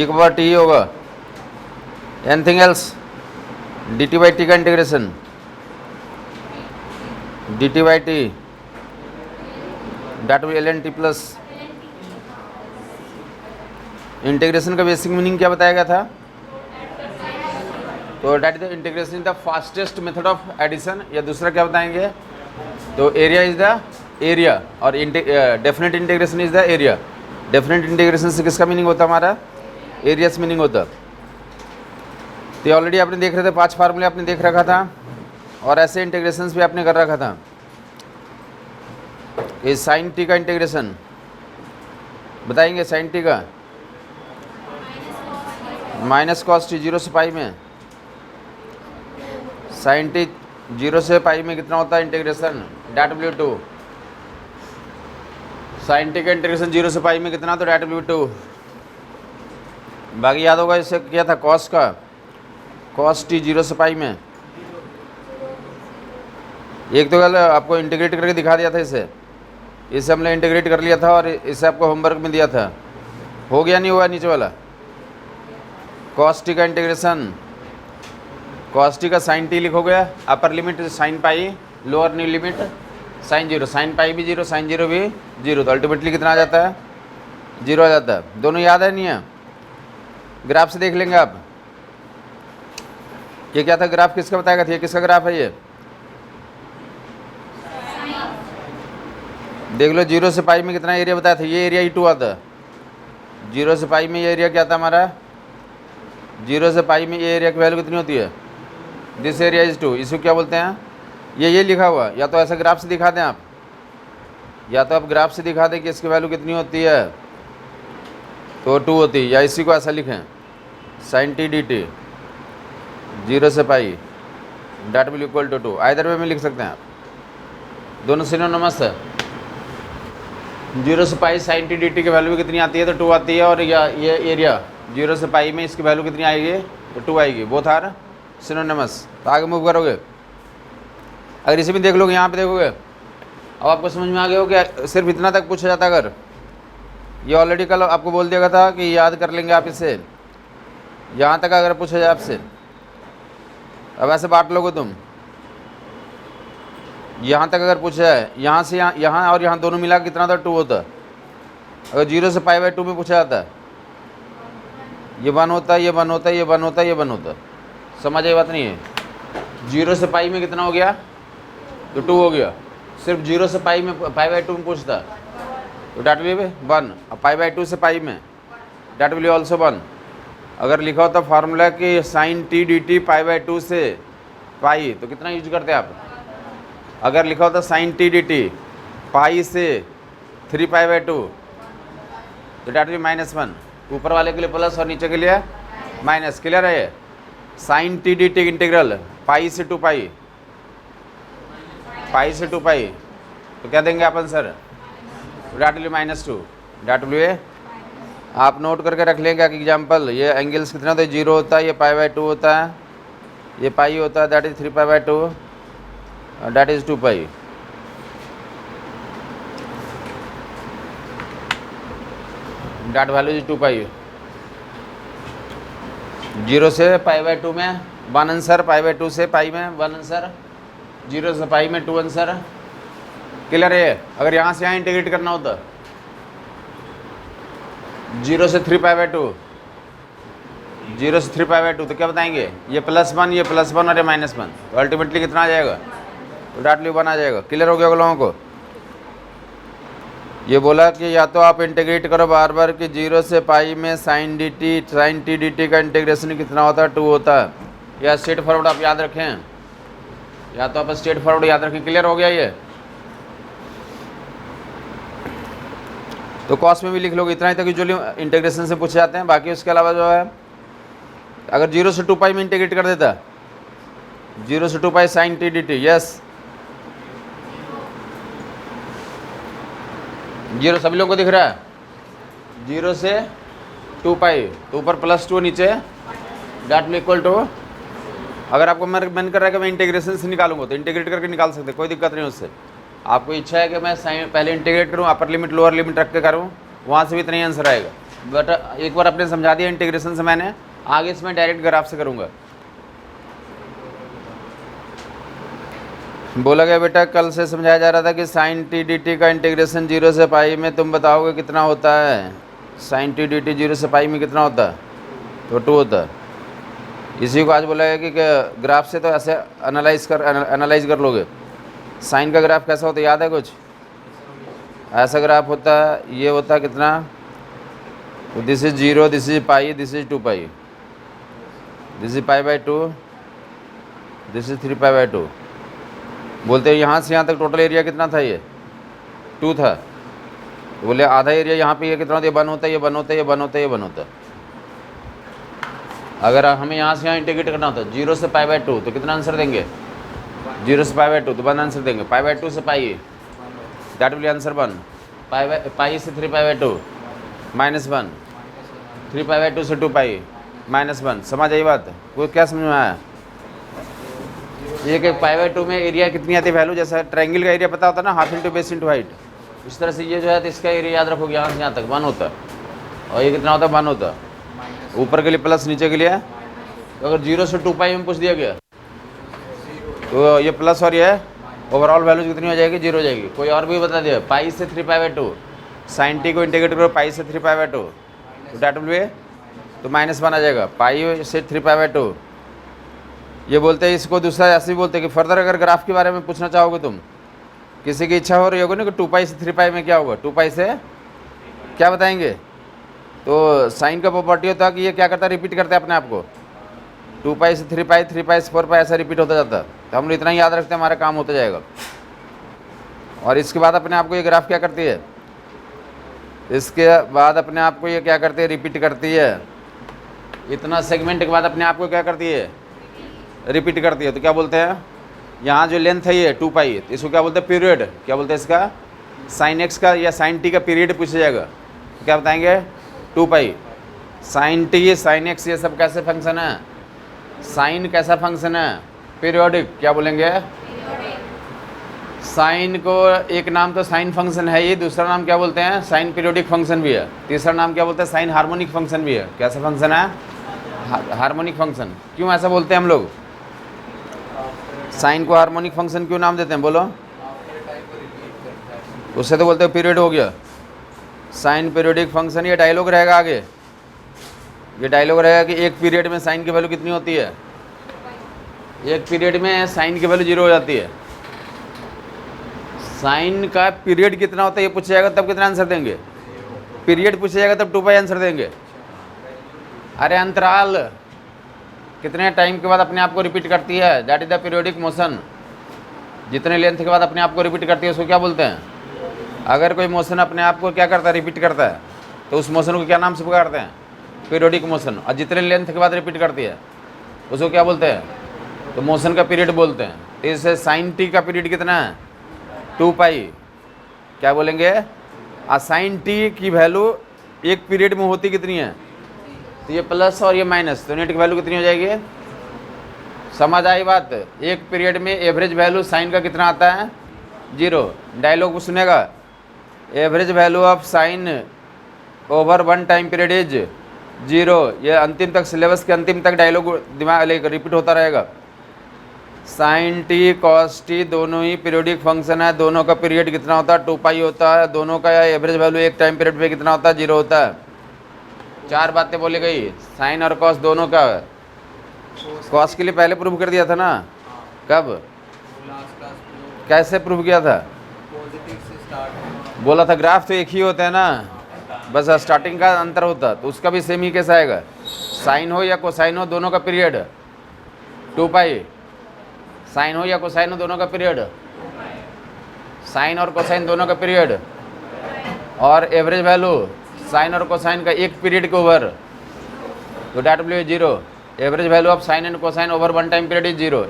Power T होगा। Anything else? D T by T का integration, D T by T that L N T plus. Integration का basic meaning क्या बताया गया था? तो that is the integration is the fastest method of addition, या दूसरा क्या बताएंगे? तो एरिया इज द एरिया, और definite integration is the area. Definite integration से किसका मीनिंग होता है? हमारा एरिया से मीनिंग होता। तो ऑलरेडी आपने देख रहे थे, 5 फार्मूले आपने देख रखा था, और ऐसे इंटीग्रेशंस भी आपने कर रखा था। ये साइन टी का इंटीग्रेशन बताएंगे, साइन टी का माइनस कॉस टी 0 से पाई में, साइन टी 0 से पाई में कितना होता है integration? That W2। Sine T का इंटीग्रेशन 0 से पाई में कितना? तो डेट W2। बाकी याद होगा इससे क्या था? कॉस का, कॉस टी 0 से पाई में। एक तो कल आपको इंटीग्रेट करके दिखा दिया था, इसे हमने इंटीग्रेट कर लिया था, और इसे आपको होमवर्क में दिया था। हो गया नहीं हुआ नीचे वाला? कॉस टी का इंटीग्रेशन, कॉस टी का साइन टी लिखोगे, upper limit sine pi, lower new limit sine 0, sine pi भी 0, साइन 0 भी 0, तो अल्टीमेटली कितना आ जाता है? 0 आ जाता है। दोनों याद है नहीं है? ग्राफ से देख लेंगे आप। ये क्या था? ग्राफ किसका बताएगा था? ये किसका ग्राफ है? ये देख लो, 0 से पाई में कितना एरिया बताया था? ये एरिया E2 आता है। 0 से पाई में ये एरिया क्या था हमारा? 0 से पाई में ये एरिया की वैल्यू कितनी होती है? This area is 2। इसको क्या बोलते हैं? ये लिखा हुआ। या तो ऐसा ग्राफ से दिखा दें आप, या तो आप ग्राफ से दिखा दें कि इसकी वैल्यू कितनी होती है, तो 2 होती है। या इसी को ऐसा लिखें, साइन टी डी टी 0 से pi that will equal to 2। Either way में लिख सकते हैं आप, दोनों सिनोनिमस है। 0 से pi sine T D T की वैल्यू कितनी आती है? तो 2 आती है। और ये एरिया 0 से पाई में इसकी वैल्यू कितनी आएगी? तो 2 आएगी। Both are synonymous. तो आगे मूव करोगे। अगर इसे भी देख लोगे, यहाँ पे देखोगे, अब आपको समझ में आ गया हो कि सिर्फ इतना तक पूछा जाता। अगर ये ऑलरेडी कल आपको बोल दिया था कि याद कर लेंगे आप इसे, यहाँ तक अगर पूछा जाए आपसे, अब ऐसे बांट लोगे तुम, यहाँ तक अगर पूछा जाए, यहाँ से यहाँ और यहाँ दोनों मिला कितना था? 2 होता। अगर 0 से पाई बाई 2 में पूछा जाता है, ये 1 होता है, ये 1 होता है, ये 1 होता है, ये 1 होता। समझ आई बात नहीं है? 0 से पाई में कितना हो गया? तो 2 हो गया। सिर्फ 0 से पाई में, पाई बाई 2 में पूछता, तो डेट विल बी 1। अब पाई बाई 2 से पाई में डेट विल ऑल्सो 1। अगर लिखा होता फार्मूला कि sine T D T pi by 2 से पाई, तो कितना यूज करते आप? अगर लिखा होता साइन टी डी टी पाई से 3 पाई बाई 2, तो डेट विल -1। ऊपर वाले के लिए प्लस और नीचे के लिए माइनस। क्लियर है? ये sine T D T integral pi से 2 पाई, पाई से 2 पाई, तो क्या देंगे अपन sir? That will -2। That will, आप नोट करके रख लेंगे एग्जाम्पल। ये एंगल्स कितना होता है? 0 होता है, ये पाई बाई 2 होता है, ये पाई होता है, that is 3 pi by 2, that is 2 pi. That value is 2 pi. 0 से पाई बाई 2 में 1 आंसर, पाई बाई 2 से पाई में 1 आंसर, 0 से पाई में 2 आंसर। क्लियर है? अगर यहाँ से यहाँ इंटीग्रेट करना होता, 0 से 3 पाई बाई 2, 0 से 3 पाई बाई 2, तो क्या बताएंगे? ये +1, ये +1 और ये -1, तो अल्टीमेटली कितना आ जाएगा? तो डेट विल 1 आ जाएगा। क्लियर हो गया लोगों को? ये बोला कि या तो आप इंटीग्रेट करो बार बार कि 0 से पाई में साइन टी डी टी का इंटीग्रेशन कितना होता है? 2 होता है। या स्ट्रेट फॉरवर्ड आप याद रखें, या तो आप स्ट्रेट फॉरवर्ड याद रखें। क्लियर हो गया ये? तो कॉस्ट में भी लिख लोगे, इतना ही तक यूजुअली इंटीग्रेशन से पूछे जाते हैं। बाकी उसके अलावा जो है, अगर 0 से 2 पाई में इंटीग्रेट कर देता, 0 से 2 pi sine T D T, yes 0 सभी लोगों को दिख रहा है? 0 से 2 पाई, तो ऊपर +2 नीचे डेट विल इक्वल टू, अगर आपको मन कर रहा है कि मैं इंटीग्रेशन से निकालूंगा तो इंटीग्रेट करके निकाल सकते, कोई दिक्कत नहीं उससे। आपको इच्छा है कि मैं साइन पहले इंटीग्रेट करूँ, अपर लिमिट लोअर लिमिट रख के करूँ, वहाँ से भी इतना ही आंसर आएगा। बट एक बार आपने समझा दिया इंटीग्रेशन से मैंने, आगे इसमें डायरेक्ट ग्राफ से करूँगा। बोला गया बेटा कल से समझाया जा रहा था कि साइन टी डी टी का इंटीग्रेशन 0 से पाई में तुम बताओगे कितना होता है। साइन टी डी टी 0 से पाई में कितना होता है? तो 2 होता है। इसी को आज बोला है कि ग्राफ से तो ऐसे एनालाइज कर लोगे। साइन का ग्राफ कैसा होता है याद है कुछ? ऐसा ग्राफ होता है, ये होता है कितना, तो this is 0, this is pi, this is 2 pi, this is pi by 2, this is 3 pi by 2। बोलते हैं यहाँ से यहाँ तक टोटल एरिया कितना था? ये 2 था। तो बोले आधा एरिया यहाँ पे ये कितना होता है? 1 होता है, ये 1 होता है, ये 1 होता है, ये 1 होता है। अगर हमें यहाँ से यहाँ इंटीग्रेट करना होता है 0 से पाई बाई 2 तो कितना आंसर देंगे? 0 से पाई बाई 2 तो 1 आंसर देंगे। पाई बाई 2 से पाई, दैट विल आंसर 1। पाई से 3 पाई बाई 2 -1, 3 पाई बाई 2 से 2 पाई -1। समझ आई बात? वो क्या समझ में आया? एक पाई बाई 2 में एरिया कितनी आती है वैल्यू? जैसा ट्रायंगल का एरिया पता होता है ना, half into base into height, इस तरह से ये जो है तो इसका एरिया याद रखोगे यहाँ से यहाँ तक 1 होता है। और ये कितना होता है? 1 होता है। ऊपर के लिए प्लस, नीचे के लिए। तो अगर 0 से 2 पाई में पूछ दिया गया तो ये प्लस और ये ओवरऑल वैल्यू कितनी हो जाएगी? 0 हो जाएगी। कोई और भी बता दिया, पाई से 3 पाई बाई 2, साइन टी को इंटीग्रेट करो पाई से 3 पाई बाई 2 तो डेट विल बी, तो -1 आ जाएगा। पाई से 3 पाई बाई 2। ये बोलते हैं इसको दूसरा ऐसे ही बोलते हैं कि फर्दर अगर ग्राफ के बारे में पूछना चाहोगे तुम, किसी की इच्छा हो रही होगी ना कि 2 पाई से 3 पाई में क्या होगा, 2 पाई से क्या बताएंगे? तो साइन का प्रॉपर्टी होता है कि ये क्या करता है? रिपीट करता है अपने आप को। 2 पाई से 3 पाई, 3 पाई से 4 पाई, ऐसा रिपीट होता जाता है। तो हम लोग इतना ही याद रखते हैं, हमारा काम होता जाएगा। और इसके बाद अपने आप को ये ग्राफ क्या करती है? इसके बाद अपने आप को ये क्या करती है? रिपीट करती है। इतना सेगमेंट के बाद अपने आप को क्या करती है? रिपीट करती है। तो क्या बोलते हैं? यहाँ जो लेंथ है ये 2 पाई, इसको क्या बोलते हैं? पीरियड। क्या बोलते हैं इसका? साइन एक्स का या साइन टी का पीरियड पूछा जाएगा तो क्या बताएंगे? 2 पाई। साइन टी, साइन एक्स, ये सब कैसे फंक्शन है? साइन कैसा फंक्शन है? पीरियोडिक। क्या बोलेंगे? साइन को एक नाम तो साइन फंक्शन है, ये दूसरा नाम क्या बोलते हैं? साइन पीरियोडिक फंक्शन भी है। तीसरा नाम क्या बोलते हैं? साइन हार्मोनिक फंक्शन भी है। कैसा फंक्शन है? Harmonic function. क्यों ऐसा बोलते हैं हम लोग? साइन को हार्मोनिक फंक्शन क्यों नाम देते हैं? बोलो। उससे तो बोलते हैं पीरियड हो गया। Sine periodic function. ये डायलॉग रहेगा आगे, ये डायलॉग रहेगा कि एक पीरियड में साइन की वैल्यू कितनी होती है? एक पीरियड में साइन की वैल्यू 0 हो जाती है। साइन का पीरियड कितना होता है ये पूछा जाएगा तब कितना आंसर देंगे? पीरियड पूछा जाएगा तब 2 पाई आंसर देंगे। अरे अंतराल कितने टाइम के बाद अपने आप को रिपीट करती है, that is the periodic motion. जितने लेंथ के बाद अपने आप को रिपीट करती है उसको क्या बोलते हैं? अगर कोई मोशन अपने आप को क्या करता है? रिपीट करता है, तो उस मोशन को क्या नाम से पुकारते हैं? Periodic motion. और जितने लेंथ के बाद रिपीट करती है उसको क्या बोलते हैं? तो मोशन का पीरियड बोलते हैं। तो इससे साइन टी का पीरियड कितना है? 2 पाई। क्या बोलेंगे? साइन टी की वैल्यू एक पीरियड में होती कितनी है? तो ये प्लस और ये माइनस, तो नेट की वैल्यू कितनी हो जाएगी? समझ आई बात? एक पीरियड में एवरेज वैल्यू साइन का कितना आता है? 0। डायलॉग सुनेगा, average value of sine over 1 time period is 0। ये अंतिम तक, सिलेबस के अंतिम तक डायलॉग दिमाग लेकर रिपीट होता रहेगा। साइन टी कॉस टी दोनों ही पीरियोडिक फंक्शन है। दोनों का पीरियड कितना होता है? 2 पाई होता है। दोनों का एवरेज वैल्यू एक टाइम पीरियड पे कितना होता है? 0 होता है। 4 बातें बोली गई। साइन और कॉस दोनों का। कॉस के लिए पहले प्रूव कर दिया था ना? कब? कैसे प्रूव किया था? बोला था ग्राफ तो एक ही होता है ना, बस स्टार्टिंग का अंतर होता। तो उसका भी सेम ही कैसा आएगा? साइन हो या कोसाइन हो दोनों का पीरियड 2 पाई। साइन हो या कोसाइन हो दोनों का पीरियड, साइन और कोसाइन दोनों का पीरियड, और एवरेज वैल्यू साइन और कोसाइन का एक पीरियड के ओवर, तो that will be 0। Average value of sine and cosine over 1 time period is 0।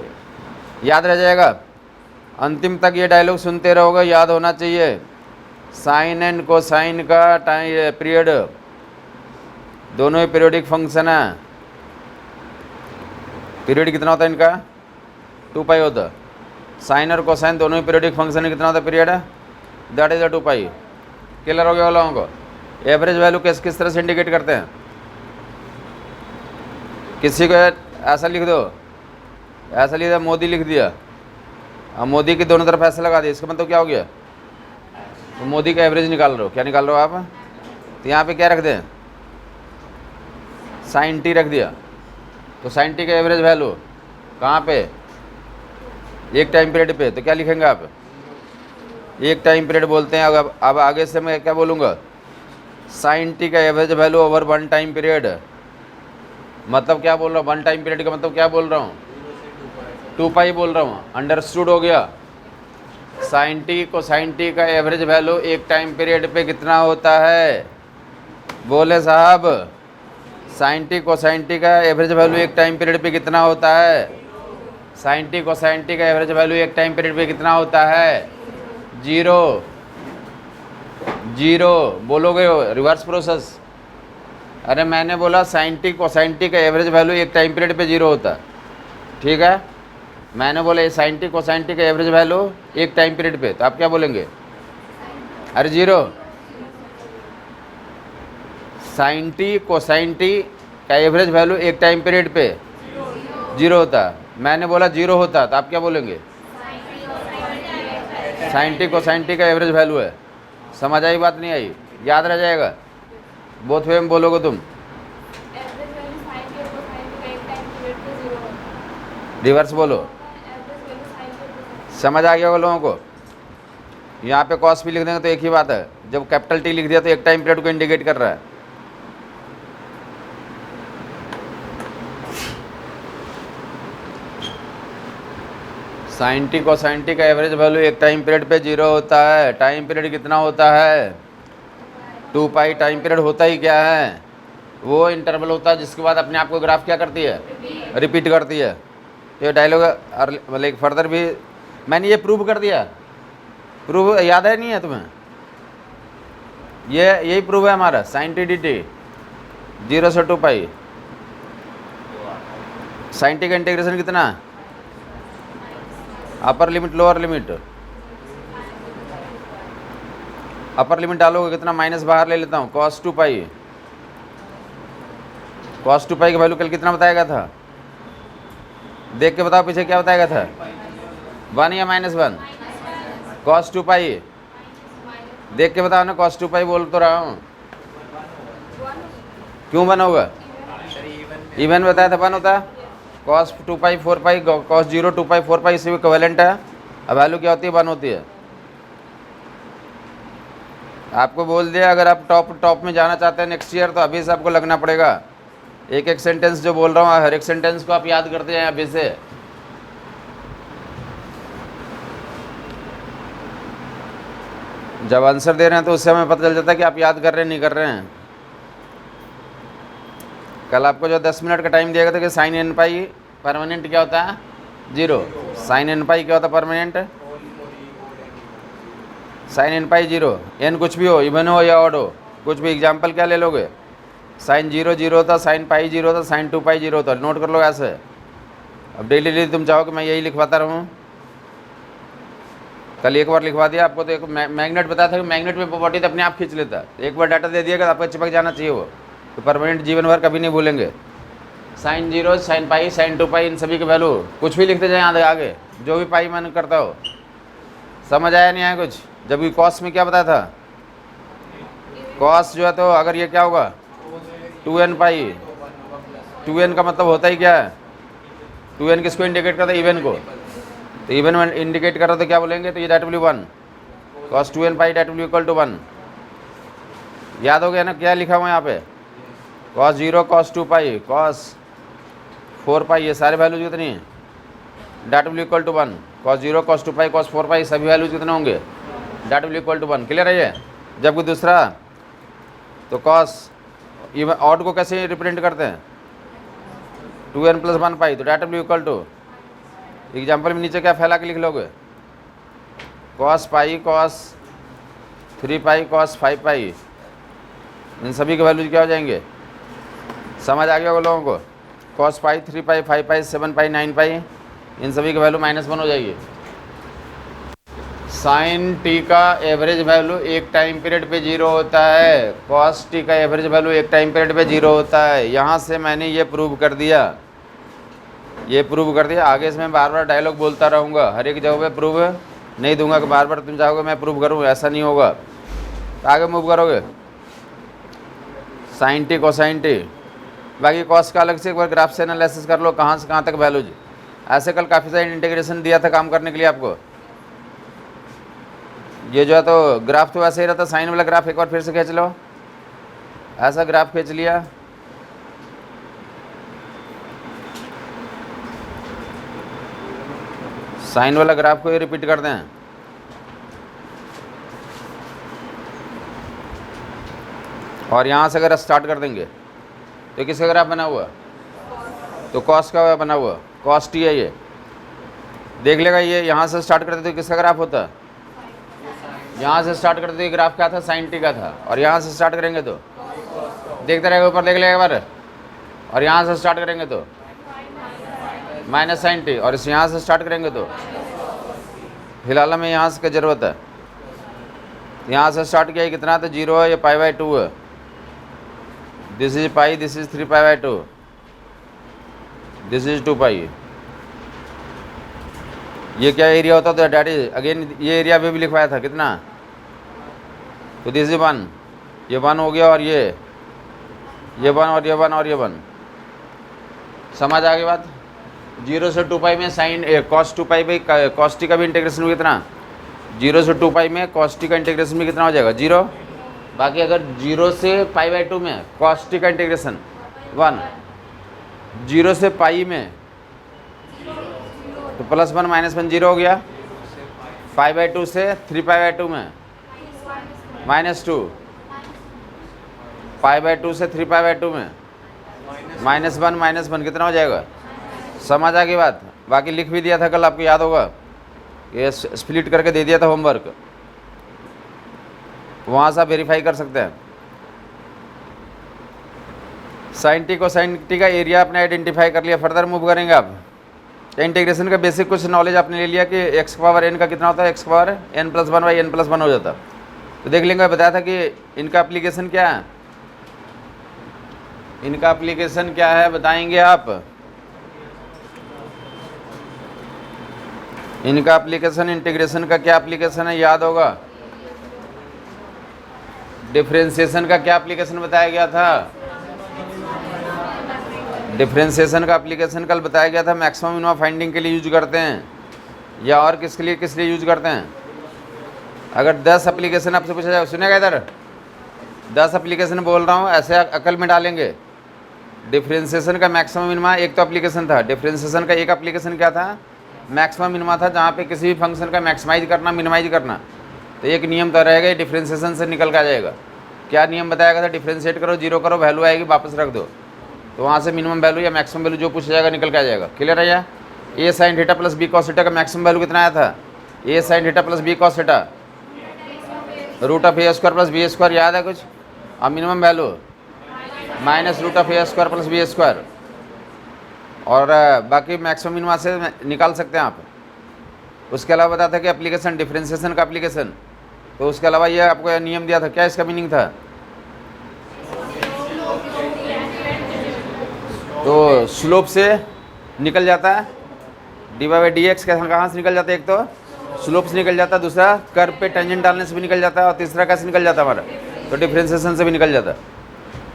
याद रह जाएगा। अंतिम तक ये डायलॉग सुनते रहोगे, याद होना चाहिए। साइन एंड कोसाइन का टाइम पीरियड दोनों ही पीरियोडिक फंक्शन है। पीरियड कितना होता है इनका? 2 पाई होता है। साइन और कोसाइन दोनों ही पीरियोडिक फंक्शन है। कितना होता है period? That is 2 pi. Clear हो गया लोगों को? एवरेज वैल्यू किस किस तरह से इंडिकेट करते हैं? किसी को ऐसा लिख दो, ऐसा लिख दिया, मोदी लिख दिया, अब मोदी की दोनों तरफ ऐसा लगा दिया, इसका मतलब क्या हो गया? तो मोदी का एवरेज निकाल रहे हो। क्या निकाल रहे हो आप? तो यहाँ पे क्या रख दें? साइन टी रख दिया। तो साइन टी का एवरेज वैल्यू कहाँ पे? एक टाइम पीरियड पे। तो क्या लिखेंगे आप? एक टाइम पीरियड बोलते हैं। अब आगे से मैं क्या बोलूँगा? साइन टी का average value over one time period. मतलब क्या बोल रहा हूँ? वन टाइम पीरियड का मतलब क्या बोल रहा हूँ? 2 पाई बोल रहा हूँ। अंडरस्टूड हो गया? साइन टी को साइन टी का एवरेज वैल्यू एक टाइम पीरियड पे कितना होता है? बोले साहब, साइन टी को साइन टी का एवरेज वैल्यू एक टाइम पीरियड पे कितना होता है? साइन टी को साइन टी का एवरेज वैल्यू एक टाइम पीरियड पे कितना होता है? 0 0। बोलोगे रिवर्स प्रोसेस? अरे मैंने बोला साइन टी को साइन टी का एवरेज वैल्यू एक टाइम पीरियड पे 0 होता है, ठीक है? मैंने बोला साइन टी को साइन टी का एवरेज वैल्यू एक टाइम पीरियड पे, तो आप क्या बोलेंगे? अरे 0। साइन टी को साइन टी का एवरेज वैल्यू एक टाइम पीरियड पे 0 होता। मैंने बोला 0 होता, तो आप क्या बोलेंगे? साइन टी को साइन टी का एवरेज वैल्यू है। समझ आई बात? नहीं आई? याद रह जाएगा। बोथ वे में बोलोगे तुम। रिवर्स बोलो। समझ आ गया होगा लोगों को? यहाँ पे कॉस भी लिख देंगे तो एक ही बात है। जब कैपिटल टी लिख दिया तो एक टाइम पीरियड को इंडिकेट कर रहा है। साइन टी को साइन टी का एवरेज वैल्यू एक टाइम पीरियड पे 0 होता है। टाइम पीरियड कितना होता है? 2 पाई। टाइम पीरियड होता ही क्या है? वो इंटरवल होता है जिसके बाद अपने आप को ग्राफ क्या करती है? रिपीट करती है। ये डायलॉग मतलब फर्दर भी मैंने ये प्रूव कर दिया। प्रूव याद है नहीं है तुम्हें? ये यही प्रूव है हमारा। साइन टी डी टी 0 से 2 पाई। साइन टी का इंटीग्रेशन कितना? अपर limit lower limit. Upper limit डालोगे कितना? माइनस बाहर ले लेता हूँ, cos 2 पाई। cos 2 पाई का वैल्यू कल कितना बताया गया था? देख के बताओ पीछे क्या बताया गया था? 1 या -1? cos 2 पाई। देख के बताओ ना। cos 2 पाई बोल तो रहा हूँ। क्यों 1 होगा? इवन बताया था 1 होता है। cos 2 पाई 4 पाई, cos 0 2 पाई 4 पाई इसी इक्विवेलेंट है। अब वैल्यू क्या होती है? 1 होती है। आपको बोल दिया अगर आप टॉप में जाना चाहते हैं नेक्स्ट ईयर तो अभी से आपको लगना पड़ेगा। एक एक सेंटेंस जो बोल रहा हूँ हर एक सेंटेंस को आप याद करते हैं अभी से। जब आंसर दे रहे हैं तो उससे हमें पता चल जाता है कि आप याद कर रहे हैं नहीं कर रहे हैं। कल आपको जो 10 मिनट का टाइम दिया गया था कि साइन एन पाई परमानेंट क्या होता है? 0। साइन एन पाई क्या होता है परमानेंट? साइन एन पाई 0। एन कुछ भी हो, इवन हो या ऑड हो, कुछ भी। एग्जाम्पल क्या ले लोगे? साइन 0 0 होता, साइन पाई 0 होता, साइन 2 पाई 0 होता। नोट कर लो ऐसे। अब डेली डेली तुम चाहो कि मैं यही लिखवाता रहूँ? कल एक बार लिखवा दिया आपको तो एक मैग्नेट बताया था कि मैग्नेट में प्रॉपर्टी तो अपने आप खींच लेता है। एक बार डाटा दे दिया कि आपको चिपक जाना चाहिए वो, तो परमानेंट जीवन भर कभी नहीं भूलेंगे। साइन 0 साइन पाई साइन 2 पाई इन सभी के वैल्यू कुछ भी लिखते जाए आगे, जो भी पाई मन करता हो। समझ आया नहीं आया कुछ? जबकि कॉस में क्या बताया था? कॉस जो है तो अगर ये क्या होगा? 2n पाई। 2n का मतलब होता ही क्या है? 2n किसको इंडिकेट करता है? इवन को। तो इवन में इंडिकेट कर रहा तो क्या बोलेंगे? तो ये that value 1 cos 2n pi that value equal to 1। याद हो गया ना क्या लिखा हुआ है यहाँ पे? cos 0 cos 2 पाई cos 4 पाई, ये सारे वैल्यूज कितनी हैं? That value equal to 1। cos 0 cos 2 pi cos 4 pi सभी वैल्यूज कितने होंगे? That value equal to 1। Clear है ये? जबकि दूसरा तो cos इवन ऑड को कैसे रिप्रेजेंट करते हैं? 2n + 1 पाई, तो that value equal to example में नीचे क्या फैला के लिख लोगे? cos पाई cos 3 पाई cos 5 पाई, इन सभी के वैल्यूज क्या हो जाएंगे? समझ आ गया होगा लोगों को? cos पाई 3 पाई 5 पाई 7 पाई 9 पाई इन सभी के वैल्यू -1 हो जाएगी। साइन टी का एवरेज वैल्यू एक टाइम पीरियड पे जीरो होता है, कॉस टी का एवरेज वैल्यू एक टाइम पीरियड पे जीरो होता है। यहाँ से मैंने ये प्रूव कर दिया, ये प्रूव कर दिया। आगे से मैं बार बार डायलॉग बोलता रहूँगा, हर एक जगह पे प्रूव नहीं दूंगा कि बार बार तुम चाहोगे मैं प्रूव करूँ, ऐसा नहीं होगा। तो आगे मूव करोगे, साइन टी कोसाइन टी, बाकी कॉस का अलग से एक बार ग्राफ से एनालिसिस कर लो, कहाँ से कहाँ तक वैल्यूज। ऐसे कल काफ़ी सारी इंटीग्रेशन दिया था काम करने के लिए आपको। ये जो है तो ग्राफ तो वैसे ही रहता, साइन वाला ग्राफ एक बार फिर से खींच लो, ऐसा ग्राफ खींच लिया, साइन वाला ग्राफ को ये रिपीट कर दें। और यहाँ से अगर स्टार्ट कर देंगे तो किसका ग्राफ बना हुआ, तो कॉस का बना हुआ, कॉस टी है ये, देख लेगा। ये यहाँ से स्टार्ट करते तो किसका ग्राफ होता, यहाँ से स्टार्ट करते तो ग्राफ क्या था, साइन टी का था। और यहाँ से स्टार्ट करेंगे तो देखते रहेगा, ऊपर देख लेगा एक बार। और यहाँ से स्टार्ट करेंगे तो माइनस साइन टी, और इस यहाँ से स्टार्ट करेंगे तो फिलहाल हमें यहाँ से क्या ज़रूरत है, यहाँ से स्टार्ट किया कितना, तो जीरो है, ये पाई बाई टू है, this is pi, this is 3 pi by two, this is 2 पाई। ये क्या एरिया होता था डैडी, अगेन ये एरिया भी लिखवाया था कितना, तो दिस इज 1, ये 1 हो गया, और ये 1 और ये 1 और ये 1। समझ आ गई बात। 0 से 2 पाई में sine cos 2 pi by cos T का भी इंटीग्रेशन में कितना, 0 से 2 पाई में कॉस टी का इंटीग्रेशन में कितना हो जाएगा, 0। बाकी अगर 0 से पाई बाई 2 में कॉस टी का इंटीग्रेशन 1, 0 से पाई में तो +1 -1 0 हो गया। पाई बाई 2 से 3 पाई बाई 2 में -2, पाई बाई 2 से 3 पाई बाई 2 में -1 कितना हो जाएगा। समझ आ गई बात। बाकी लिख भी दिया था कल, आपको याद होगा, ये स्प्लिट करके दे दिया था होमवर्क, वहाँ से आप वेरीफाई कर सकते हैं। साइन टी को साइन टी का एरिया आपने आइडेंटिफाई कर लिया, फर्दर मूव करेंगे आप। इंटीग्रेशन का बेसिक कुछ नॉलेज आपने ले लिया कि x पावर n का कितना होता है, x पावर n+1/n+1 हो जाता। तो देख लेंगे, बताया था कि इनका एप्लीकेशन क्या है, इनका एप्लीकेशन क्या है बताएंगे आप। इनका एप्लीकेशन इंटीग्रेशन का क्या एप्लीकेशन है, याद होगा। डिफरेंशिएशन का क्या एप्लीकेशन बताया गया था, डिफरेंशिएशन का एप्लीकेशन कल बताया गया था, मैक्सिमम मिनिमम फाइंडिंग के लिए यूज करते हैं, या और किस लिए यूज करते हैं। अगर 10 एप्लीकेशन आपसे पूछा जाए, सुनेगा इधर, 10 एप्लीकेशन बोल रहा हूँ, ऐसे अकल में डालेंगे। डिफरेंशिएशन का मैक्सिमम मिनिमा एक तो एप्लीकेशन था, डिफरेंशिएशन का एक एप्लीकेशन क्या था, मैक्सिमम मिनिमा था, जहाँ पे किसी भी फंक्शन का मैक्सिमाइज करना मिनिमाइज करना। तो एक नियम तो रहेगा, डिफरेंशिएशन से निकल कर जाएगा। क्या नियम बताया गया था, डिफरेंशिएट करो, जीरो करो, वैल्यू आएगी वापस रख दो, तो वहाँ से मिनिमम वैल्यू या मैक्सिमम वैल्यू जो पूछा जाएगा निकल के आ जाएगा। क्लियर है या। A sine theta plus B cos theta का मैक्सिमम वैल्यू कितना आया था, A sine theta plus B cos theta √(a² + b²), याद है कुछ। और मिनिमम वैल्यू -√(a² + b²। और बाकी मैक्सिमम मिनिमा से निकाल सकते हैं आप। उसके अलावा बताया था कि एप्लीकेशन डिफरेंशिएशन का एप्लीकेशन, तो उसके अलावा ये आपको नियम दिया था, क्या इसका मीनिंग था, तो स्लोप से निकल जाता है, dy/dx कहाँ से निकल जाता है, एक तो स्लोप से निकल जाता है, दूसरा कर्व पे टेंजेंट डालने से भी निकल जाता है, और तीसरा कैसे निकल जाता है हमारा, तो डिफरेंशिएशन से भी निकल जाता है।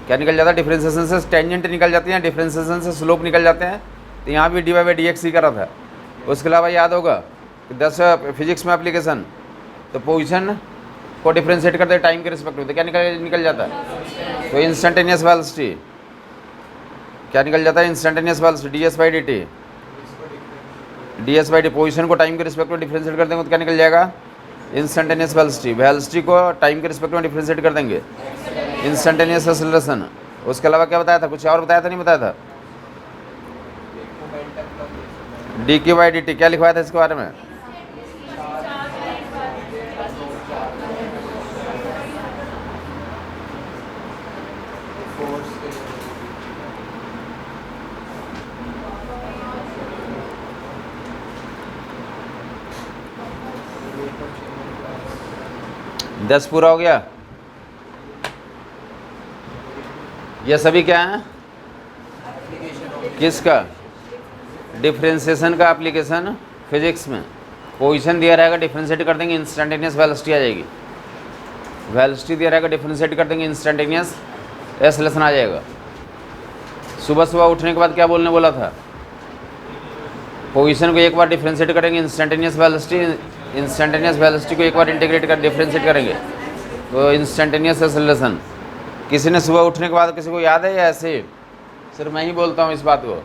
क्या निकल जाता है, डिफरेंशिएशन से टेंजेंट निकल जाती है, डिफरेंशिएशन से स्लोप निकल जाते हैं। तो यहाँ भी dy/dx ही करा था। उसके अलावा याद होगा 10 फिजिक्स में एप्लीकेशन, तो पोजीशन को डिफ्रेंशिएट करते टाइम के रिस्पेक्ट में, तो क्या निकल जाता है, तो इंस्टेंटेनियस वेलोसिटी, क्या निकल जाता है, instantaneous velocity ds/dt, ds/dt position को टाइम के रिस्पेक्ट में डिफ्रेंशिएट कर देंगे तो क्या निकल जाएगा, इंस्टेंटेनियस वेलोसिटी। वेलोसिटी को टाइम के रिस्पेक्ट में डिफ्रेंशिएट कर देंगे, इंस्टेंटेनियस एक्सेलरेशन। उसके अलावा क्या बताया था, कुछ और बताया था, नहीं बताया था, dq/dt क्या लिखवाया था इसके बारे में, 10 पूरा हो गया। ये सभी क्या है? किसका? डिफ्रेंसिएशन का एप्लीकेशन फिजिक्स में। पोजीशन दिया रहेगा, डिफ्रेंशिएट कर देंगे, इंस्टेंटेनियस वेलोसिटी आ जाएगी। वेलोसिटी दिया रहेगा, डिफ्रेंशिएट कर देंगे, इंस्टेंटेनियस एक्सेलरेशन आ जाएगा। सुबह सुबह उठने के बाद क्या बोलने बोला था? पोजीशन को एक बार डिफ्रेंशिएट करेंगे, इंस्टेंटेनियस वेलोसिटी को एक बार इंटीग्रेट कर डिफ्रेंशिएट करेंगे तो इंस्टेंटेनियस एक्सेलरेशन। किसी ने सुबह उठने के बाद, किसी को याद है या ऐसे सिर्फ मैं ही बोलता हूँ इस बात को?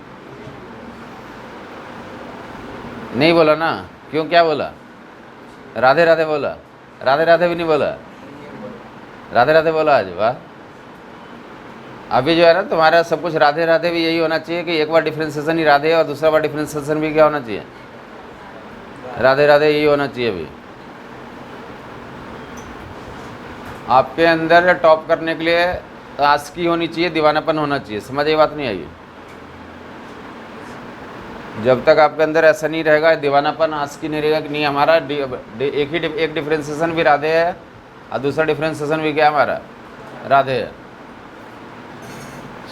नहीं बोला ना? क्यों, क्या बोला? राधे राधे बोला? राधे राधे भी नहीं बोला? राधे राधे बोला आज? वाह। अभी जो है ना तुम्हारा सब कुछ राधे राधे भी यही होना चाहिए कि एक बार डिफ्रेंसिएशन ही राधे और दूसरा बार डिफ्रेंसिएशन भी क्या होना चाहिए? राधे राधे यही होना चाहिए। अभी आपके अंदर टॉप करने के लिए आस्की होनी चाहिए, दीवानापन होना चाहिए। समझ ये बात नहीं आई? जब तक आपके अंदर ऐसा नहीं रहेगा, दीवानापन, आस्की नहीं रहेगा कि नहीं हमारा एक डिफ्रेंसिएशन भी राधे है और दूसरा डिफ्रेंसिएशन भी क्या हमारा राधे है,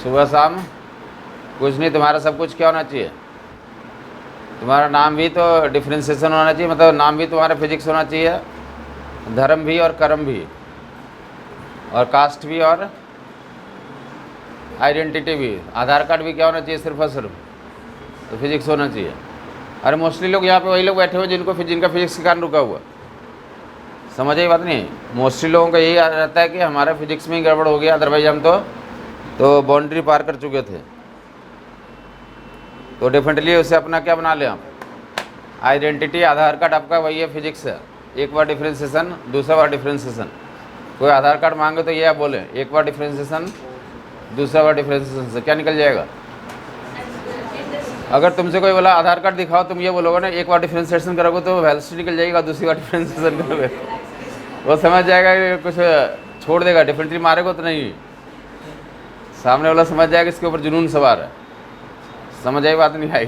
सुबह शाम कुछ नहीं, तुम्हारा सब कुछ क्या होना चाहिए? तुम्हारा नाम भी तो डिफ्रेंसिएशन होना चाहिए, मतलब नाम भी तुम्हारा फिजिक्स होना चाहिए, धर्म भी और कर्म भी, और कास्ट भी और आइडेंटिटी भी, आधार कार्ड भी क्या होना चाहिए? सिर्फ और सिर्फ तो फिजिक्स होना चाहिए। अरे मोस्टली लोग यहाँ पे वही लोग बैठे हुए जिनका फिजिक्स के कारण रुका हुआ। समझ आई बात नहीं? मोस्टली लोगों का यही रहता है कि हमारा फिजिक्स में ही गड़बड़ हो गया, अदरवाइज हम तो बाउंड्री पार कर चुके थे। तो डेफिनेटली उसे अपना क्या बना लें आप? आइडेंटिटी, आधार कार्ड आपका वही है, फिजिक्स है। एक बार डिफ्रेंसिएशन, दूसरा बार डिफ्रेंसिएशन। कोई आधार कार्ड मांगे तो ये आप बोलें एक बार डिफ्रेंसिएशन, दूसरा बार डिफ्रेंसिएशन से क्या निकल जाएगा? अगर तुमसे कोई बोला आधार कार्ड दिखाओ, तुम ये बोलोगे ना एक बार डिफ्रेंसिएशन करोगे तो वेलोसिटी निकल जाएगा, दूसरी बार डिफ्रेंसिएशन करोगे वो समझ जाएगा कि कुछ छोड़ देगा, डिफरेंटली मारेगा तो नहीं, सामने वाला समझ जाएगा इसके ऊपर जुनून सवार है। समझ आई बात नहीं आई?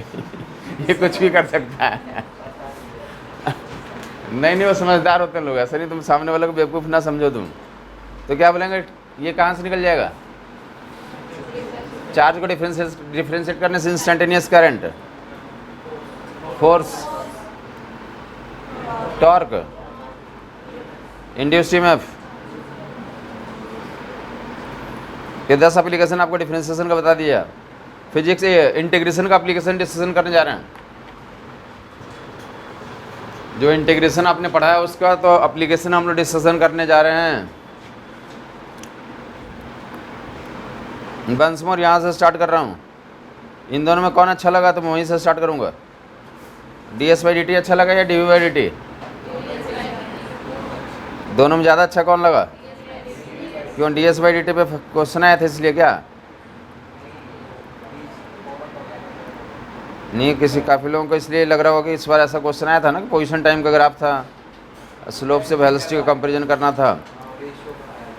ये कुछ भी कर सकता है। नहीं वो समझदार होते हैं लोग, ऐसा नहीं तुम सामने वाले को बेवकूफ़ ना समझो तुम। तो क्या बोलेंगे, ये कहाँ से निकल जाएगा? चार्ज को डिफ्रेंशिएट करने से instantaneous current, force, torque, induced EMF, ये 10 एप्लीकेशन आपको डिफ्रेंशिएशन का बता दिया। फिजिक्स इंटीग्रेशन का एप्लीकेशन डिस्कशन करने जा रहे हैं। जो इंटीग्रेशन आपने पढ़ा है उसका तो एप्लीकेशन हम लोग डिस्कशन करने जा रहे हैं। वंस मोर यहाँ से स्टार्ट कर रहा हूँ। इन दोनों में कौन अच्छा लगा तो मैं वहीं से स्टार्ट करूँगा। ds/dt अच्छा लगा या dv/dt? दोनों में ज़्यादा अच्छा कौन लगा? क्यों, ds/dt पे क्वेश्चन आया था इसलिए क्या? नहीं, किसी काफ़ी लोगों को इसलिए लग रहा होगा कि इस बार ऐसा क्वेश्चन आया था ना कि पोजीशन टाइम का ग्राफ था, स्लोप से वेलोसिटी का कंपैरिजन करना था,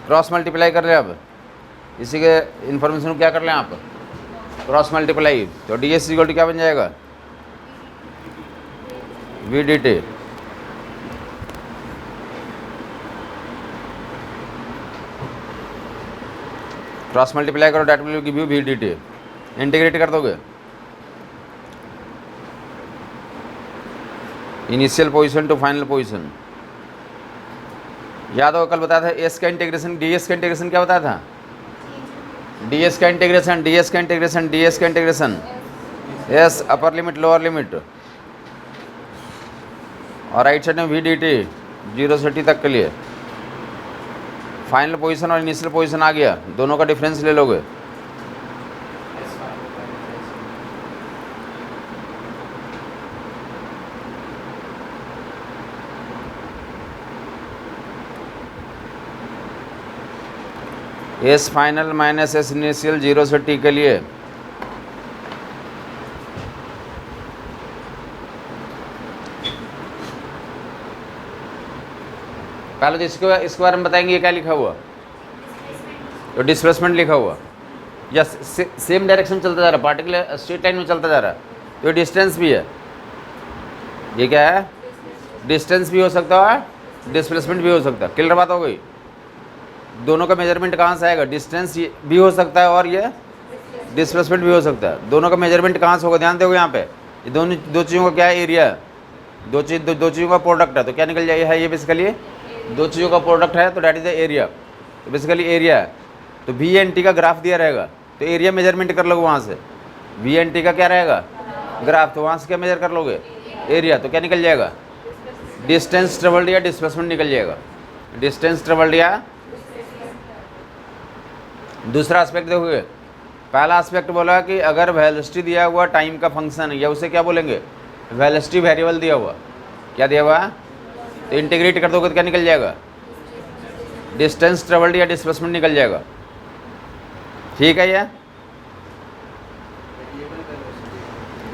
क्रॉस मल्टीप्लाई कर लें। अब इसी के इन्फॉर्मेशन को क्या कर लें आप, क्रॉस मल्टीप्लाई, तो ds क्या बन जाएगा? v/dt। क्रॉस मल्टीप्लाई करो, that will give you v/dt। Integrate कर दोगे, initial position to final position. याद हो कल बताया था एस का इंटीग्रेशन, ds का इंटीग्रेशन क्या बताया था? ds का इंटीग्रेशन, ds का इंटीग्रेशन, ds का इंटीग्रेशन, एस अपर लिमिट लोअर लिमिट, और राइट साइड में v/dt 0 से t तक के लिए। फाइनल पोजीशन और इनिशियल पोजीशन आ गया, दोनों का डिफरेंस ले लोगे। S final minus S initial 0 से t के लिए। पहले तो इसके बारे में बताएंगे, ये क्या लिखा हुआ? तो डिस्प्लेसमेंट लिखा हुआ, या सेम डायरेक्शन चलता जा रहा है, पार्टिकुलर स्ट्रेट लाइन में चलता जा रहा है, तो डिस्टेंस भी है। ये क्या है? डिस्टेंस भी हो सकता है डिस्प्लेसमेंट भी हो सकता है। क्लियर बात हो गई। दोनों का मेजरमेंट कहाँ से आएगा? डिस्टेंस भी हो सकता है और ये डिस्प्लेसमेंट भी हो सकता है। दोनों का मेजरमेंट कहाँ से होगा? ध्यान दोगे यहाँ पे, ये दोनों दो चीज़ों का क्या है? एरिया है। दो चीज़ों का प्रोडक्ट है, तो क्या निकल जाए है? ये बेसिकली दो चीज़ों का प्रोडक्ट है, तो डैट इज द एरिया। तो बेसिकली एरिया है। तो वी एन टी का ग्राफ दिया रहेगा, तो एरिया मेजरमेंट कर लोगे वहाँ से। वी एन टी का क्या रहेगा? ग्राफ। तो वहाँ से क्या मेजर कर लोगे? एरिया। तो क्या निकल जाएगा? डिस्टेंस ट्रेवल्ड या डिस्प्लेसमेंट निकल जाएगा। डिस्टेंस ट्रेवल्ड या दूसरा एस्पेक्ट देखोगे। पहला एस्पेक्ट बोला कि अगर वेलोसिटी दिया हुआ टाइम का फंक्शन है, या उसे क्या बोलेंगे? वेलोसिटी वेरिएबल दिया हुआ। क्या दिया हुआ? तो इंटीग्रेट कर दोगे तो क्या निकल जाएगा? डिस्टेंस ट्रेवल्ड या डिस्प्लेसमेंट निकल जाएगा। ठीक है। ये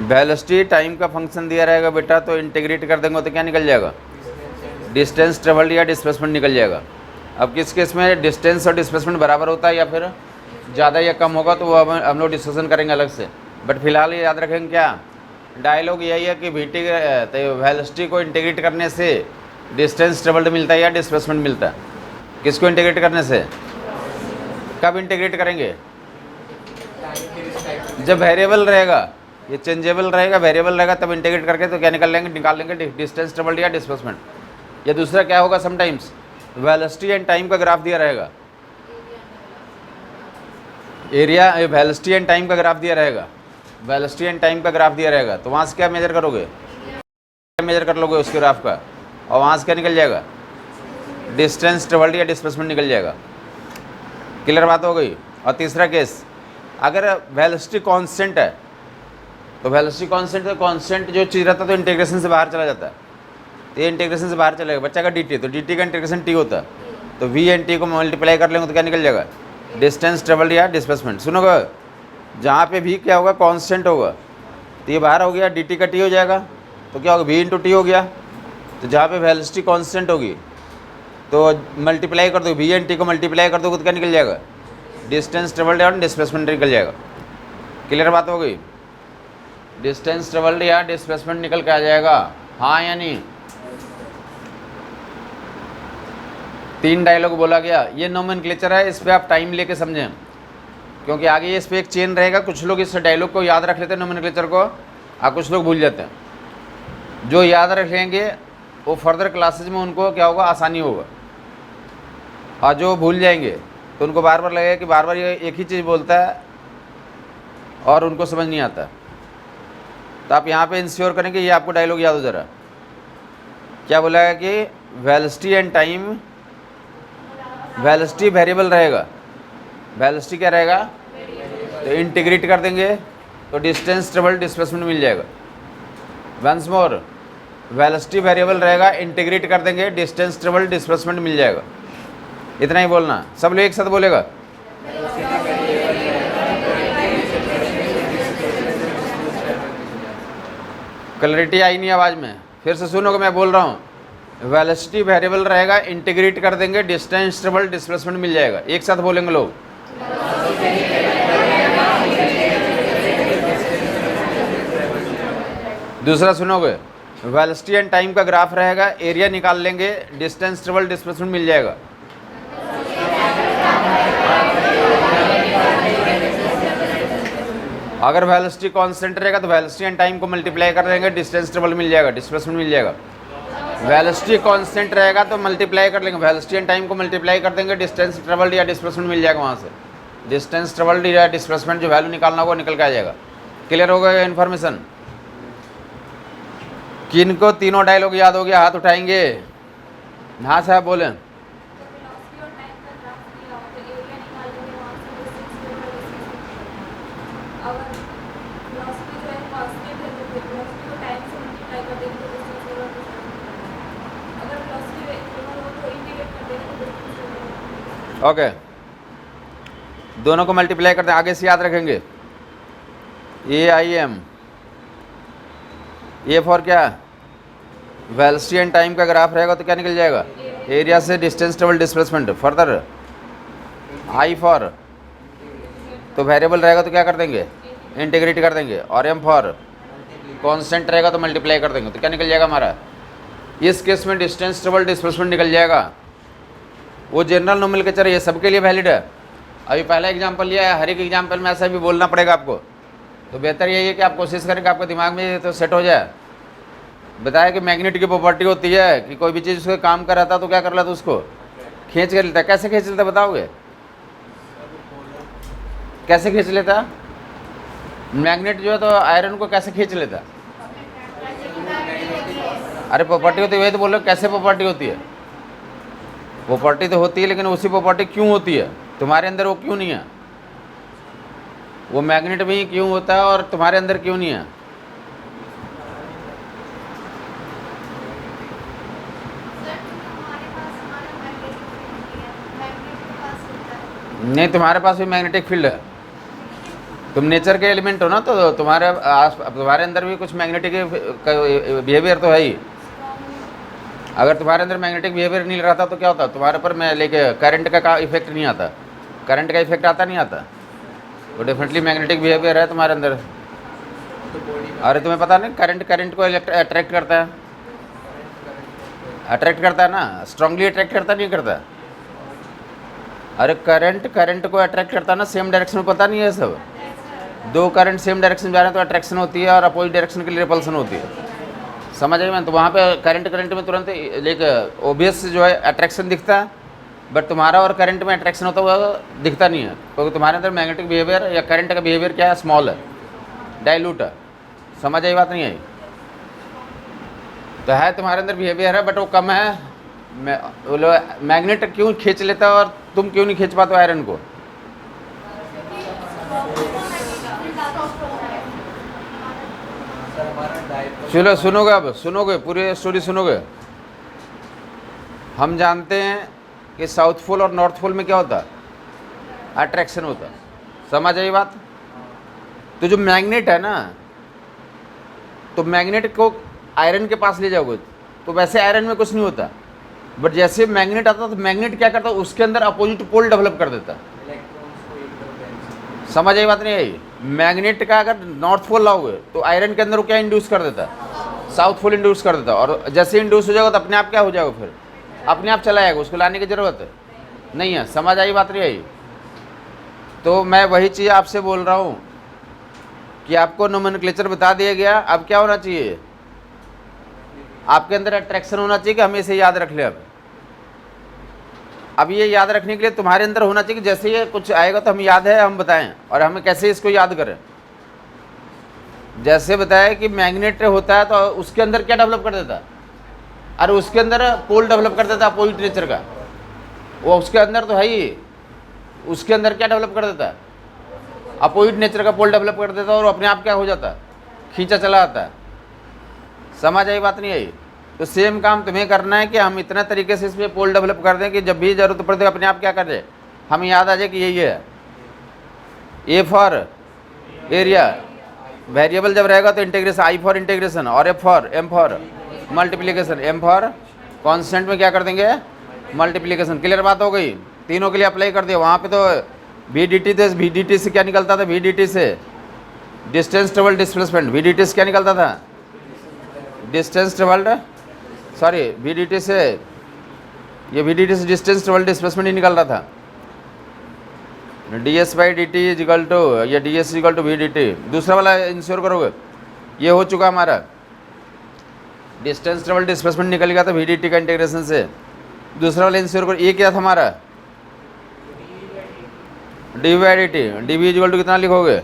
वेलोसिटी टाइम का फंक्शन दिया रहेगा बेटा, तो इंटीग्रेट कर देंगे तो क्या निकल जाएगा? डिस्टेंस ट्रेवल्ड या डिस्प्लेसमेंट निकल जाएगा। अब किस केस में डिस्टेंस और डिस्प्लेसमेंट बराबर होता है या फिर ज़्यादा या कम होगा, तो वो हम लोग डिस्कशन करेंगे अलग से। बट फिलहाल ये याद रखेंगे, क्या डायलॉग यही है कि वी टी वेलोसिटी को इंटीग्रेट करने से डिस्टेंस ट्रेवल्ड मिलता है या डिस्प्लेसमेंट मिलता है? किसको इंटीग्रेट करने से? कब इंटीग्रेट करेंगे? जब वेरिएबल रहेगा, ये चेंजेबल रहेगा, वेरिएबल रहेगा, तब इंटीग्रेट करके तो क्या निकाल लेंगे डिस्टेंस ट्रेवल्ड या डिस्प्लेसमेंट। या दूसरा क्या होगा? समटाइम्स वेलोसिटी एंड टाइम का ग्राफ दिया रहेगा, एरिया वेलोसिटी एंड टाइम का ग्राफ दिया रहेगा, वेलोसिटी एंड टाइम का ग्राफ दिया रहेगा, तो वहाँ से क्या मेजर करोगे? क्या मेजर कर लोगे उसके ग्राफ का, और वहाँ से क्या निकल जाएगा? डिस्टेंस ट्रेवल्ड या डिस्प्लेसमेंट निकल जाएगा। क्लियर बात हो गई। और तीसरा केस, अगर वेलोसिटी कांस्टेंट है, तो वेलोसिटी कांस्टेंट, तो कांस्टेंट जो चीज़ रहता है तो इंटीग्रेशन से बाहर चला जाता है, तो ये इंटीग्रेशन से बाहर चलेगा। बच्चा का डी टी, तो डी टी का इंटीग्रेशन टी होता है, तो वी एन टी को मल्टीप्लाई कर लेंगे तो क्या निकल जाएगा? डिस्टेंस ट्रेवल्ड या डिस्प्लेसमेंट। सुनोगे, जहाँ पे भी क्या होगा? कांस्टेंट होगा, तो ये बाहर हो गया, डी टी का टी हो जाएगा, तो क्या होगा? वी इंटू टी हो गया। तो जहाँ पे वेलोसिटी कांस्टेंट होगी तो मल्टीप्लाई कर दो, वी एन टी को मल्टीप्लाई कर दोगे तो क्या निकल जाएगा? डिस्टेंस ट्रेवल्ड या डिस्प्लेसमेंट निकल जाएगा। क्लियर बात हो गई। डिस्टेंस ट्रेवल्ड या डिस्प्लेसमेंट निकल के आ जाएगा, हाँ या नहीं? 3 डायलॉग बोला गया। ये नोमेनक्लेचर है, इस पर आप टाइम लेके समझें, क्योंकि आगे इस पर एक चेन रहेगा। कुछ लोग इस डायलॉग को याद रख लेते हैं, नोमेनक्लेचर को, और कुछ लोग भूल जाते हैं। जो याद रखेंगे वो फर्दर क्लासेज में उनको क्या होगा? आसानी होगा। और जो भूल जाएंगे तो उनको बार बार लगेगा कि बार बार ये एक ही चीज़ बोलता है और उनको समझ नहीं आता। तो आप यहाँ पे इंश्योर करें कि ये आपको डायलॉग याद हो जरा। क्या बोला है कि velocity and time, velocity variable रहेगा, वेलोसिटी क्या रहेगा? तो इंटीग्रेट कर देंगे तो डिस्टेंस ट्रेवल्ड डिस्प्लेसमेंट मिल जाएगा। वंस मोर, वेलोसिटी वेरिएबल रहेगा, इंटीग्रेट कर देंगे, डिस्टेंस ट्रेवल्ड डिस्प्लेसमेंट मिल जाएगा। इतना ही बोलना। सब लोग एक साथ बोलेगा। क्लैरिटी आई नहीं आवाज़ में? फिर से सुनो कि मैं बोल रहा हूँ। वेलोसिटी वेरिएबल रहेगा, इंटीग्रेट कर देंगे, डिस्टेंस ट्रेवल्ड डिस्प्लेसमेंट मिल जाएगा। एक साथ बोलेंगे लोग। दूसरा सुनोगे, वेलोसिटी एंड टाइम का ग्राफ रहेगा, एरिया निकाल लेंगे, डिस्टेंस ट्रेवल्ड डिस्प्लेसमेंट मिल जाएगा। अगर वेलोसिटी कांस्टेंट रहेगा तो वेलोसिटी एंड टाइम को मल्टीप्लाई कर देंगे, डिस्टेंस ट्रेवल्ड मिल जाएगा, डिस्प्लेसमेंट मिल जाएगा। वेलोसिटी कांस्टेंट रहेगा तो मल्टीप्लाई कर लेंगे, वेलोसिटी एंड टाइम को मल्टीप्लाई कर देंगे, डिस्टेंस ट्रेवल्ड या डिस्प्लेसमेंट मिल जाएगा। वहाँ से डिस्टेंस ट्रेवल्ड या डिस्प्लेसमेंट जो वैल्यू निकालना होगा निकल के आ जाएगा। क्लियर हो गया इन्फॉर्मेशन? किनको तीनों डायलॉग याद हो गया? हाथ उठाएंगे। हाँ साहब बोलें। ओके, दोनों को मल्टीप्लाई करते हैं, आगे से याद रखेंगे। ए आई एम, ये फॉर क्या? वेलोसिटी एंड टाइम का ग्राफ रहेगा तो क्या निकल जाएगा? एरिया से distance travel displacement. Further I for, तो वेरिएबल रहेगा तो क्या कर देंगे? इंटीग्रेट कर देंगे। और एम फॉर कांस्टेंट रहेगा तो मल्टीप्लाई कर देंगे, तो क्या निकल जाएगा हमारा? इस केस में डिस्टेंस ट्रेवल डिस्प्लेसमेंट निकल जाएगा। वो जनरल नोमेनक्लेचर ये सबके लिए वैलिड है। अभी पहला एग्जाम्पल लिया है, हर एक एग्जाम्पल में ऐसा भी बोलना पड़ेगा आपको, तो बेहतर यही है कि आप कोशिश करें कि आपके दिमाग में ये तो सेट हो जाए। बताया कि मैग्नेट की प्रॉपर्टी होती है कि कोई भी चीज़ उसको काम कर रहा था तो क्या कर लेता, उसको खींच कर लेता। कैसे खींच लेता बताओगे? कैसे खींच लेता? मैग्नेट जो है तो आयरन को कैसे खींच लेता? अरे प्रॉपर्टी होती है, वही तो बोल रहे हो, कैसे प्रॉपर्टी होती है? प्रॉपर्टी तो होती है, लेकिन उसी प्रॉपर्टी क्यों होती है? तुम्हारे अंदर वो क्यों नहीं है? वो मैग्नेट में ही क्यों होता है और तुम्हारे अंदर क्यों नहीं है? नहीं, तुम्हारे पास भी मैग्नेटिक फील्ड है, तुम नेचर के एलिमेंट हो ना, तो तुम्हारे अंदर भी कुछ मैग्नेटिक बिहेवियर तो है ही। अगर तुम्हारे अंदर मैग्नेटिक बिहेवियर नहीं रहता तो क्या होता? तुम्हारे पर मैं लेके करंट का इफेक्ट नहीं आता। करंट का इफेक्ट आता नहीं आता? वो डेफिनेटली मैग्नेटिक बिहेवियर है तुम्हारे अंदर। अरे तुम्हें पता नहीं, करंट को अट्रैक्ट करता है, अट्रैक्ट करता है ना, स्ट्रांगली अट्रैक्ट करता नहीं करता? अरे करंट को अट्रैक्ट करता है ना, सेम डायरेक्शन में। पता नहीं है सब? दो करंट सेम डायरेक्शन में जा रहे हैं तो अट्रैक्शन होती है, और अपोजिट डायरेक्शन के लिए रिपल्सन होती है। समझ आई मैं? तो वहाँ पे करंट में तुरंत लेके ओबियस जो है अट्रैक्शन दिखता है, बट तुम्हारा और करंट में अट्रैक्शन होता हुआ दिखता नहीं है, क्योंकि तुम्हारे अंदर मैग्नेटिक बिहेवियर या करंट का बिहेवियर क्या है? स्मॉल है, डाइल्यूट है। समझ आई बात नहीं आई? तो है तुम्हारे अंदर बिहेवियर है, बट वो कम है। मैग्नेट क्यों खींच लेता है और तुम क्यों नहीं खींच पाते आयरन को? चलो सुनोगे, अब सुनोगे, पूरी स्टोरी सुनोगे। हम जानते हैं कि साउथ पोल और नॉर्थ पोल में क्या होता है? अट्रैक्शन होता है। समझ आई बात? तो जो मैग्नेट है ना, तो मैग्नेट को आयरन के पास ले जाओगे तो वैसे आयरन में कुछ नहीं होता, बट जैसे मैग्नेट आता तो मैग्नेट क्या करता है? उसके अंदर अपोजिट पोल डेवलप कर देता। समझ आई बात नहीं आई? मैग्नेट का अगर नॉर्थ पोल लाओगे तो आयरन के अंदर वो क्या इंड्यूस कर देता है? साउथ पोल इंड्यूस कर देता है। और जैसे इंड्यूस हो जाएगा तो अपने आप क्या हो जाएगा? फिर अपने आप चला जाएगा, उसको लाने की ज़रूरत नहीं है। समझ आई बात नहीं आई? तो मैं वही चीज़ आपसे बोल रहा हूँ कि आपको नोमेनक्लेचर बता दिया गया। अब क्या होना चाहिए? आपके अंदर अट्रैक्शन होना चाहिए कि हमें इसे याद रख ले। अब ये याद रखने के लिए तुम्हारे अंदर होना चाहिए कि जैसे ये कुछ आएगा तो हमें याद है, हम बताएं, और हमें कैसे इसको याद करें। जैसे बताया कि मैग्नेट होता है तो उसके अंदर क्या डेवलप कर देता है? अरे उसके अंदर पोल डेवलप कर देता है अपोजिट नेचर का। वो उसके अंदर तो है ही, उसके अंदर क्या डेवलप कर देता है? अपोजिट नेचर का पोल डेवलप कर देता है, और अपने आप क्या हो जाता है? खींचा चला आता है। समझ आई बात नहीं आई? तो सेम काम तुम्हें करना है कि हम इतना तरीके से इसमें पोल डेवलप कर दें कि जब भी जरूरत पड़े तो अपने आप क्या कर दे, हमें याद आ जाए कि यही है। ए फॉर एरिया, वेरिएबल जब रहेगा तो इंटीग्रेशन, आई फॉर इंटीग्रेशन, और M for multiplication, M for constant में क्या कर देंगे? मल्टीप्लिकेशन। क्लियर बात हो गई? तीनों के लिए अप्लाई कर दिया। वहाँ पे तो वी डी टी थे, वी डी टी से क्या निकलता था? वी डी टी से distance travel displacement. V D T से क्या निकलता था? Distance travelled, sorry V D T से, ये वी डी टी से डिस्टेंस ट्रेवल डिस्प्लेसमेंट ही निकल रहा था। D S by D T equal to, या D S equal to V D T. दूसरा वाला इंश्योर करोगे, ये हो चुका हमारा। डिस्टेंस ट्रेवल डिस्प्लेसमेंट निकल गया था वी डी टी का इंटीग्रेशन से। दूसरा वाला इंश्योर करो, ये क्या था हमारा? D V by D T. D V equal to कितना लिखोगे?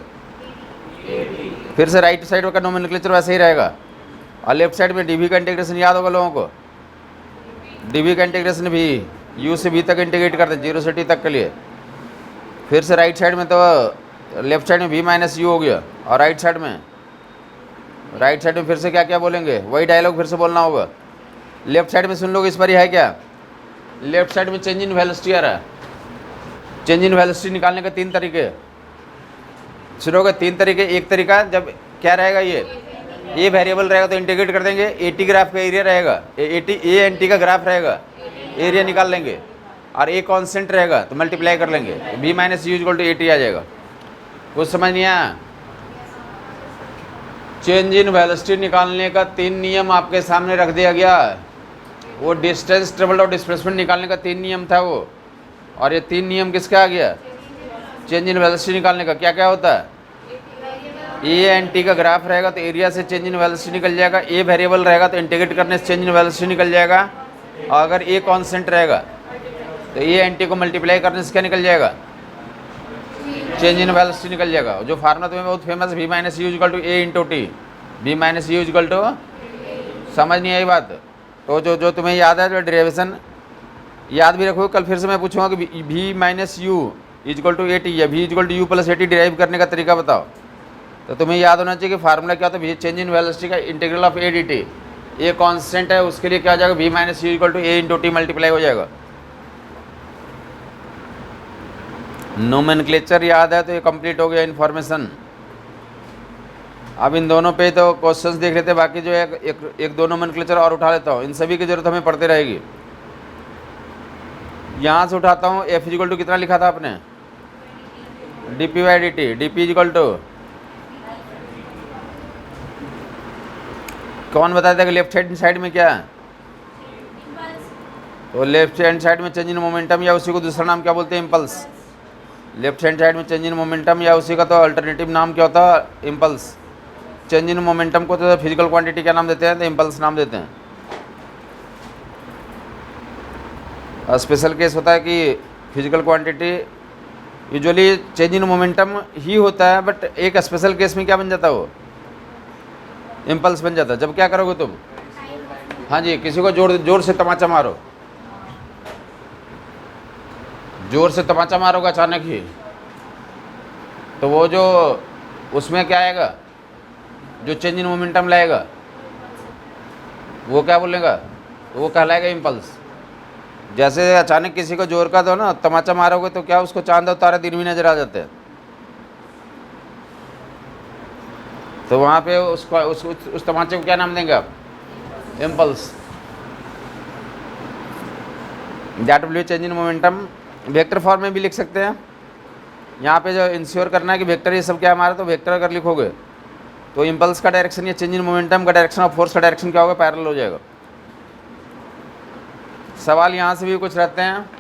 फिर से राइट साइड का नोमेनक्लेचर वैसे ही रहेगा, और लेफ्ट साइड में डी वी का इंटीग्रेशन याद होगा लोगों को। डी वी का इंटीग्रेशन भी यू से बी तक इंटीग्रेट करते हैं, 0 से t तक के लिए। फिर से राइट साइड में तो लेफ्ट साइड में v माइनस यू हो गया, और राइट साइड में फिर से क्या क्या बोलेंगे? वही डायलॉग फिर से बोलना होगा। लेफ्ट साइड में सुन लोगे, इस पर ही है क्या? लेफ्ट साइड में चेंज इन वेलोसिटी आ रहा है। चेंज इन वेलोसिटी निकालने के 3 तरीके सुनोगे। 3 तरीके। एक तरीका जब क्या रहेगा, ये वेरिएबल रहेगा तो इंटीग्रेट कर देंगे, ए टी ग्राफ का एरिया रहेगा, ए एन टी का ग्राफ रहेगा, एरिया निकाल लेंगे, और ए कांस्टेंट रहेगा तो मल्टीप्लाई कर लेंगे, B minus you equal to A T आ जाएगा। कुछ समझ नहीं आया? चेंज इन वेलोसिटी निकालने का 3 नियम आपके सामने रख दिया गया। वो डिस्टेंस ट्रेवल्ड और डिस्प्लेसमेंट निकालने का 3 नियम था वो, और ये 3 नियम किसका आ गया? चेंज इन वेलोसिटी निकालने का। क्या क्या होता है? ए एंड टी का ग्राफ रहेगा तो एरिया से चेंज इन वेलोसिटी निकल जाएगा, ए वेरिएबल रहेगा तो इंटीग्रेट करने से चेंज इन वेलोसिटी निकल जाएगा, और अगर ए कांस्टेंट रहेगा तो ए एंड टी को मल्टीप्लाई करने से क्या निकल जाएगा? चेंज इन वेलोसिटी निकल जाएगा। जो फार्मूला तुम्हें बहुत famous, v minus you equal to A into T, v minus you equal to, समझ नहीं आई बात? तो जो तुम्हें याद है, जो डेरिवेशन याद भी रखो, कल फिर से मैं पूछूंगा कि v minus you equal to A T या v equal to you plus A T derive करने का तरीका बताओ। तो तुम्हें याद होना चाहिए कि फार्मूला क्या होता है? चेंज इन वेलोसिटी का integral of A D T, A constant है, उसके लिए क्या हो जाएगा? v minus you equal to A into T multiply हो जाएगा। नोमेनक्लेचर याद है तो ये कंप्लीट हो गया इन्फॉर्मेशन। अब इन दोनों पे तो क्वेश्चंस देख लेते हैं, बाकी जो एक दो नोमेनक्लेचर और उठा लेता हूँ, इन सभी की जरूरत हमें पड़ती रहेगी। यहाँ से उठाता हूँ, एफ इक्वल टू कितना लिखा था आपने? D P by D T, D P equal to, कौन बताया था कि लेफ्ट हैंड साइड में क्या है? तो लेफ्ट हैंड साइड में चेंज इन मोमेंटम, या उसी को दूसरा नाम क्या बोलते हैं? इम्पल्स। लेफ्ट हैंड साइड में चेंज इन मोमेंटम या उसी का तो अल्टरनेटिव नाम क्या होता है? इम्पल्स। चेंज इन मोमेंटम को तो फिजिकल क्वांटिटी क्या नाम देते हैं? तो इम्पल्स नाम देते हैं। स्पेशल केस होता है कि physical quantity usually change in momentum ही होता है, बट एक स्पेशल केस में क्या बन जाता है? वो इम्पल्स बन जाता है। जब क्या करोगे तुम? हाँ जी, किसी को जोर से तमाचा मारो, जोर से तमाचा मारोगे अचानक ही, तो वो जो उसमें क्या आएगा? जो चेंज इन मोमेंटम लाएगा वो क्या बोलेगा? वो कहलाएगा इम्पल्स। जैसे अचानक किसी को जोर का दो ना, तमाचा मारोगे तो क्या उसको चांद और तारे दिन भी नजर आ जाते हैं। तो वहाँ पे उसको उस तमाचे को क्या नाम देंगे आप? Impulse. That will be change in momentum. Vector form में भी लिख सकते हैं। यहाँ पे जो इंश्योर करना है कि वेक्टर ये सब क्या हमारा, तो वेक्टर अगर लिखोगे तो इम्पल्स का डायरेक्शन या चेंज इन मोमेंटम का डायरेक्शन और फोर्स का डायरेक्शन क्या होगा? पैरेलल हो जाएगा। सवाल यहाँ से भी कुछ रहते हैं।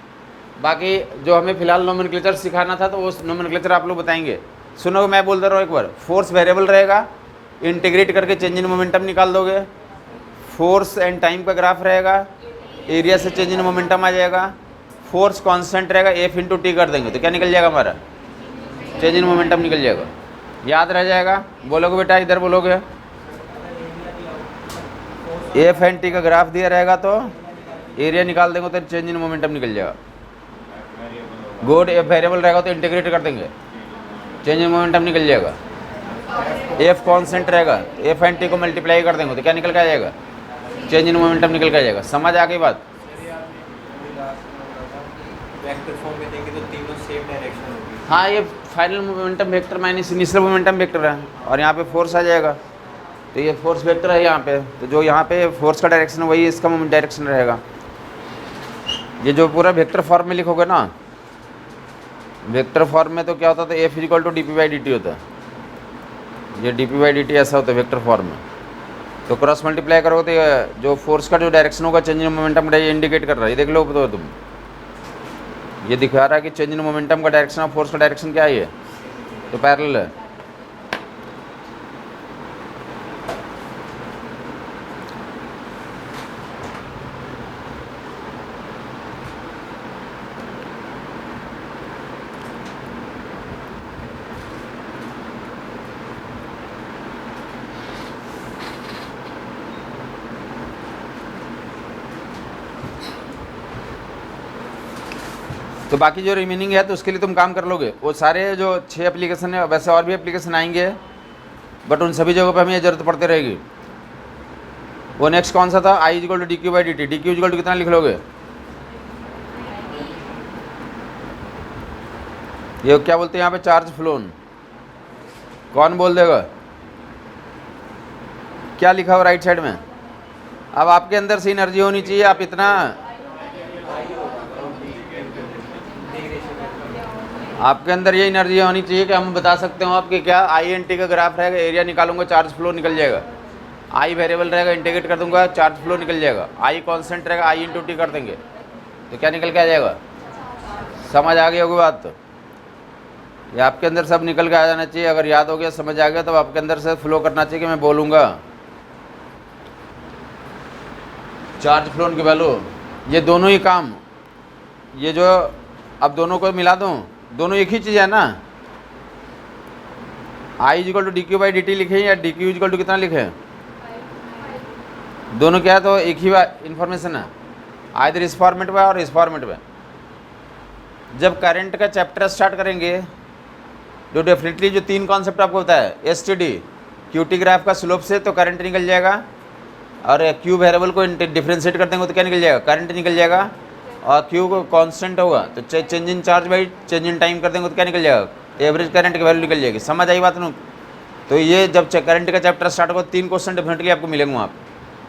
बाकी जो हमें फिलहाल नोमेनक्लेचर सिखाना था तो वो नोमेनक्लेचर आप लोग बताएंगे। सुनो, मैं बोल दे रहा हूँ एक बार। फोर्स वेरिएबल रहेगा, इंटीग्रेट करके चेंज इन मोमेंटम निकाल दोगे। फोर्स एंड टाइम का ग्राफ रहेगा, एरिया से चेंज इन मोमेंटम आ जाएगा। फोर्स कांस्टेंट रहेगा, एफ इंटू टी कर देंगे तो क्या निकल जाएगा? हमारा चेंज इन मोमेंटम निकल जाएगा। याद रह जाएगा? बोलोगे बेटा, इधर बोलोगे। एफ एंड टी का ग्राफ दिया रहेगा तो एरिया निकाल देंगे तो चेंज इन मोमेंटम निकल जाएगा। गुड। एफ वेरिएबल रहेगा तो इंटीग्रेट कर देंगे, चेंज इन मोमेंटम निकल जाएगा। एफ कांस्टेंट रहेगा, एफ एंड टी को मल्टीप्लाई कर देंगे तो क्या निकल के आ जाएगा? चेंज इन मोमेंटम निकल के आ जाएगा। समझ आ गई बात? वेक्टर फॉर्म में देंगे तो तीनों सेम डायरेक्शन होगी। हाँ, ये final momentum vector minus initial momentum vector है, और यहाँ पे फोर्स आ जाएगा तो ये फोर्स वेक्टर है यहाँ पे। तो जो यहाँ पे फोर्स का डायरेक्शन वही इसका मोमेंट डायरेक्शन रहेगा। ये जो पूरा वेक्टर फॉर्म में लिखोगे ना, वेक्टर फॉर्म में तो क्या होता था? F equal to D P by D T होता है। ये D P by D T ऐसा होता है वेक्टर फॉर्म में। तो क्रॉस मल्टीप्लाई करोगे तो ये जो फोर्स का जो डायरेक्शन होगा चेंज इन मोमेंटम ये इंडिकेट कर रहा है। ये देख लो तो तुम, ये दिखा रहा है कि चेंज इन मोमेंटम का डायरेक्शन और फोर्स का डायरेक्शन क्या है? ये तो पैरेलल है। तो बाकी जो रिमेनिंग है तो उसके लिए तुम काम कर लोगे। वो सारे जो 6 एप्लीकेशन है, वैसे और भी एप्लीकेशन आएंगे, बट उन सभी जगहों पे हमें ये जरूरत पड़ती रहेगी। वो नेक्स्ट कौन सा था? I equal to D Q by D T. D Q equal to कितना लिख लोगे? ये क्या बोलते हैं यहाँ पे? Charge flown. कौन बोल देगा? क्या लिखा हो राइट साइड में? अब आपके अंदर से एनर्जी होनी चाहिए। आप इतना, आपके अंदर ये एनर्जी होनी चाहिए कि हम बता सकते हो आपके क्या आई एन टी का ग्राफ रहेगा, एरिया निकालूंगा, चार्ज फ्लो निकल जाएगा। आई वेरिएबल रहेगा, इंटीग्रेट कर दूंगा, चार्ज फ्लो निकल जाएगा। आई कांस्टेंट रहेगा, आई इंटू टी कर देंगे तो क्या निकल के आ जाएगा? समझ आ गई होगी बात? तो ये आपके अंदर सब निकल के आ जाना चाहिए। अगर याद हो गया, समझ आ गया, तो आपके अंदर से फ्लो करना चाहिए कि मैं बोलूँगा चार्ज फ्लो की वैल्यू। ये दोनों ही काम, ये जो अब दोनों को मिला दूँ, दोनों एक ही चीज़ है ना। I equal to D Q by D T लिखे या डी क्यू इजिकल टू कितना लिखे? दोनों क्या है? तो एक ही इन्फॉर्मेशन है, आइदर इस फॉर्मेट में और इस फॉर्मेट में। जब करंट का चैप्टर स्टार्ट करेंगे तो डेफिनेटली जो 3 कॉन्सेप्ट आपको बताया, S T D, Q T graph का स्लोप से तो करंट निकल जाएगा, और क्यू वेरिएबल को डिफ्रेंशिएट कर देंगे तो क्या निकल जाएगा? करंट निकल जाएगा। और क्यू को कांस्टेंट होगा तो change in charge by change in time कर देंगे तो क्या निकल जाएगा? एवरेज करंट की वैल्यू निकल जाएगी। समझ आई बात नहीं? तो ये जब करंट का चैप्टर स्टार्ट होगा 3 क्वेश्चन डेफिनेटली आपको मिलेंगे वहाँ पे,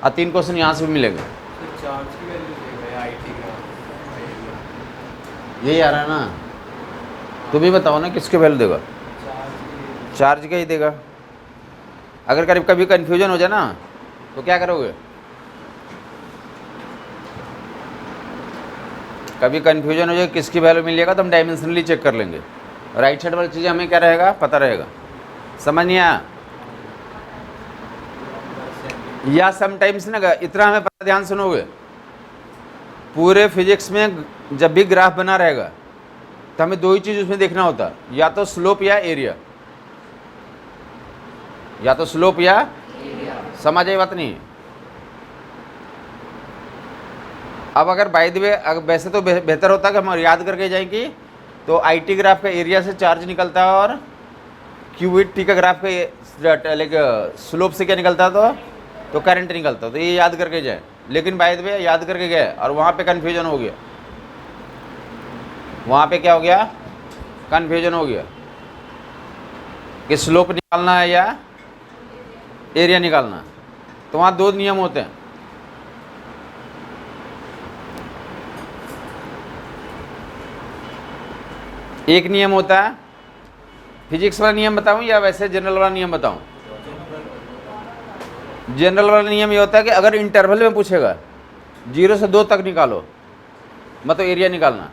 और 3 क्वेश्चन यहाँ से भी मिलेंगे। तो चार्ज की वैल्यू देगा आईटी का, यही आ रहा है ना? तुम ही बताओ ना किसके वैल्यू देगा? चार्ज का ही देगा। अगर करीब कभी कन्फ्यूजन हो जाए ना तो क्या करोगे? कभी कन्फ्यूजन हो जाए किसकी वैल्यू मिलेगा तो हम डायमेंशनली चेक कर लेंगे। राइट साइड वाली चीज़ें हमें क्या रहेगा? पता रहेगा। समझ नहीं आया? या समटाइम्स ना इतना हमें पता, ध्यान सुनोगे, पूरे फिजिक्स में जब भी ग्राफ बना रहेगा तो हमें 2 ही चीज़ उसमें देखना होता, या तो स्लोप या एरिया, या तो स्लोप या समझ आई बात नहीं? अब अगर बाय द वे वैसे तो बेहतर होता कि हम याद करके जाएंगे, तो आईटी ग्राफ का एरिया से चार्ज निकलता है और क्यूबिटी का ग्राफ का लाइक स्लोप से क्या निकलता है? तो करंट निकलता। तो ये याद करके जाए, लेकिन बाय द वे याद करके गए और वहाँ पे कन्फ्यूजन हो गया। वहाँ पे क्या हो गया? कन्फ्यूजन हो गया कि स्लोप निकालना है या एरिया निकालना है। तो वहाँ 2 नियम होते हैं। एक नियम होता है, फिजिक्स वाला नियम बताऊं या वैसे जनरल वाला नियम बताऊं? जनरल वाला नियम ये होता है कि अगर इंटरवल में पूछेगा 0 से 2 तक निकालो, मतलब एरिया निकालना।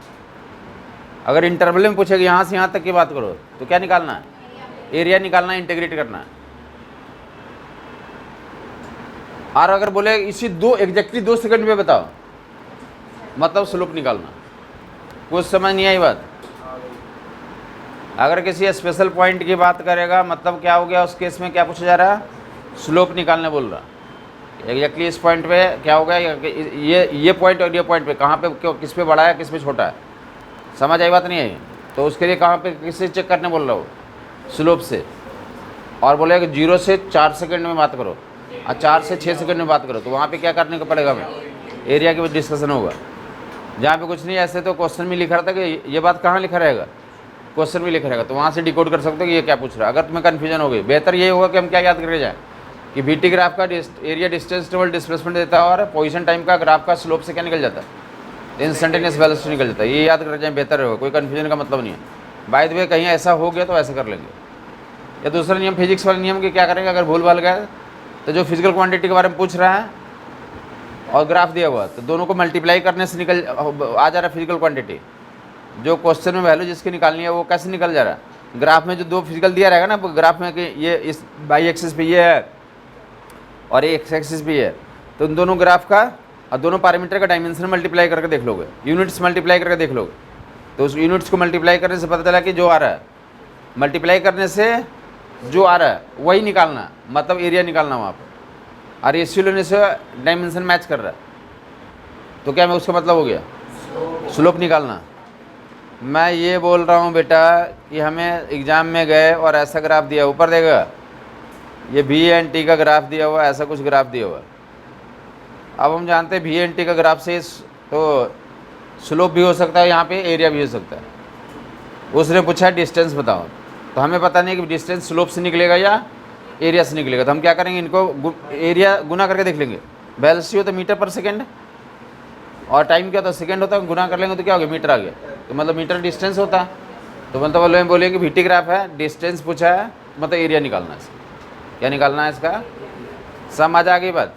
अगर इंटरवल में पूछेगा यहाँ से यहाँ तक की बात करो तो क्या निकालना है? एरिया निकालना, इंटीग्रेट करना है। और अगर बोले इसी एग्जैक्टली 2 सेकंड में बताओ, मतलब स्लोप निकालना। कुछ समझ नहीं आई बात? अगर किसी स्पेशल पॉइंट की बात करेगा मतलब क्या हो गया? उस केस में क्या पूछा जा रहा है? स्लोप निकालने बोल रहा। एग्जैक्टली इस पॉइंट पे क्या हो गया? ये पॉइंट और ये पॉइंट पे कहाँ पे किस पे बड़ा है, किस पे छोटा है? समझ आई बात नहीं आई? तो उसके लिए कहाँ पे किससे चेक करने बोल रहा हो? स्लोप से। और बोलेगा 0 से 4 सेकंड में बात करो और 4 से 6 सेकंड में बात करो, तो वहाँ पे क्या करने को पड़ेगा? हमें एरिया के डिस्कशन होगा। जहाँ पे कुछ नहीं, ऐसे तो क्वेश्चन में लिखा रहता कि ये बात कहाँ लिखा रहेगा? क्वेश्चन भी लिखा रहेगा, तो वहाँ से डिकोड कर सकते हो कि ये क्या पूछ रहा है। अगर तुम्हें कन्फ्यूजन हो गई, बेहतर ये होगा कि हम क्या याद करके जाएँ कि वीटी ग्राफ का एरिया डिस्टेंस टेबल डिस्प्लेसमेंट देता है और पोजीशन टाइम का ग्राफ का स्लोप से क्या निकल जाता है? इंस्टेंटेनियस वेलोसिटी निकल जाता है। ये याद कर जाए, बेहतर होगा। कोई कन्फ्यूजन का मतलब नहीं है। बाय द वे कहीं ऐसा हो गया तो ऐसा कर लेंगे। या दूसरा नियम फिजिक्स वाले नियम की क्या करेंगे? अगर भूल भाल गया तो जो फिजिकल क्वांटिटी के बारे में पूछ रहा है और ग्राफ दिया हुआ, तो दोनों को मल्टीप्लाई करने से निकल आ जा रहा है फिजिकल क्वांटिटी। जो क्वेश्चन में वैल्यू जिसकी निकालनी है वो कैसे निकल जा रहा है? ग्राफ में जो 2 फिजिकल दिया रहेगा ना ग्राफ में कि ये इस बाई एक्सिस पे ये है और ये एक्स एक्सिस पे है, तो उन दोनों ग्राफ का और दोनों पैरामीटर का डायमेंशन मल्टीप्लाई करके देख लोगे, यूनिट्स मल्टीप्लाई करके देख लोगे, तो उस यूनिट्स को मल्टीप्लाई करने से पता चला कि जो आ रहा है, मल्टीप्लाई करने से जो आ रहा है वही निकालना, मतलब एरिया निकालना वहाँ पर। और रेशियो लेने से डायमेंशन मैच कर रहा है, तो क्या मैं उसका मतलब हो गया स्लोप निकालना। मैं ये बोल रहा हूँ बेटा कि हमें एग्ज़ाम में गए और ऐसा ग्राफ दिया, ऊपर देगा ये वी एन टी का ग्राफ दिया हुआ, ऐसा कुछ ग्राफ दिया हुआ। अब हम जानते हैं वी एन टी का ग्राफ से तो स्लोप भी हो सकता है, यहाँ पे एरिया भी हो सकता है। उसने पूछा डिस्टेंस बताओ, तो हमें पता नहीं कि डिस्टेंस स्लोप से निकलेगा या एरिया से निकलेगा, तो हम क्या करेंगे, इनको एरिया गुना करके देख लेंगे। वेलोसिटी हो तो मीटर पर सेकेंड और टाइम क्या होता है सेकेंड होता है, गुना कर लेंगे तो क्या हो गया मीटर आ गया, तो मतलब मीटर डिस्टेंस होता है। तो मतलब बोलेंगे वीटी ग्राफ है, डिस्टेंस पूछा है, मतलब एरिया निकालना है इसका। क्या निकालना है इसका? समझ आ गई बात?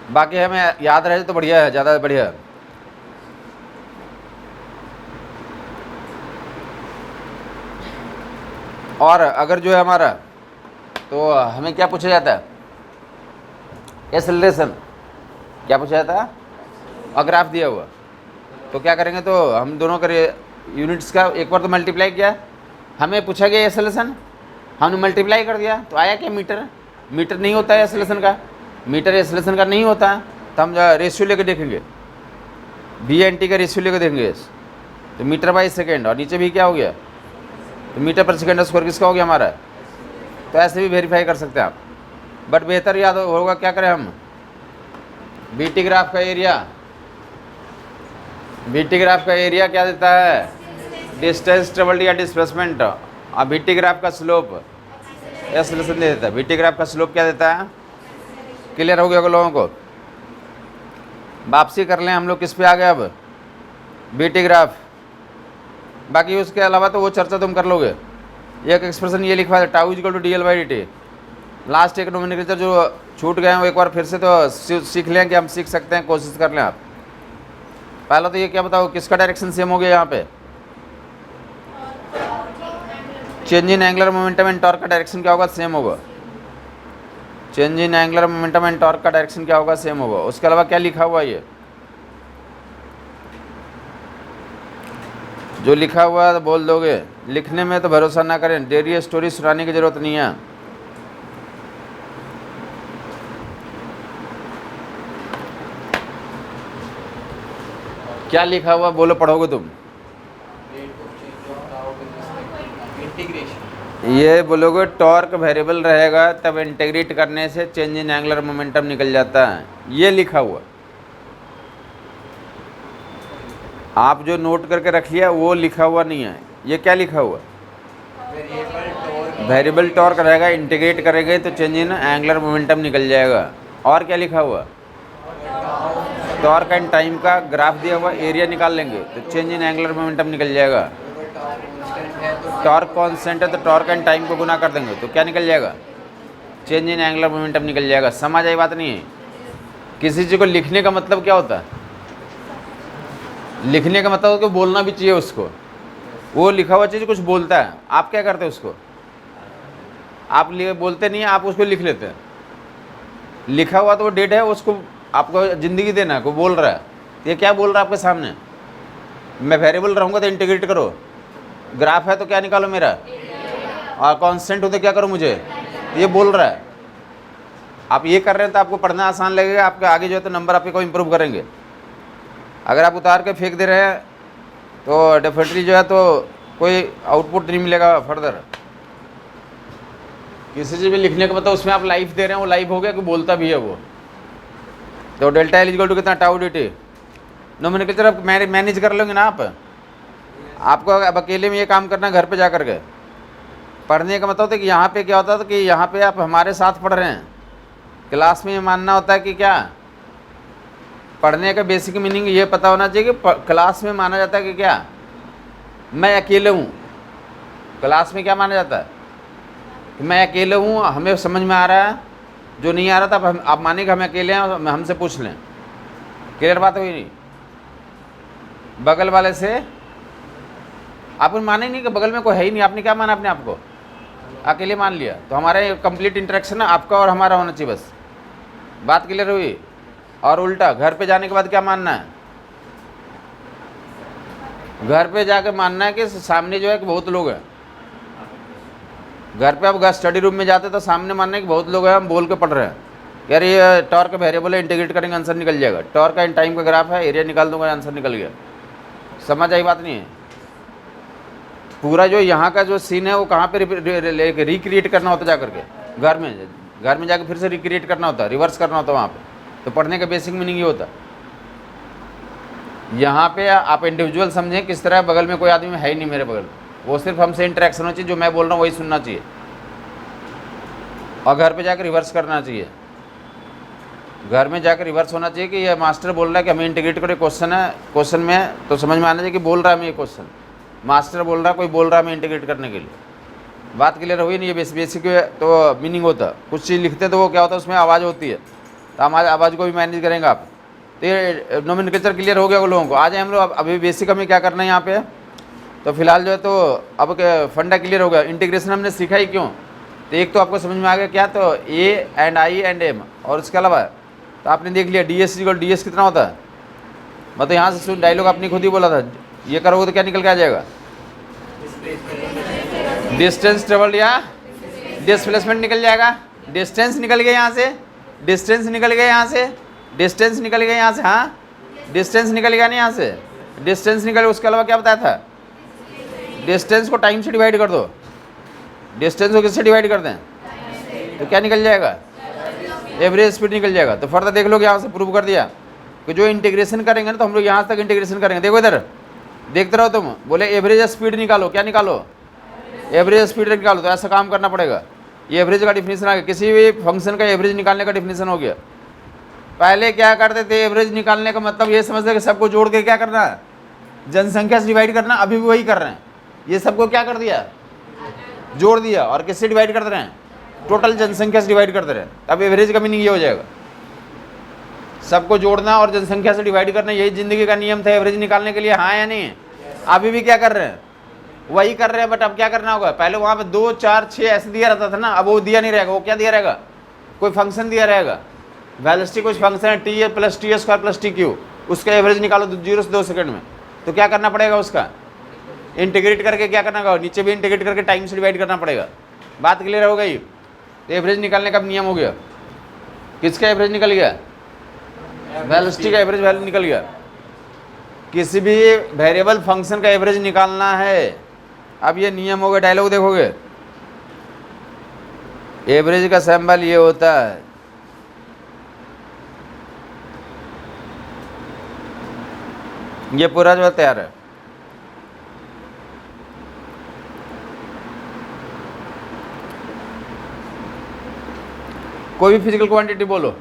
बाकी हमें याद रहे तो बढ़िया है, ज़्यादा बढ़िया है। और अगर जो है हमारा, तो हमें क्या पूछा जाता है? एक्सेलरेशन क्या पूछा जाता है? और ग्राफ दिया हुआ तो क्या करेंगे, तो हम दोनों करे यूनिट्स का एक बार तो मल्टीप्लाई किया, हमें पूछा गया एक्सेलरेशन, हमने मल्टीप्लाई कर दिया तो आया क्या? मीटर। मीटर नहीं होता है एक्सेलरेशन का, मीटर एक्सेलरेशन का नहीं होता है, तो हम रेशियो लेकर देखेंगे, बी एन टी का रेशियो लेकर देखेंगे, तो मीटर बाई सेकेंड, और नीचे भी क्या हो गया? तो मीटर पर सेकेंड स्क्वायर किसका हो गया हमारा? तो ऐसे भी वेरीफाई कर सकते हैं आप, बट बेहतर याद होगा क्या करें हम? बीटी ग्राफ का एरिया, बीटी ग्राफ का एरिया क्या देता है? डिस्टेंस ट्रेवल्ड या डिस्प्लेसमेंट, और बीटी ग्राफ का स्लोप एक्सेलरेशन दे देता है। बीटी ग्राफ का स्लोप क्या देता है? क्लियर हो गया होगा लोगों को? वापसी कर लें हम लोग, किस पे आ गए अब? BT graph. बाकी उसके अलावा तो वो चर्चा तुम कर लोगे। एक एक्सप्रेशन ये लिखवा है, tau equal to D L by D T. Last एक नोमेनक्लेचर जो छूट गए हैं वो एक बार फिर से तो सीख लें, कि हम सीख सकते हैं, कोशिश कर लें आप। पहले तो ये क्या बताओ, किसका डायरेक्शन सेम हो गया यहाँ पे? Change in angular momentum and torque का डायरेक्शन क्या होगा? सेम होगा। Change in angular momentum and torque का डायरेक्शन क्या होगा? सेम होगा। उसके अलावा क्या लिखा हुआ है? ये जो लिखा हुआ है बोल दोगे, लिखने में तो भरोसा ना करें, डेली स्टोरी सुनाने की जरूरत नहीं है। क्या लिखा हुआ बोलो, पढ़ोगे तुम? इंटीग्रेशन। ये बोलोगे टॉर्क वेरिएबल रहेगा, तब इंटीग्रेट करने से चेंज इन एंगुलर मोमेंटम निकल जाता है, ये लिखा हुआ। आप जो नोट करके रख लिया वो लिखा हुआ नहीं है। ये क्या लिखा हुआ? वेरिएबल टॉर्क रहेगा, इंटीग्रेट करेंगे तो चेंज इन एंगुलर मोमेंटम निकल जाएगा। और क्या लिखा हुआ? टॉर्क एंड टाइम का ग्राफ दिया हुआ, एरिया निकाल लेंगे तो चेंज इन एंगुलर मोमेंटम निकल जाएगा। टॉर्क कांस्टेंट है तो टॉर्क एंड टाइम को गुना कर देंगे तो क्या निकल जाएगा? चेंज इन एंगुलर मोमेंटम निकल जाएगा। समझ आई बात? नहीं है? किसी चीज़ को लिखने का मतलब क्या होता है? लिखने का मतलब उसको बोलना भी चाहिए उसको। वो लिखा हुआ चीज़ कुछ बोलता है, आप क्या करते हैं उसको? आप बोलते नहीं है, आप उसको लिख लेते हैं। लिखा हुआ तो वो डेड है, उसको आपको ज़िंदगी देना है, को बोल रहा है। ये क्या बोल रहा है आपके सामने? मैं वेरिएबल रहूँगा तो इंटीग्रेट करो, ग्राफ है तो क्या निकालो मेरा, और कांस्टेंट हो तो क्या करो मुझे, ये बोल रहा है। आप ये कर रहे हैं तो आपको पढ़ना आसान लगेगा, आपके आगे जो है तो नंबर आपके को इम्प्रूव करेंगे। अगर आप उतार के फेंक दे रहे हैं तो डेफिनेटली जो है तो कोई आउटपुट नहीं मिलेगा फर्दर। किसी चीज़ भी लिखने का मतलब उसमें आप लाइफ दे रहे हैं, वो लाइफ हो गया कि बोलता भी है वो। तो डेल्टा एल इक्वल टू कितना? Tau D T. नोमेनक्लेचर आप मैनेज कर लोगे ना आप। आपको अब अकेले में ये काम करना घर पे जा कर के। पढ़ने का मतलब होता है कि यहाँ पे क्या होता है कि यहाँ पे आप हमारे साथ पढ़ रहे हैं, क्लास में ये मानना होता है कि क्या पढ़ने का बेसिक मीनिंग ये पता होना चाहिए कि क्लास में माना जाता है कि क्या मैं अकेले हूँ। क्लास में क्या माना जाता है कि मैं अकेले हूँ, हमें समझ में आ रहा है, जो नहीं आ रहा था आप माने कि हम अकेले हैं, हमसे पूछ लें। क्लियर बात हुई? नहीं बगल वाले से आप माने नहीं कि बगल में कोई है ही नहीं, आपने क्या माना अपने आप को? अकेले मान लिया। तो हमारा कंप्लीट इंटरेक्शन आपका और हमारा होना चाहिए, बस। बात क्लियर हुई? और उल्टा घर पे जाने के बाद क्या मानना है? घर पे जाके मानना है कि सामने जो है कि बहुत लोग हैं। घर पे आप स्टडी रूम में जाते तो सामने मानना है कि बहुत लोग हैं, हम बोल के पढ़ रहे हैं यार ये टॉर्क वेरिएबल है, इंटीग्रेट करेंगे आंसर निकल जाएगा। टॉर्क एंड टाइम का ग्राफ है, एरिया निकाल दूंगा, आंसर निकल गया। समझ आई बात? नहीं है? पूरा जो यहाँ का जो सीन है वो कहाँ पे रिक्रिएट करना होता जा करके? घर में जाकर फिर से रिक्रिएट करना होता है, रिवर्स करना होता है वहाँ पे। तो पढ़ने का बेसिक मीनिंग ये होता है। यहाँ पे आप इंडिविजुअल समझें किस तरह बगल में कोई आदमी है ही नहीं मेरे बगल में, वो सिर्फ हमसे इंटरेक्शन होना चाहिए, जो मैं बोल रहा हूँ वही सुनना चाहिए, और घर पे जाकर रिवर्स करना चाहिए। घर में जाकर रिवर्स होना चाहिए कि ये मास्टर बोल रहा है कि हमें इंटीग्रेट करो, क्वेश्चन है, क्वेश्चन में तो समझ में आना चाहिए कि बोल रहा है हमें ये क्वेश्चन, मास्टर बोल रहा है, कोई बोल रहा है हमें इंटीग्रेट करने के लिए। बात क्लियर हुई नहीं? ये बेसिक तो मीनिंग होता, कुछ चीज़ लिखते तो वो क्या होता है उसमें आवाज़ होती है, तो हमारे आवाज़ को भी मैनेज करेंगे आप। तो ये नोमेनक्लेचर क्लियर हो गया वो लोगों को। आ जाए हम लोग अभी बेसिक हमें क्या करना है यहाँ पे। तो फिलहाल जो है तो अब फंडा क्लियर हो गया। इंटीग्रेशन हमने सीखा ही क्यों, तो एक तो आपको समझ में आ गया क्या, तो A and I and M, और उसके अलावा तो आपने देख लिया डी एस कितना होता है। मतलब यहाँ से डायलॉग आपने खुद ही बोला था, ये करोगे तो क्या निकल के आ जाएगा, डिस्टेंस ट्रेवल्ड या डिस्प्लेसमेंट निकल जाएगा। डिस्टेंस निकल गया यहाँ से, डिस्टेंस निकल गया यहाँ से, डिस्टेंस निकल गया यहाँ से, हाँ डिस्टेंस निकल गया नहीं यहाँ से, डिस्टेंस निकल गया। उसके अलावा क्या बताया था, डिस्टेंस को टाइम से डिवाइड कर दो। डिस्टेंस को किससे डिवाइड कर दें, तो क्या निकल जाएगा, एवरेज स्पीड निकल जाएगा। तो फर्दर देख लो, यहाँ से प्रूव कर दिया कि जो इंटीग्रेशन करेंगे ना, तो हम लोग यहाँ तक इंटीग्रेशन करेंगे। देखो इधर देखते रहो तुम, बोले एवरेज स्पीड निकालो, क्या निकालो, एवरेज स्पीड निकालो। तो ऐसा काम करना पड़ेगा। ये एवरेज का डिफिनीशन आ गया, किसी भी फंक्शन का एवरेज निकालने का डिफिनीशन हो गया। पहले क्या करते थे, एवरेज निकालने का मतलब ये समझते कि सबको जोड़ के क्या करना है, जनसंख्या से डिवाइड करना। अभी भी वही कर रहे हैं, ये सबको क्या कर दिया, जोड़ दिया, और किससे डिवाइड करते रहे, टोटल जनसंख्या से डिवाइड करते रहे। अब एवरेज का मीनिंग ये हो जाएगा, सबको जोड़ना और जनसंख्या से डिवाइड करना, यही जिंदगी का नियम था एवरेज निकालने के लिए, हाँ या नहीं। अभी भी क्या कर रहे हैं, वही कर रहे हैं। बट अब क्या करना होगा, पहले वहाँ पे 2, 4, 6 ऐसे दिया रहता था ना, अब वो दिया नहीं रहेगा। वो क्या दिया रहेगा, कोई फंक्शन दिया रहेगा, वेलोसिटी कुछ फंक्शन है, T A plus T square plus T Q, उसका एवरेज निकालो 0 से 2 सेकंड में। तो क्या करना पड़ेगा, उसका इंटीग्रेट करके क्या करना होगा, नीचे भी इंटीग्रेट करके टाइम से डिवाइड करना पड़ेगा। बात क्लियर हो गई। तो एवरेज निकालने का नियम हो गया, किसका एवरेज निकल गया, वेलोसिटी का एवरेज वैल्यू निकल गया। किसी भी वेरिएबल फंक्शन का एवरेज निकालना है, अब ये नियम हो गया। डायलॉग देखोगे, एवरेज का सिंबल ये होता है, ये पूरा जो तैयार है। कोई भी फिजिकल क्वांटिटी बोलो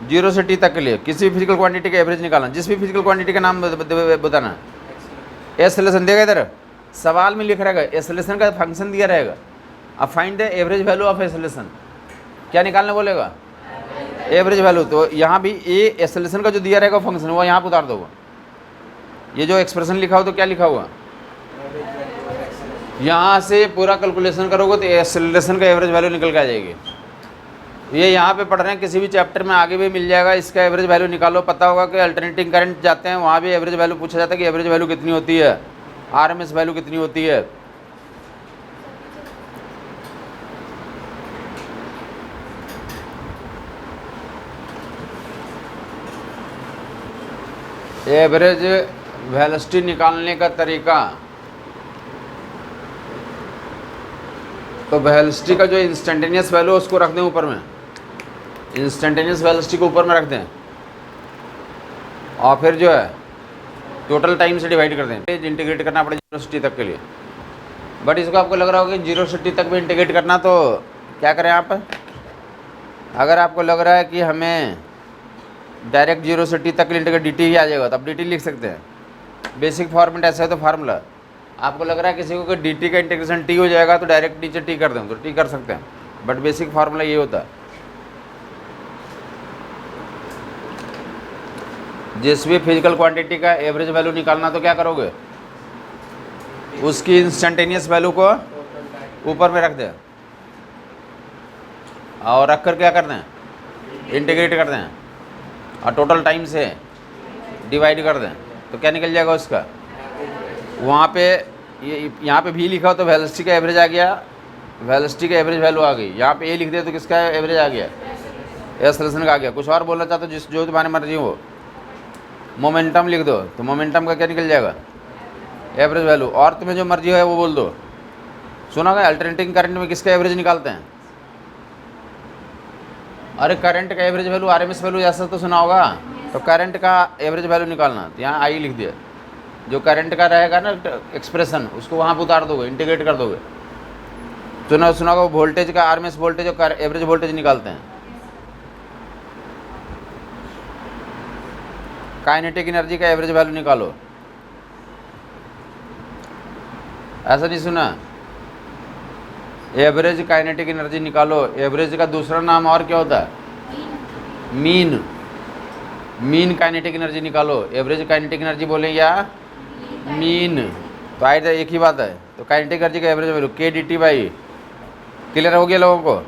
0 से t तक के लिए, किसी भी फिजिकल क्वांटिटी का एवरेज निकालना, जिस भी फिजिकल क्वांटिटी का नाम बताना। एक्सेलरेशन देगा, इधर सवाल में लिख रहेगा एक्सेलरेशन का फंक्शन दिया रहेगा। अब find the average value of acceleration, क्या निकालने बोलेगा, एवरेज वैल्यू। तो यहाँ भी ए एक्सेलरेशन का जो दिया रहेगा फंक्शन, वो यहाँ पर उतार दोगे। ये जो एक्सप्रेशन लिखा हो तो क्या लिखा हुआ, यहाँ से पूरा कैलकुलेशन करोगे तो एक्सेलरेशन का एवरेज वैल्यू निकल के आ जाएगी। ये यहाँ पे पढ़ रहे हैं, किसी भी चैप्टर में आगे भी मिल जाएगा। इसका एवरेज वैल्यू निकालो। पता होगा कि अल्टरनेटिंग करंट जाते हैं, वहाँ भी एवरेज वैल्यू पूछा जाता है कि एवरेज वैल्यू कितनी होती है, आरएमएस वैल्यू कितनी होती है। एवरेज वेलोसिटी निकालने का तरीका, तो वेलोसिटी का जो इंस्टेंटेनियस वैल्यू उसको रख दें ऊपर में, इंस्टेंटेनियस वेलोसिटी को ऊपर में रख दें, और फिर जो है टोटल टाइम से डिवाइड कर दें। इंटीग्रेट करना पड़ेगा 0 से t तक के लिए। बट इसको आपको लग रहा होगा कि 0 से t तक भी इंटीग्रेट करना, तो क्या करें आप, अगर आपको लग रहा है कि हमें डायरेक्ट 0 से t तक के लिए इंटीग्रेट dt ही आ जाएगा, तो आप dt लिख सकते हैं। बेसिक फॉर्मेट ऐसा है। तो फार्मूला आपको लग रहा है किसी को कि dt का इंटीग्रेशन t हो जाएगा, तो डायरेक्ट नीचे t कर दें, तो t कर सकते हैं। बट बेसिक फार्मूला ये होता है, जिस भी फिजिकल क्वांटिटी का एवरेज वैल्यू निकालना, तो क्या करोगे, उसकी इंस्टेंटेनियस वैल्यू को ऊपर में रख दें, और रख कर क्या कर दें, इंटीग्रेट कर दें, और टोटल टाइम से डिवाइड कर दें। तो क्या निकल जाएगा उसका, वहाँ पे ये यहाँ पे भी लिखा हो तो वेलोसिटी का एवरेज आ गया, वेलोसिटी का एवरेज वैल्यू आ गई। यहाँ पे ए लिख दे तो किसका एवरेज आ गया, एक्सेलरेशन का आ गया। कुछ और बोलना चाहते हो, जिस जो तुम्हारी मर्जी हो। मोमेंटम लिख दो तो मोमेंटम का क्या निकल जाएगा, एवरेज वैल्यू। और तुम्हें जो मर्जी है वो बोल दो। सुना होगा अल्टरनेटिंग करंट में किसका एवरेज निकालते हैं, अरे करंट का एवरेज वैल्यू आरएमएस वैल्यू ऐसा तो सुना होगा। तो करंट का एवरेज वैल्यू निकालना, तो यहाँ आई लिख दिया। जो करंट का रहेगा ना एक्सप्रेशन, उसको वहाँ पर उतार दोगे, इंटीग्रेट कर दोगे। सुना होगा वोल्टेज का, आरएमएस वोल्टेज और एवरेज वोल्टेज निकालते हैं। काइनेटिक एनर्जी का एवरेज वैल्यू निकालो, ऐसा नहीं सुना। एवरेज काइनेटिक एनर्जी निकालो। एवरेज का दूसरा नाम और क्या होता है? मीन। मीन काइनेटिक एनर्जी निकालो। एवरेज काइनेटिक एनर्जी बोलें या मीन, तो आए तो एक ही बात है। तो काइनेटिक एनर्जी का एवरेज वैल्यू के डी टी बाई। क्लियर हो गया लोगों को?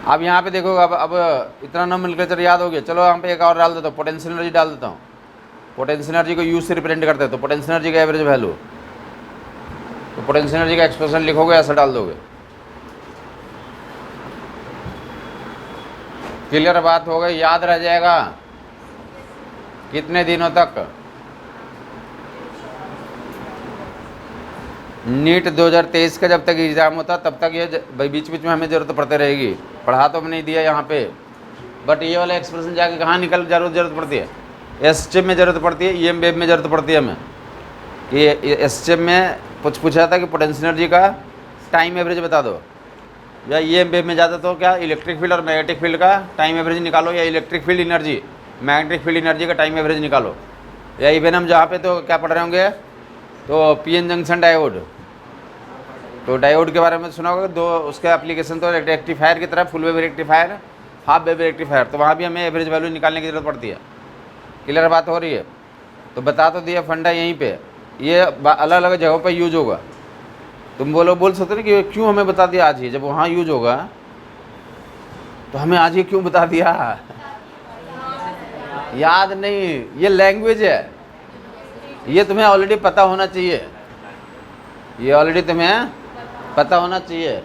अब यहाँ पे देखो, अब इतना नोमेनक्लेचर याद हो गया। चलो यहाँ पे एक और डाल देता हूँ, पोटेंशियल एनर्जी डाल देता हूँ। पोटेंशियल एनर्जी को यू से रिप्रेजेंट करते हैं, तो पोटेंशियल एनर्जी का एवरेज वैल्यू, तो पोटेंशियल एनर्जी का एक्सप्रेशन लिखोगे, ऐसा डाल दोगे। क्लियर बात हो गई? याद रह जाएगा कितने दिनों तक? नीट 2023 का जब तक एग्ज़ाम होता तब तक ये बीच बीच में हमें ज़रूरत पड़ती रहेगी। पढ़ा तो नहीं दिया यहाँ पे, बट ये वाला एक्सप्रेशन जाके कहाँ निकल ज़रूरत पड़ती है? एसचेम में ज़रूरत पड़ती है, ईएम वेव में ज़रूरत पड़ती है हमें। कि एसचेम में पूछा था कि पोटेंशियल एनर्जी का टाइम एवरेज बता दो, या ईएम वेव में ज़्यादा तो क्या इलेक्ट्रिक फील्ड और मैग्नेटिक फील्ड का टाइम एवरेज निकालो, या electric field energy magnetic field energy का टाइम एवरेज निकालो। या इवन हम जहाँ पे तो क्या पढ़ रहे होंगे, तो पीएन जंक्शन डायोड, तो डायोड के बारे में सुना होगा। दो उसके एप्लीकेशन तो रेक्टिफायर की तरह, full wave rectifier, half wave rectifier, तो वहाँ भी हमें एवरेज वैल्यू निकालने की ज़रूरत पड़ती है। क्लियर बात हो रही है? तो बता तो दिया फंडा यहीं पे, ये अलग अलग जगहों पर यूज होगा। तुम बोल सकते हो कि क्यों हमें बता दिया आज ही, जब वहाँ यूज होगा तो हमें आज ही क्यों बता दिया? याद नहीं, ये लैंग्वेज है, ये तुम्हें ऑलरेडी पता होना चाहिए, ये ऑलरेडी तुम्हें पता होना चाहिए।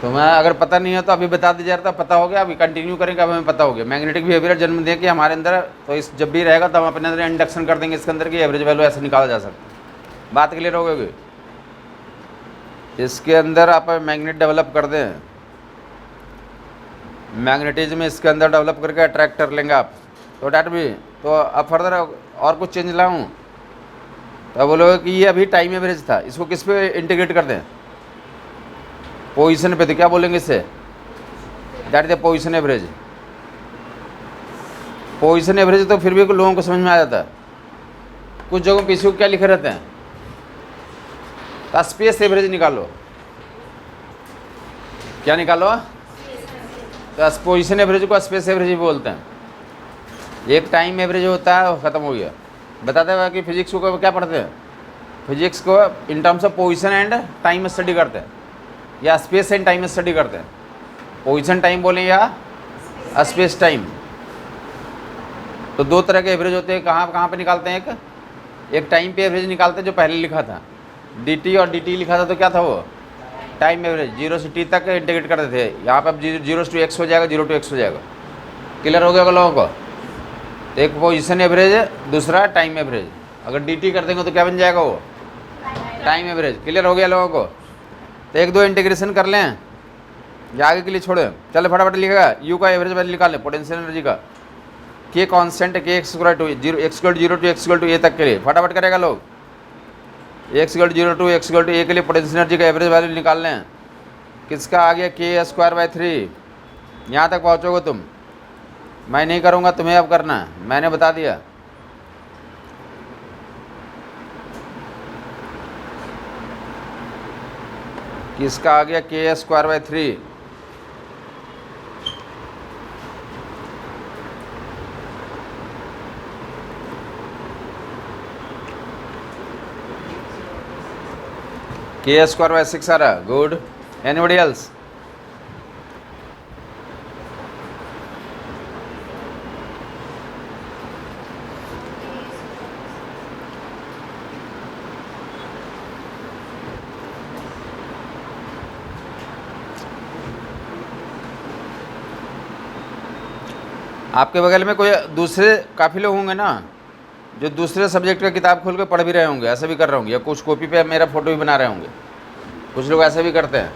तुम्हें अगर पता नहीं है तो अभी बता दीजिए, तो पता हो गया। अभी कंटिन्यू करेंगे, अब हमें पता हो गया। मैग्नेटिक बिहेवियर जन्म दें कि हमारे अंदर, तो इस जब भी रहेगा तो हम अपने अंदर इंडक्शन कर देंगे इसके अंदर की एवरेज वैल्यू ऐसे निकाला जा सकता है। बात क्लियर हो गई? इसके अंदर आप मैग्नेट डेवलप कर दें, मैग्नेटिज्म इसके अंदर डेवलप करके अट्रैक्ट कर लेंगे आप, तो डैट भी। तो अब फर्दर और कुछ चेंज लाऊं तो बोलोगे कि ये अभी टाइम एवरेज था, इसको किस पे इंटीग्रेट कर दें? पोजीशन पे। तो क्या बोलेंगे इससे? That is the position average. Position average तो फिर भी लोगों को समझ में आ जाता है। कुछ जगहों पे इसको क्या लिखे रहते हैं? तो स्पेस एवरेज निकालो। क्या निकालो? तो पोजीशन एवरेज को स्पेस एवरेज भी बोलते हैं। एक टाइम एवरेज होता है, ख़त्म हो गया। बताते हुए कि फिजिक्स को क्या पढ़ते हैं? फिजिक्स को इन terms of position and time study करते हैं, या स्पेस एंड टाइम स्टडी करते हैं। पोजीशन टाइम बोलें या स्पेस टाइम। तो दो तरह के एवरेज होते हैं। कहाँ पे निकालते हैं? एक टाइम पे एवरेज निकालते हैं, जो पहले लिखा था dt, और dt लिखा था तो क्या था वो? Time average. 0 से t तक इंटीग्रेट करते थे। यहाँ पे अब 0 to x हो जाएगा, 0 to x हो जाएगा। क्लियर हो गया लोगों को? तो एक पोजीशन एवरेज है, दूसरा टाइम एवरेज। अगर dt कर देंगे तो क्या बन जाएगा वो? Time average. क्लियर हो गया लोगों को? तो एक दो इंटीग्रेशन कर लें, या आगे के लिए छोड़ें। चलो फटाफट लिखेगा, यू का एवरेज वैल्यू निकाल लें पोटेंशियल एनर्जी का। के कांस्टेंट, के x equal to 0 to x equal to a तक के लिए फटाफट करेगा लोग। x equal to 0 to x equal to a के लिए पोटेंशियल एनर्जी का एवरेज वैल्यू निकाल लें। किसका आ गया? k²/3। यहाँ तक पहुँचोगे तुम, मैं नहीं करूँगा, तुम्हें अब करना है, मैंने बता दिया। किसका आ गया? k²/3। k²/6 आ रहा। गुड। Anybody else? आपके बगल में कोई दूसरे काफ़ी लोग होंगे ना, जो दूसरे सब्जेक्ट का किताब खोल के पढ़ भी रहे होंगे, ऐसे भी कर रहे होंगे, या कुछ कॉपी पे मेरा फ़ोटो भी बना रहे होंगे। कुछ लोग ऐसे भी करते हैं।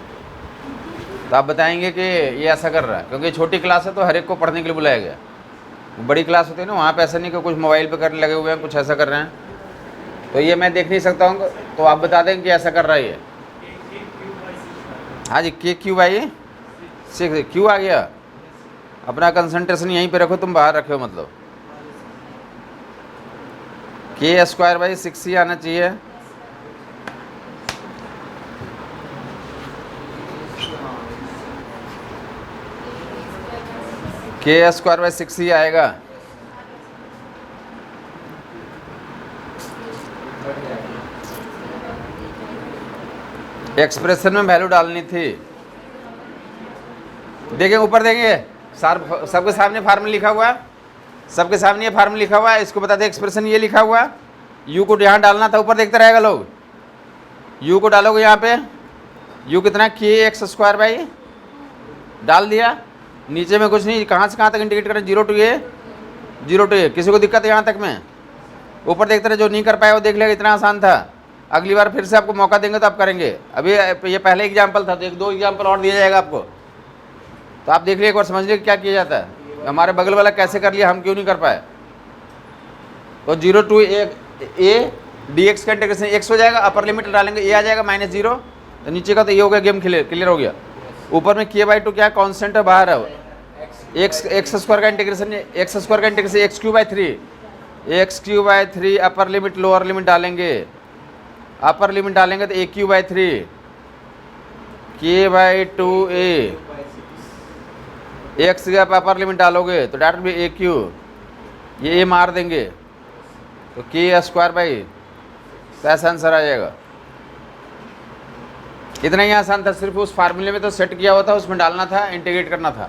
तो आप बताएंगे कि ये ऐसा कर रहा है, क्योंकि छोटी क्लास है तो हर एक को पढ़ने के लिए बुलाया गया। बड़ी क्लास होती है ना, वहाँ पे ऐसा नहीं कि कुछ मोबाइल पे करने लगे हुए हैं, कुछ ऐसा कर रहे हैं, तो ये मैं देख नहीं सकता हूँ। तो आप बता दें कि ऐसा कर रहा है ये। हाँ जी, k/6 क्यों आ गया? अपना कंसंट्रेशन यहीं पे रखो, तुम बाहर रखे हो मतलब। के स्क्वायर बाई 6c आना चाहिए। के स्क्वायर बाई 6c आएगा। एक्सप्रेशन में वैल्यू डालनी थी। देखें ऊपर देंगे, सबके सामने फार्मूला लिखा हुआ है, सबके सामने ये फार्मूला लिखा हुआ है। इसको बता दें एक्सप्रेशन ये लिखा हुआ है। यू को यहाँ डालना था, ऊपर देखते रहेगा लोग। यू को डालोगे यहाँ पे, यू कितना के एक्स स्क्वायर बाई डाल दिया। नीचे में कुछ नहीं, कहाँ से कहाँ तक इंटीग्रेट करें, 0 to a 0 to a। किसी को दिक्कत है यहाँ तक में? ऊपर देखते रहे, जो नहीं कर पाए वो देख लेगा, इतना आसान था। अगली बार फिर से आपको मौका देंगे तो आप करेंगे। अभी ये पहले एग्जाम्पल था, तो 1-2 एग्जाम्पल और दिया जाएगा आपको, तो आप देख लीजिए एक बार, समझ लीजिए क्या किया जाता है। हमारे बगल वाला कैसे कर लिया, हम क्यों नहीं कर पाए। तो 0 to a dx का इंटीग्रेशन x हो जाएगा, अपर लिमिट डालेंगे a आ जाएगा -0, तो नीचे का तो ये हो गया, गेम क्लियर हो गया। ऊपर में k/2 क्या है, कॉन्स्टेंट है, बाहर है। एक्स स्क्वायर का integration x³ 3 upper limit lower limit डालेंगे। अपर लिमिट डालेंगे तो a³ k/2a। X gap upper limit डालोगे तो डायरेक्ट भी a³, ये a मार देंगे तो के स्क्वायर बाई, तो ऐसा आंसर आ जाएगा। इतना ही आसान था, सिर्फ उस फार्मूले में तो सेट किया हुआ था, उसमें डालना था, इंटीग्रेट करना था।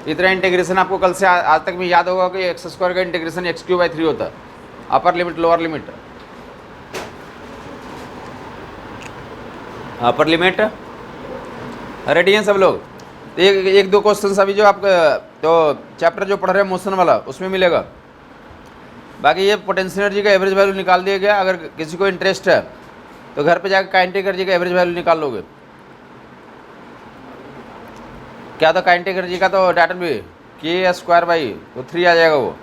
इतना इंटीग्रेशन आपको कल से आज तक में याद होगा कि एक्स स्क्वायर का इंटीग्रेशन x³ 3 होता है, upper limit lower limit. Upper limit ready हैं सब लोग? तो एक दो क्वेश्चन अभी जो आप तो चैप्टर जो पढ़ रहे हैं मोशन वाला, उसमें मिलेगा। बाकी ये पोटेंशियल एनर्जी का एवरेज वैल्यू निकाल दिया गया। अगर किसी को इंटरेस्ट है तो घर पे जाकर काइनेटिक एनर्जी का एवरेज वैल्यू निकाल लोगे। क्या था काइनेटिक एनर्जी का, तो डाटा भी के स्क्वायर बाई तो 3 आ जाएगा, वो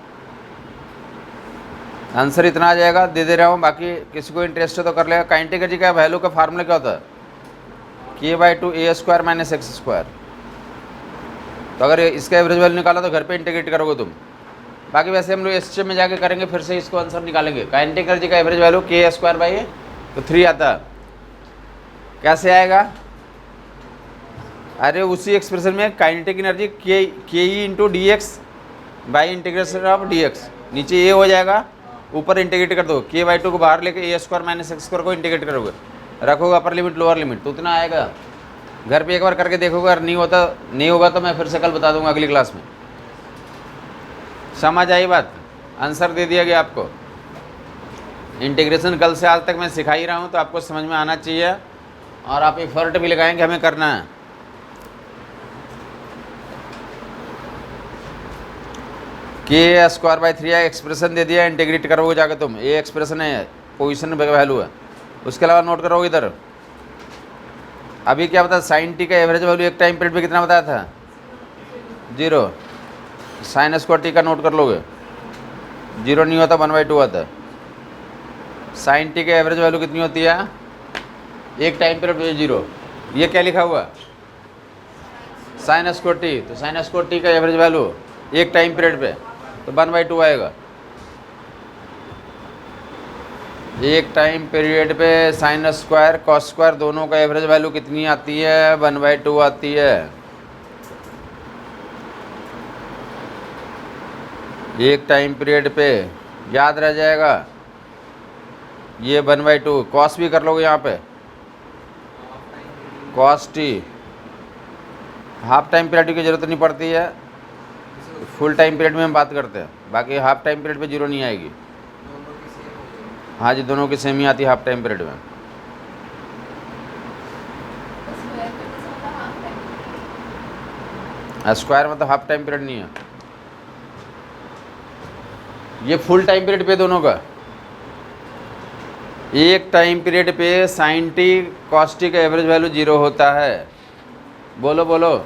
आंसर इतना आ जाएगा, दे रहा हूँ। बाकी किसी को इंटरेस्ट है तो कर लेगा। काइनेटिक एनर्जी का वैल्यू का फार्मूला क्या होता है, k/2 a² - x²। तो अगर इसका एवरेज वैल्यू निकाला तो घर पे इंटीग्रेट करोगे तुम। बाकी वैसे हम लोग एसचे में जाके करेंगे, फिर से इसको आंसर निकालेंगे। काइनेटिक एनर्जी का एवरेज वैल्यू k² बाई तो 3 आता है। कैसे आएगा, अरे उसी एक्सप्रेशन में काइनेटिक एनर्जी के into dx by integration of dx, नीचे ए हो जाएगा, ऊपर इंटीग्रेट कर दो, k/2 को बाहर लेके a² - x² को इंटीग्रेट करोगे, रखोगे अपर लिमिट लोअर लिमिट, तो उतना आएगा। घर पे एक बार करके देखोगे, अगर नहीं होगा तो मैं फिर से कल बता दूंगा अगली क्लास में। समझ आई बात? आंसर दे दिया गया आपको। इंटीग्रेशन कल से आज तक मैं सिखा ही रहा हूँ, तो आपको समझ में आना चाहिए, और आप एफर्ट भी लगाएंगे, हमें करना है। k² बाई 3 एक्सप्रेशन दे दिया, इंटीग्रेट करोगे जाकर तुम। ये एक्सप्रेशन है, पोजीशन वैल्यू है। उसके अलावा नोट करोगे इधर, अभी क्या बताया, साइन टी का एवरेज वैल्यू एक टाइम पीरियड पे कितना बताया था, 0। साइन स्क्वायर टी का नोट कर लोगे, 0 नहीं होता, 1/2 आता है। साइन टी का एवरेज वैल्यू कितनी होती है, एक टाइम पीरियड पे 0। ये क्या लिखा हुआ, साइन स्क्वायर टी, तो साइन स्क्वायर टी का एवरेज वैल्यू एक टाइम पीरियड पे तो 1/2 आएगा। एक टाइम पीरियड पे साइन स्क्वायर कॉस स्क्वायर दोनों का एवरेज वैल्यू कितनी आती है, 1/2 आती है। एक टाइम पीरियड पे याद रह जाएगा ये 1/2। कॉस भी कर लोगे यहाँ पे, cos T. Half time period की ज़रूरत नहीं पड़ती है, फुल टाइम पीरियड में हम बात करते हैं। बाकी हाफ टाइम पीरियड पे 0 नहीं आएगी। हाँ जी, दोनों की सेम ही आती है हाफ टाइम पीरियड में। स्क्वायर मतलब हाफ टाइम पीरियड नहीं है, ये फुल टाइम पीरियड पे दोनों का। एक टाइम पीरियड पे साइन टी कॉस टी का एवरेज वैल्यू 0 होता है। बोलो बोलो,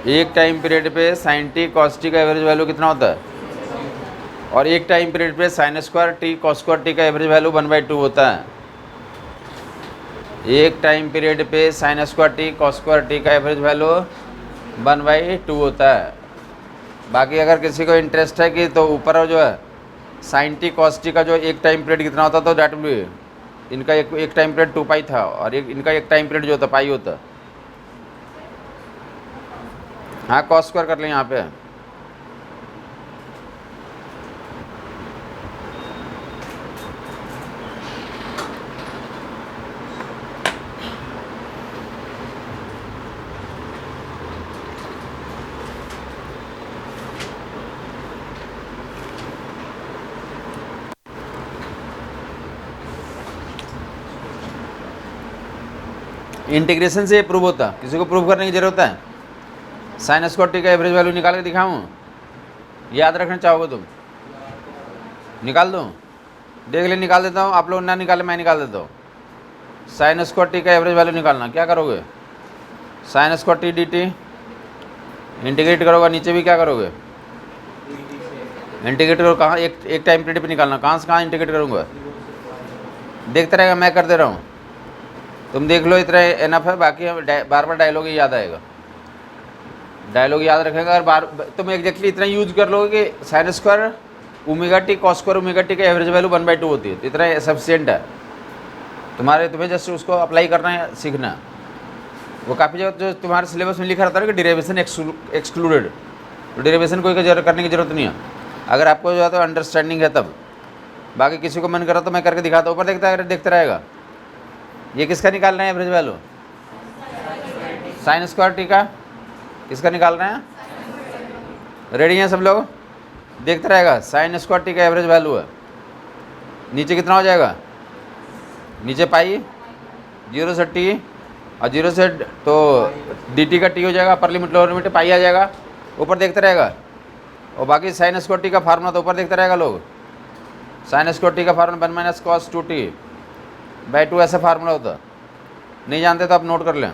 एक टाइम पीरियड पे साइन टी कॉस टी का एवरेज वैल्यू कितना होता है, और एक टाइम पीरियड पे sine square T cos square T का एवरेज वैल्यू 1/2 होता है। एक टाइम पीरियड पे sine square T cos square T का एवरेज वैल्यू 1/2 होता है। बाकी अगर किसी को इंटरेस्ट है कि तो ऊपर जो है साइन टी कॉस टी का जो एक टाइम पीरियड कितना होता तो डेट विल बी, इनका एक टाइम पीरियड 2 पाई था और इनका एक टाइम पीरियड जो होता पाई होता। हाँ कॉस स्क्वायर कर लें यहाँ पे। इंटीग्रेशन से ये प्रूव होता, किसी को प्रूव करने की जरूरत है? साइन स्क्वायर टी का एवरेज वैल्यू निकाल के दिखाऊं? याद रखना चाहोगे तुम? निकाल दूं? देख ले, निकाल देता हूँ, आप लोग ना निकाले मैं निकाल देता हूँ। साइन स्क्वायर टी का एवरेज वैल्यू निकालना, क्या करोगे? Sine square T D T integrate करोगे, नीचे भी क्या करोगे? इंटीग्रेट करो। कहाँ? एक टाइम पीरियड पे निकालना, कहाँ से कहाँ इंटीग्रेट करूँगा? देखते रहेगा, मैं कर दे रहा हूँ, तुम देख लो, इतना एनफ है। बाकी बार बार डायलॉग ही याद आएगा, डायलॉग याद रखेगा और बार तुम एग्जैक्टली इतना यूज कर लोगे कि sine square omega T cos square omega T का एवरेज वैल्यू 1/2 होती है, तो इतना सफिशिएंट है तुम्हें जस्ट उसको अप्लाई करना है, सीखना। वो काफ़ी जगह जो तुम्हारे सिलेबस में लिखा रहता है ना कि डेरिवेशन एक्सक्लूडेड, तो डेरिवेशन कोई करने की जरूरत नहीं है अगर आपको जो है तो अंडरस्टैंडिंग है तब। बाकी किसी को मन करा तो मैं करके दिखाता हूँ, ऊपर देखता रहेगा। ये किसका निकालना है average value? Sine square T का। किसका निकाल रहे हैं? रेडी हैं सब लोग? देखते रहेगा, साइन स्क्वायर टी का एवरेज वैल्यू है, नीचे कितना हो जाएगा? नीचे पाई, 0 से टी और 0 से तो डी टी का टी हो जाएगा, अपर लिमिट लोअर लिमिट पाई आ जाएगा, ऊपर देखते रहेगा। और बाकी साइन स्क्वायर टी का फार्मूला तो ऊपर देखते रहेगा लोग। साइन स्क्वायर टी का फार्मूला 1 - cos 2t/2 ऐसा फार्मूला होता, नहीं जानते तो आप नोट कर लें।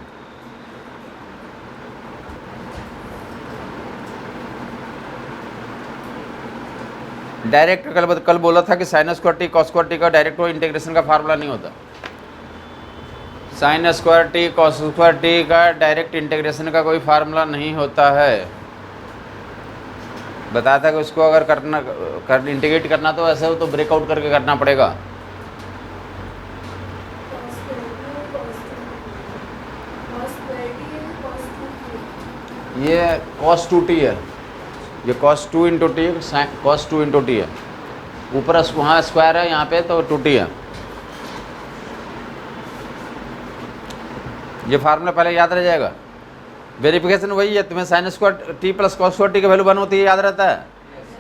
डायरेक्ट कल बोला था कि sine square T cos square T का डायरेक्ट वो इंटीग्रेशन का फार्मूला नहीं होता। Sine square T cos square T का डायरेक्ट इंटीग्रेशन का कोई फार्मूला नहीं होता है। बताया था कि उसको अगर इंटीग्रेट करना तो ऐसे हो तो ब्रेकआउट करके करना पड़ेगा। ये cos 2t है, ये cos 2 × t cos 2 × t है, ऊपर वहाँ स्क्वायर है, यहाँ पे तो 2t है। ये फार्मूला पहले याद रह जाएगा। वेरिफिकेशन वही है, तुम्हें sine square T plus cos square T का वैल्यू 1 होती है, याद रहता है?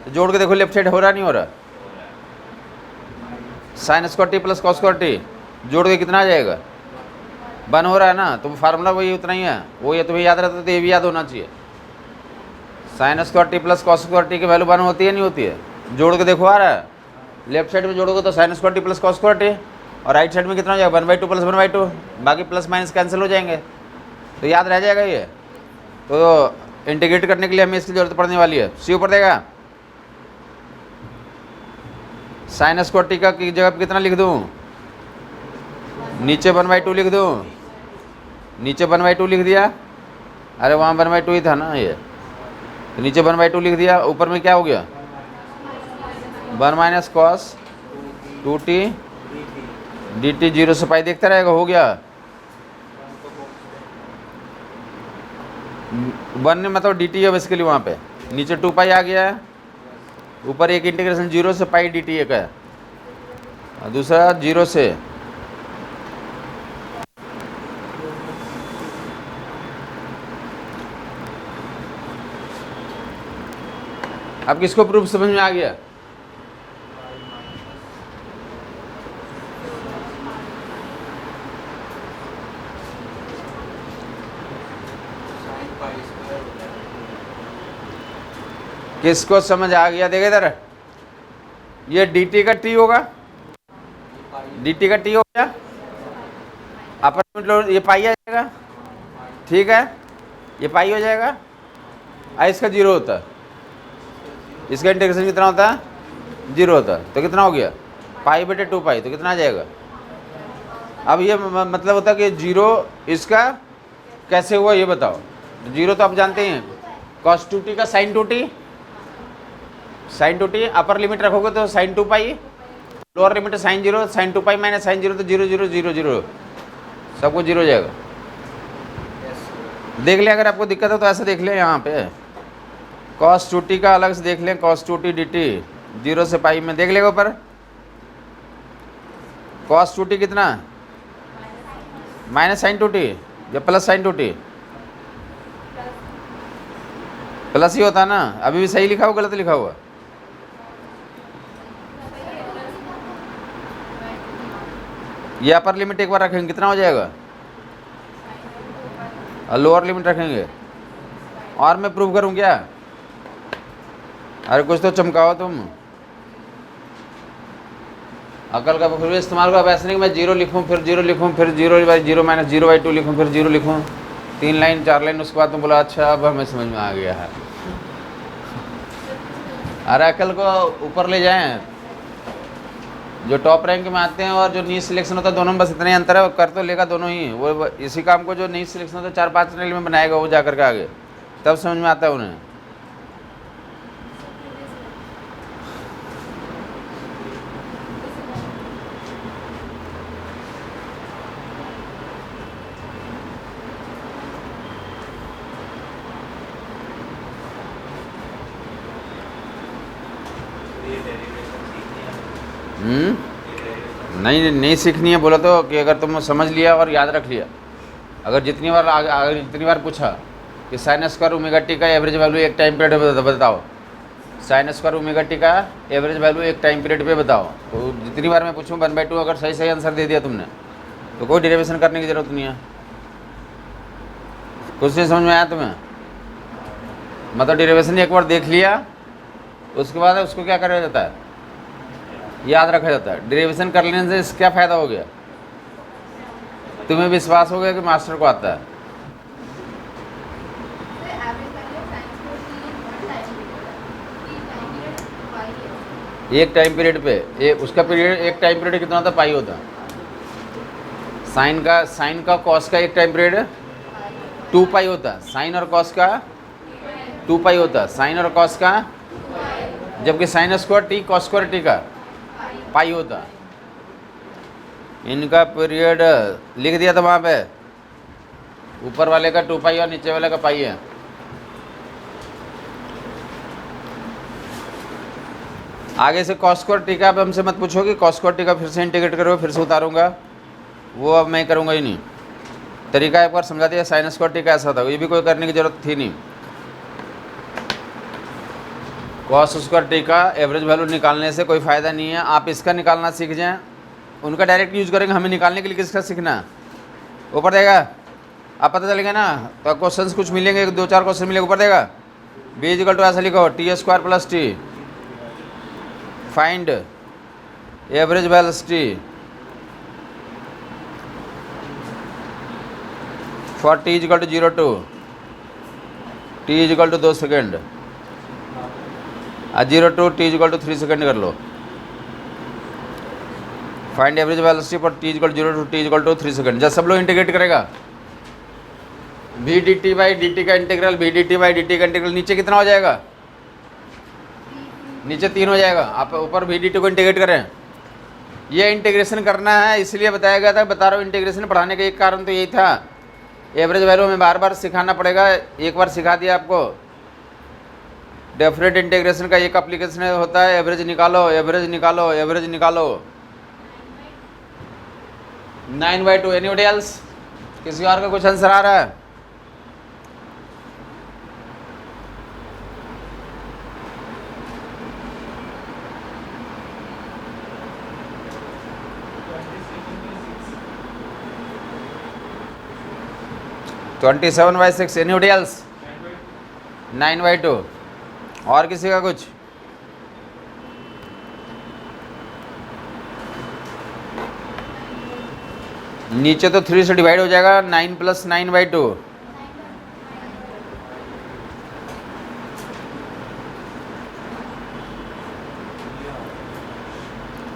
तो जोड़ के देखो लेफ्ट साइड हो रहा नहीं हो रहा? Sine square T plus cos square T जोड़ के कितना आ जाएगा? 1 हो रहा है ना, तो फार्मूला वही उतना ही है, वो ये तुम्हें याद रहता है तो ये भी याद होना चाहिए। Sine square T plus cos square T की वैल्यू 1 होती है नहीं होती है? जोड़ के देखो आ रहा है, लेफ्ट साइड में जोड़ोगे तो sine square T plus cos square T, और राइट साइड में कितना हो जाएगा? 1/2 + 1/2, बाकी प्लस माइनस कैंसिल हो जाएंगे, तो याद रह जाएगा ये। तो इंटीग्रेट करने के लिए हमें इसकी जरूरत पड़ने वाली है। सी ऊपर देगा, साइन स्क्वायर टी का की जगह पे कितना लिख दूँ? नीचे 1/2 लिख दूँ, नीचे 1/2 लिख दिया, अरे वहाँ 1/2 ही था ना ये, तो नीचे 1/2 लिख दिया, ऊपर में क्या हो गया? 1 - cos 2t dt 0 से पाई देखता रहेगा, हो गया 1 में मतलब dt है बेसिकली, वहाँ पे नीचे 2 पाई आ गया है, ऊपर एक इंटीग्रेशन 0 से पाई dt एक है, और दूसरा 0 से अब किसको प्रूफ समझ में आ गया? किसको समझ आ गया? देखो इधर, ये dt का t होगा, dt का t हो गया, अपर लिमिट ये पाई आ जाएगा, ठीक है, ये पाई हो जाएगा, इसका 0 होता है, इसका इंटीग्रेशन कितना होता है? 0 होता है, तो कितना हो गया? π/2 पाई, तो कितना आ जाएगा? अब ये मतलब होता है कि 0 इसका कैसे हुआ ये बताओ। 0 तो आप जानते हैं, cos 2t का sin 2t, साइन 2t अपर लिमिट रखोगे तो sine 2 pi, lower limit sine 0, sine 2 pi minus sine 0 तो 0 0 0 0 सब कुछ 0 हो जाएगा। देख लें, अगर आपको दिक्कत है तो ऐसे देख लें, यहाँ पे cos 2t का अलग से देख लें, cos 2t dt 0 से पाई में देख लेगा ऊपर। cos 2t कितना, माइनस साइन 2t या प्लस साइन 2t, प्लस ही होता ना। अभी भी सही लिखा हुआ गलत लिखा हुआ, ये अपर लिमिट एक बार रखेंगे कितना हो जाएगा, और लोअर लिमिट रखेंगे। और मैं प्रूव करूं क्या, अरे कुछ तो चमकाओ तुम, अकल का फिर भी इस्तेमाल करो। अब ऐसे नहीं कि मैं 0 लिखूं फिर 0 लिखूं फिर 0 बाई 0 माइनस 0 बाई 2 लिखूं फिर 0 लिखूं, 3 लाइन 4 लाइन, उसके बाद तुम बोला अच्छा अब हमें समझ में आ गया है। अरे अकल को ऊपर ले जाएं, जो टॉप रैंक में आते हैं और जो नीच सिलेक्शन होता है दोनों में बस इतना ही अंतर है, कर तो लेगा दोनों ही। वो इसी काम को जो नीच सिलेक्शन होता है 4-5 रेल में बनाएगा वो जा करके आगे, तब समझ में आता है उन्हें। नहीं सीखनी है बोला तो कि अगर तुम समझ लिया और याद रख लिया, अगर जितनी बार पूछा कि साइन स्क्वायर ओमेगा टी का एवरेज वैल्यू एक टाइम पीरियड बताओ, साइन स्क्वायर ओमेगा टी का एवरेज वैल्यू एक टाइम पीरियड पे बताओ, तो जितनी बार मैं पूछूं 1/2 अगर सही आंसर दे दिया तुमने तो कोई डेरिवेशन करने की ज़रूरत नहीं है। कुछ नहीं समझ में आया तुम्हें, मतलब डेरिवेशन एक बार देख लिया उसके बाद उसको क्या करा जाता है, याद रखा जाता है। डेरिवेशन कर लेने से इसका क्या फ़ायदा हो गया, तुम्हें विश्वास हो गया कि मास्टर को आता है। एक टाइम पीरियड पे उसका पीरियड, एक टाइम पीरियड कितना होता है, पाई होता है। साइन का कॉस का एक टाइम पीरियड 2 पाई होता है, साइन और कॉस का 2 पाई होता है, साइन और कॉस का, जबकि sine square T cos square T का पाई होता है। इनका पीरियड लिख दिया था वहाँ पे, ऊपर वाले का 2 पाई और नीचे वाले का पाई है। आगे से कॉस स्क्वायर टी का अब हमसे मत पूछो कि कॉस स्क्वायर टी का फिर से इंटीग्रेट करो फिर से उतारूंगा, वो अब मैं करूँगा ही नहीं। तरीका एक बार समझा दिया, साइन स्क्वायर टी का ऐसा था, ये भी कोई करने की ज़रूरत थी नहीं। कॉस स्क्वायर टी का एवरेज वैल्यू निकालने से कोई फ़ायदा नहीं है, आप इसका निकालना सीख जाएं। उनका डायरेक्ट यूज़ करेंगे, हमें निकालने के लिए किसका सीखना है, ऊपर देगा आप पता चलेगा ना। तो क्वेश्चंस कुछ मिलेंगे, 2-4 क्वेश्चन मिलेंगे, ऊपर देगा b इक्वल टू ऐसा लिखो T square plus T, find average velocity for T equal to 0 to T equal to 2 second, 0 to T equal to 3 second कर लो। Find average velocity for T equal 0 to T equal to 3 second. जब सब लोग integrate करेगा V D T by D T का integral, V D T by D T का integral, नीचे कितना हो जाएगा, नीचे 3 हो जाएगा। आप ऊपर वी डी टी को इंटीग्रेट करें, ये इंटीग्रेशन करना है इसलिए बताया गया था। बता रहा हूँ इंटीग्रेशन पढ़ाने का एक कारण तो यही था, एवरेज वैल्यू में बार बार सिखाना पड़ेगा। एक बार सिखा दिया आपको, डेफिनेट इंटीग्रेशन का एक एप्लीकेशन होता है, एवरेज निकालो एवरेज निकालो एवरेज निकालो। 9/2 एनीबॉडी एल्स, किसी और का कुछ आंसर आ रहा है? ट्वेंटी 7/6 एनीबॉडी एल्स, 9/2 और किसी का कुछ? नीचे तो 3 से डिवाइड हो जाएगा, 9 + 9/2।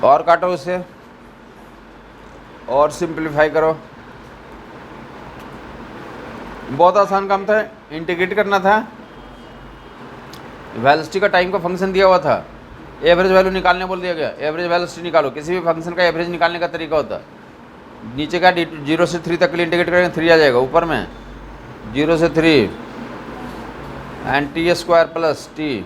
और काटो उसे और सिंप्लीफाई करो। बहुत आसान काम था, इंटीग्रेट करना था। वेलोसिटी का टाइम का फंक्शन दिया हुआ था, एवरेज वैल्यू निकालने बोल दिया गया, एवरेज वेलोसिटी निकालो। किसी भी फंक्शन का एवरेज निकालने का तरीका होता है, नीचे का 0 से 3 तक के लिए इंटीग्रेट करेंगे 3 आ जाएगा, ऊपर में 0 से 3 and T square plus T,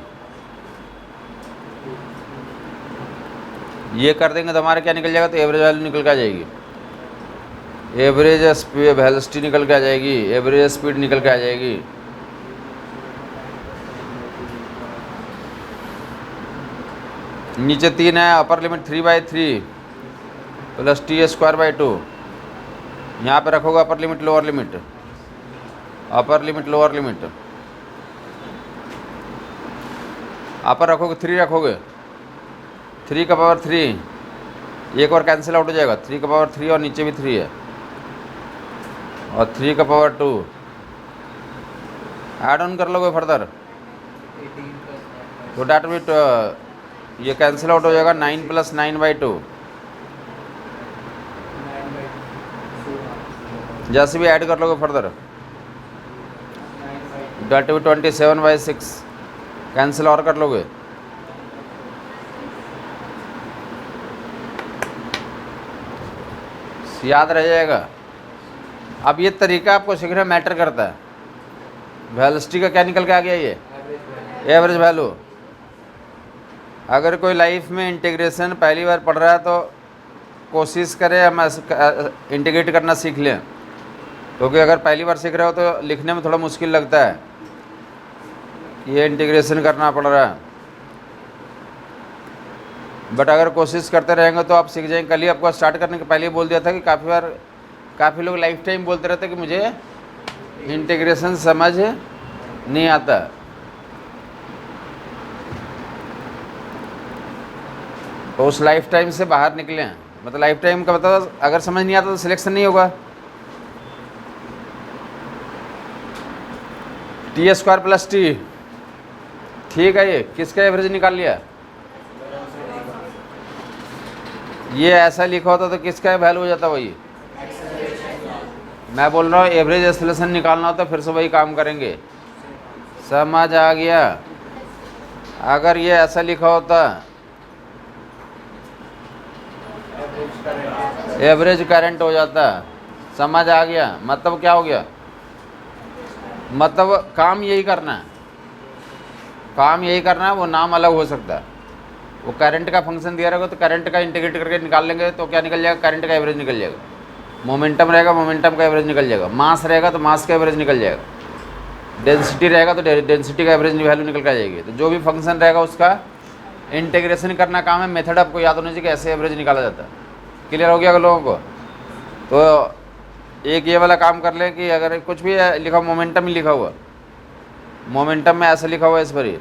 ये कर देंगे तो हमारा क्या निकल जाएगा, तो एवरेज वैल्यू निकल के आ जाएगी, एवरेज स्पीड वेलोसिटी निकल के आ जाएगी, एवरेज स्पीड निकल के आ जाएगी। नीचे 3 है, upper limit 3/3 plus T square by 2, यहाँ पे रखोगे upper limit lower limit, upper limit lower limit, upper रखोगे 3 रखोगे, 3 का पावर 3, एक बार कैंसिल आउट हो जाएगा, 3 का पावर 3 और नीचे भी 3 है, और 3 का पावर 2 ऐड ऑन कर लोगे फर्दर 18 plus तो डैट विट ये कैंसिल आउट हो जाएगा, 9 + 9/2, 9/4 जैसे भी ऐड कर लोगे फर्दर 9/2 डैट विट 27/6, कैंसिल और कर लोगे, याद रह जाएगा। अब ये तरीका आपको सीखना मैटर करता है। वेलोसिटी का क्या निकल के आ गया, ये एवरेज एवरेज वैल्यू। अगर कोई लाइफ में इंटीग्रेशन पहली बार पढ़ रहा है तो कोशिश करें हम इंटीग्रेट करना सीख लें, क्योंकि अगर पहली बार सीख रहे हो तो लिखने में थोड़ा मुश्किल लगता है, ये इंटीग्रेशन करना पड़ रहा है, बट अगर कोशिश करते रहेंगे तो आप सीख जाएंगे। कल ही आपको स्टार्ट करने के पहले ही बोल दिया था कि काफ़ी लोग लाइफ टाइम बोलते रहते कि मुझे इंटीग्रेशन समझ नहीं आता। तो उस लाइफ टाइम से बाहर निकले हैं, मतलब लाइफ टाइम का मतलब अगर समझ नहीं आता तो सिलेक्शन नहीं होगा। टी स्क्वायर प्लस टी, ठीक है, ये किसका एवरेज निकाल लिया, ये ऐसा लिखा होता तो किसका वैल्यू हो जाता वही। मैं बोल रहा हूँ एवरेज एक्सेलरेशन निकालना होता फिर से वही काम करेंगे, समझ आ गया। अगर ये ऐसा लिखा होता एवरेज करंट हो जाता, समझ आ गया। मतलब क्या हो गया, मतलब काम यही करना है, काम यही करना है, वो नाम अलग हो सकता है। वो करंट का फंक्शन दिया रहेगा तो करंट का इंटीग्रेट करके निकाल लेंगे तो क्या निकल जाएगा, करंट का एवरेज निकल जाएगा। मोमेंटम रहेगा, मोमेंटम का एवरेज निकल जाएगा। मास रहेगा तो मास का एवरेज निकल जाएगा। डेंसिटी रहेगा तो डेंसिटी का एवरेज वैल्यू निकल कर जाएगी। तो जो भी फंक्शन रहेगा उसका इंटीग्रेशन करना काम है। मेथड आपको याद होना चाहिए कि ऐसे एवरेज निकाला जाता है। क्लियर हो गया अगर लोगों को? तो एक ये वाला काम कर लें कि अगर कुछ भी लिखा, मोमेंटम ही लिखा हुआ, मोमेंटम में ऐसा लिखा हुआ, इस पर ही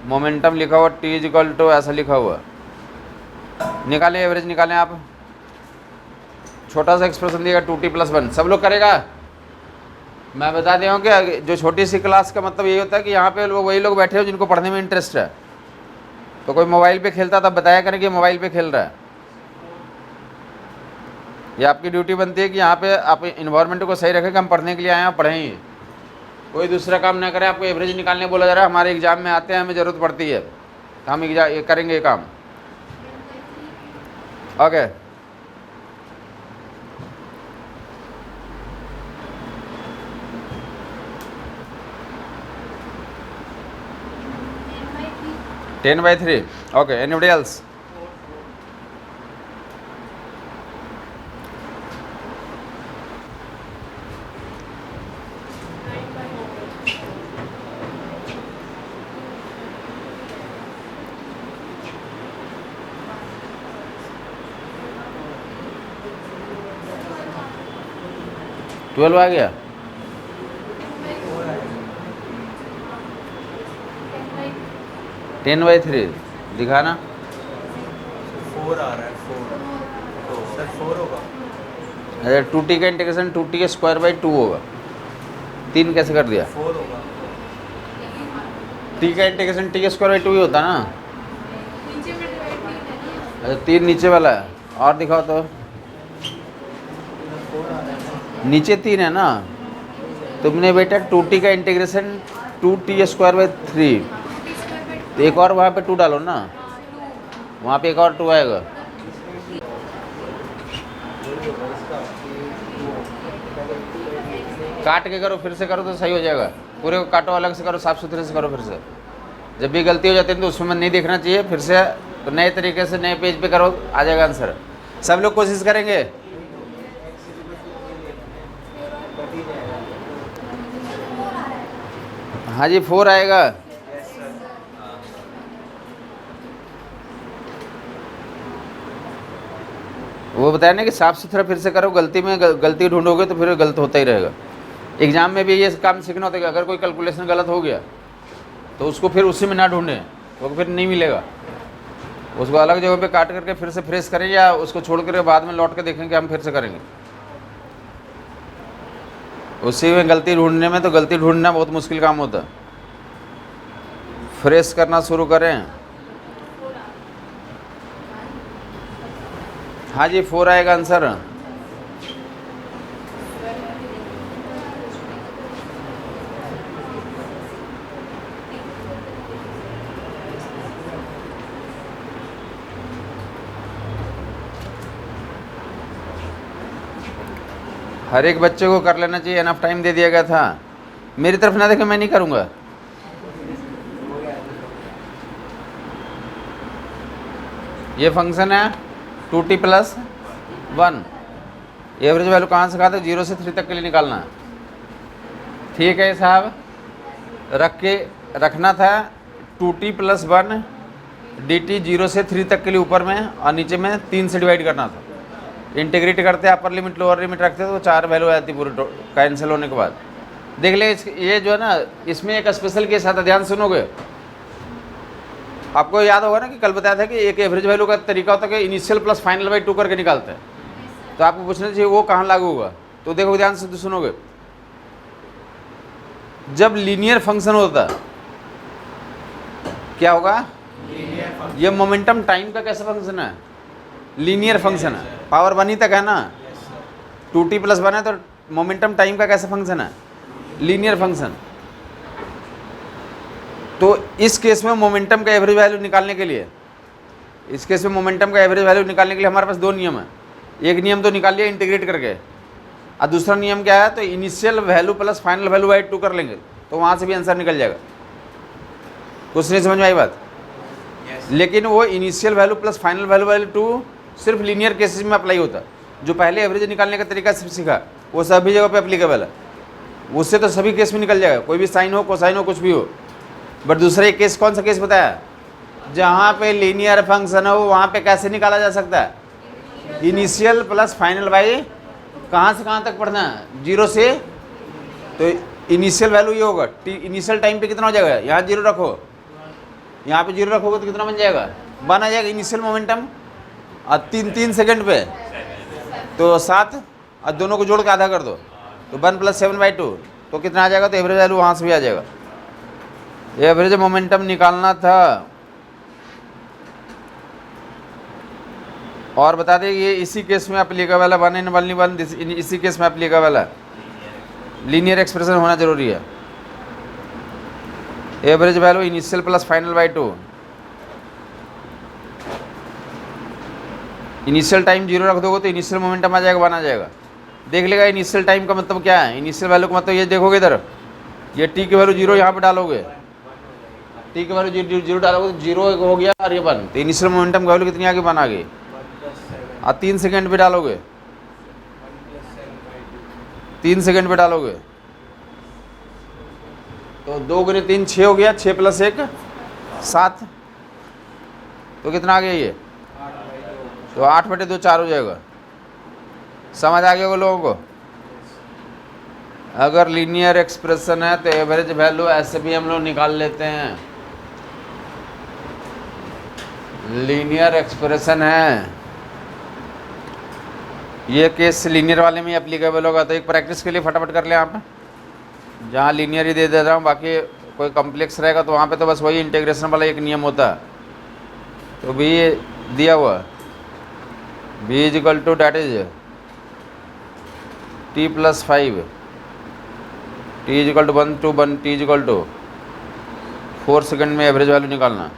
मोमेंटम लिखा हुआ, T = ऐसा लिखा हुआ, निकालें एवरेज, निकालें आप। छोटा सा एक्सप्रेशन दिएगा 2t + 1, सब लोग करेगा। मैं बता दिया हूँ कि जो छोटी सी क्लास का मतलब यही होता है कि यहाँ पे लोग वही लोग बैठे हो जिनको पढ़ने में इंटरेस्ट है। तो कोई मोबाइल पे खेलता तब बताया करें कि मोबाइल पे खेल रहा है। ये आपकी ड्यूटी बनती है कि यहाँ पे आप इन्वायरमेंट को सही रखें कि हम पढ़ने के लिए आए हैं, पढ़ें ही, कोई दूसरा काम ना करें। आपको एवरेज निकालने बोला जा रहा है, हमारे एग्जाम में आते हैं, हमें ज़रूरत पड़ती है, तो हम ये करेंगे ये काम। Okay, ten by 3। Okay, anybody else? Twelve आ गया। 10/3 दिखाना। 4 आ रहा है, 4 तो सर 4 होगा। अच्छा, 2t का इंटीग्रेशन 2t²/2 होगा। 3 कैसे कर दिया? 4 होगा। t का इंटीग्रेशन t²/2 ही होता ना। अच्छा, 3 नीचे वाला है, और दिखाओ तो। 4 आ रहा है। नीचे 3 है ना। तुमने बेटा 2t का इंटीग्रेशन 2t²/3। तो एक और वहाँ पे 2 डालो ना, वहाँ पे एक और 2 आएगा। काट के करो, फिर से करो तो सही हो जाएगा। पूरे को काटो, अलग से करो, साफ सुथरे से करो। फिर से जब भी गलती हो जाती है तो उसमें नहीं देखना चाहिए। फिर से तो नए तरीके से नए पेज पे करो, आ जाएगा आंसर। सब लोग कोशिश करेंगे। हाँ जी, 4 आएगा। वो बताया ना कि साफ सुथरा फिर से करो। गलती में गलती ढूंढोगे तो फिर गलत होता ही रहेगा। एग्जाम में भी ये काम सीखना होता है कि अगर कोई कैलकुलेशन गलत हो गया तो उसको फिर उसी में ना ढूंढें, वो फिर नहीं मिलेगा। उसको अलग जगह पे काट करके फिर से फ्रेश करें, या उसको छोड़ करके बाद में लौट के देखेंगे, हम फिर से करेंगे। उसी में गलती ढूंढने में तो गलती ढूंढना बहुत मुश्किल काम होता है। फ्रेश करना शुरू करें। हाँ जी, 4 आएगा आंसर। हर एक बच्चे को कर लेना चाहिए, एनफ टाइम दे दिया गया था। मेरी तरफ ना देखें, मैं नहीं करूँगा। ये फंक्शन है 2t+1। एवरेज वैल्यू कहाँ से कहा था? 0 से 3 तक के लिए निकालना है। ठीक है साहब, रखना था 2t+1 dt 0 से 3 तक के लिए ऊपर में, और नीचे में 3 से डिवाइड करना था। इंटीग्रेट करते अपर लिमिट लोअर लिमिट रखते तो 4 वैल्यू आ जाती पूरे कैंसिल होने के बाद। देख ले, ये जो है ना, इसमें एक स्पेशल केस आता, ध्यान सुनोगे। आपको याद होगा ना कि कल बताया था कि एक एवरेज वैल्यू का तरीका होता है कि इनिशियल प्लस फाइनल बाई 2 करके निकालते हैं। तो आपको पूछना चाहिए वो कहाँ लागू होगा। तो देखो ध्यान से सुनोगे, जब लीनियर फंक्शन होता है क्या होगा? ये मोमेंटम टाइम का कैसा फंक्शन है? लीनियर फंक्शन है। पावर 1 ही तक है ना, 2t+1 है, तो मोमेंटम टाइम का कैसा फंक्शन है? Linear function. तो इस केस में मोमेंटम का एवरेज वैल्यू निकालने के लिए, हमारे पास 2 नियम है। एक नियम तो निकाल लिया इंटीग्रेट करके, और दूसरा नियम क्या है? तो initial value plus final value by 2 कर लेंगे, तो वहाँ से भी आंसर निकल जाएगा। कुछ नहीं समझ में आई बात? लेकिन वो initial value plus final value by 2 सिर्फ लीनियर केसेस में अप्लाई होता है। जो पहले एवरेज निकालने का तरीका सीखा वो सभी जगह पे अप्लीकेबल है। उससे तो सभी केस में निकल जाएगा, कोई भी साइन हो, कोसाइन हो, कुछ भी हो। बट दूसरा एक केस, कौन सा केस बताया? जहाँ पे लीनियर फंक्शन हो वहाँ पे कैसे निकाला जा सकता है? इनिशियल प्लस फाइनल बाई कहाँ से कहाँ तक पढ़ना है? 0 से, तो इनिशियल वैल्यू ये होगा। इनिशियल टाइम पे कितना हो जाएगा? यहाँ 0 रखो, यहाँ पे 0 रखोगे तो कितना बन जाएगा? 1 आ जाएगा इनिशियल मोमेंटम। और 3 सेकंड पे तो 7, और दोनों को जोड़ के आधा कर दो तो 1 + 7/2, तो कितना आ जाएगा? तो एवरेज वैल्यू वहाँ से भी आ जाएगा। एवरेज मोमेंटम निकालना था। और बता दें ये इसी केस में एप्लीकेबल है, 1 इन 1 इसी केस में एप्लीकेबल है। लीनियर एक्सप्रेशन होना जरूरी है। Average value initial plus final by 2। Initial time 0 रख दोगे तो इनिशियल मोमेंटम आ जाएगा, 1 आ जाएगा। देख लेगा इनिशियल टाइम का मतलब क्या है? इनिशियल वैल्यू का मतलब ये देखोगे इधर, ये टी की वैल्यू 0 यहाँ पे डालोगे, टी की वैल्यू 0 डालोगे तो 0 हो गया और ये 1, तो इनिशियल मोमेंटम की वैल्यू कितनी आगे? 1 आ गई। और 3 सेकंड पे डालोगे, 3 सेकंड पे डालोगे तो 2 × 3 6 हो गया, 6 + 1 7, तो कितना आ गया ये? तो 8/2 4 हो जाएगा। समझ आ गया वो लोगों को? अगर लीनियर एक्सप्रेशन है तो एवरेज वैल्यू ऐसे भी हम लोग निकाल लेते हैं। लीनियर एक्सप्रेशन है, ये केस लीनियर वाले में एप्लीकेबल होगा। तो एक प्रैक्टिस के लिए फटाफट कर लें आप, जहाँ लीनियर ही दे रहा हूँ, बाकी कोई कॉम्प्लेक्स रहेगा तो वहाँ पे तो बस वही इंटीग्रेशन वाला एक नियम होता है। तो भी दिया हुआ v = that is t + 5, t = 1 to 1, t = 4 second में एवरेज वैल्यू निकालना,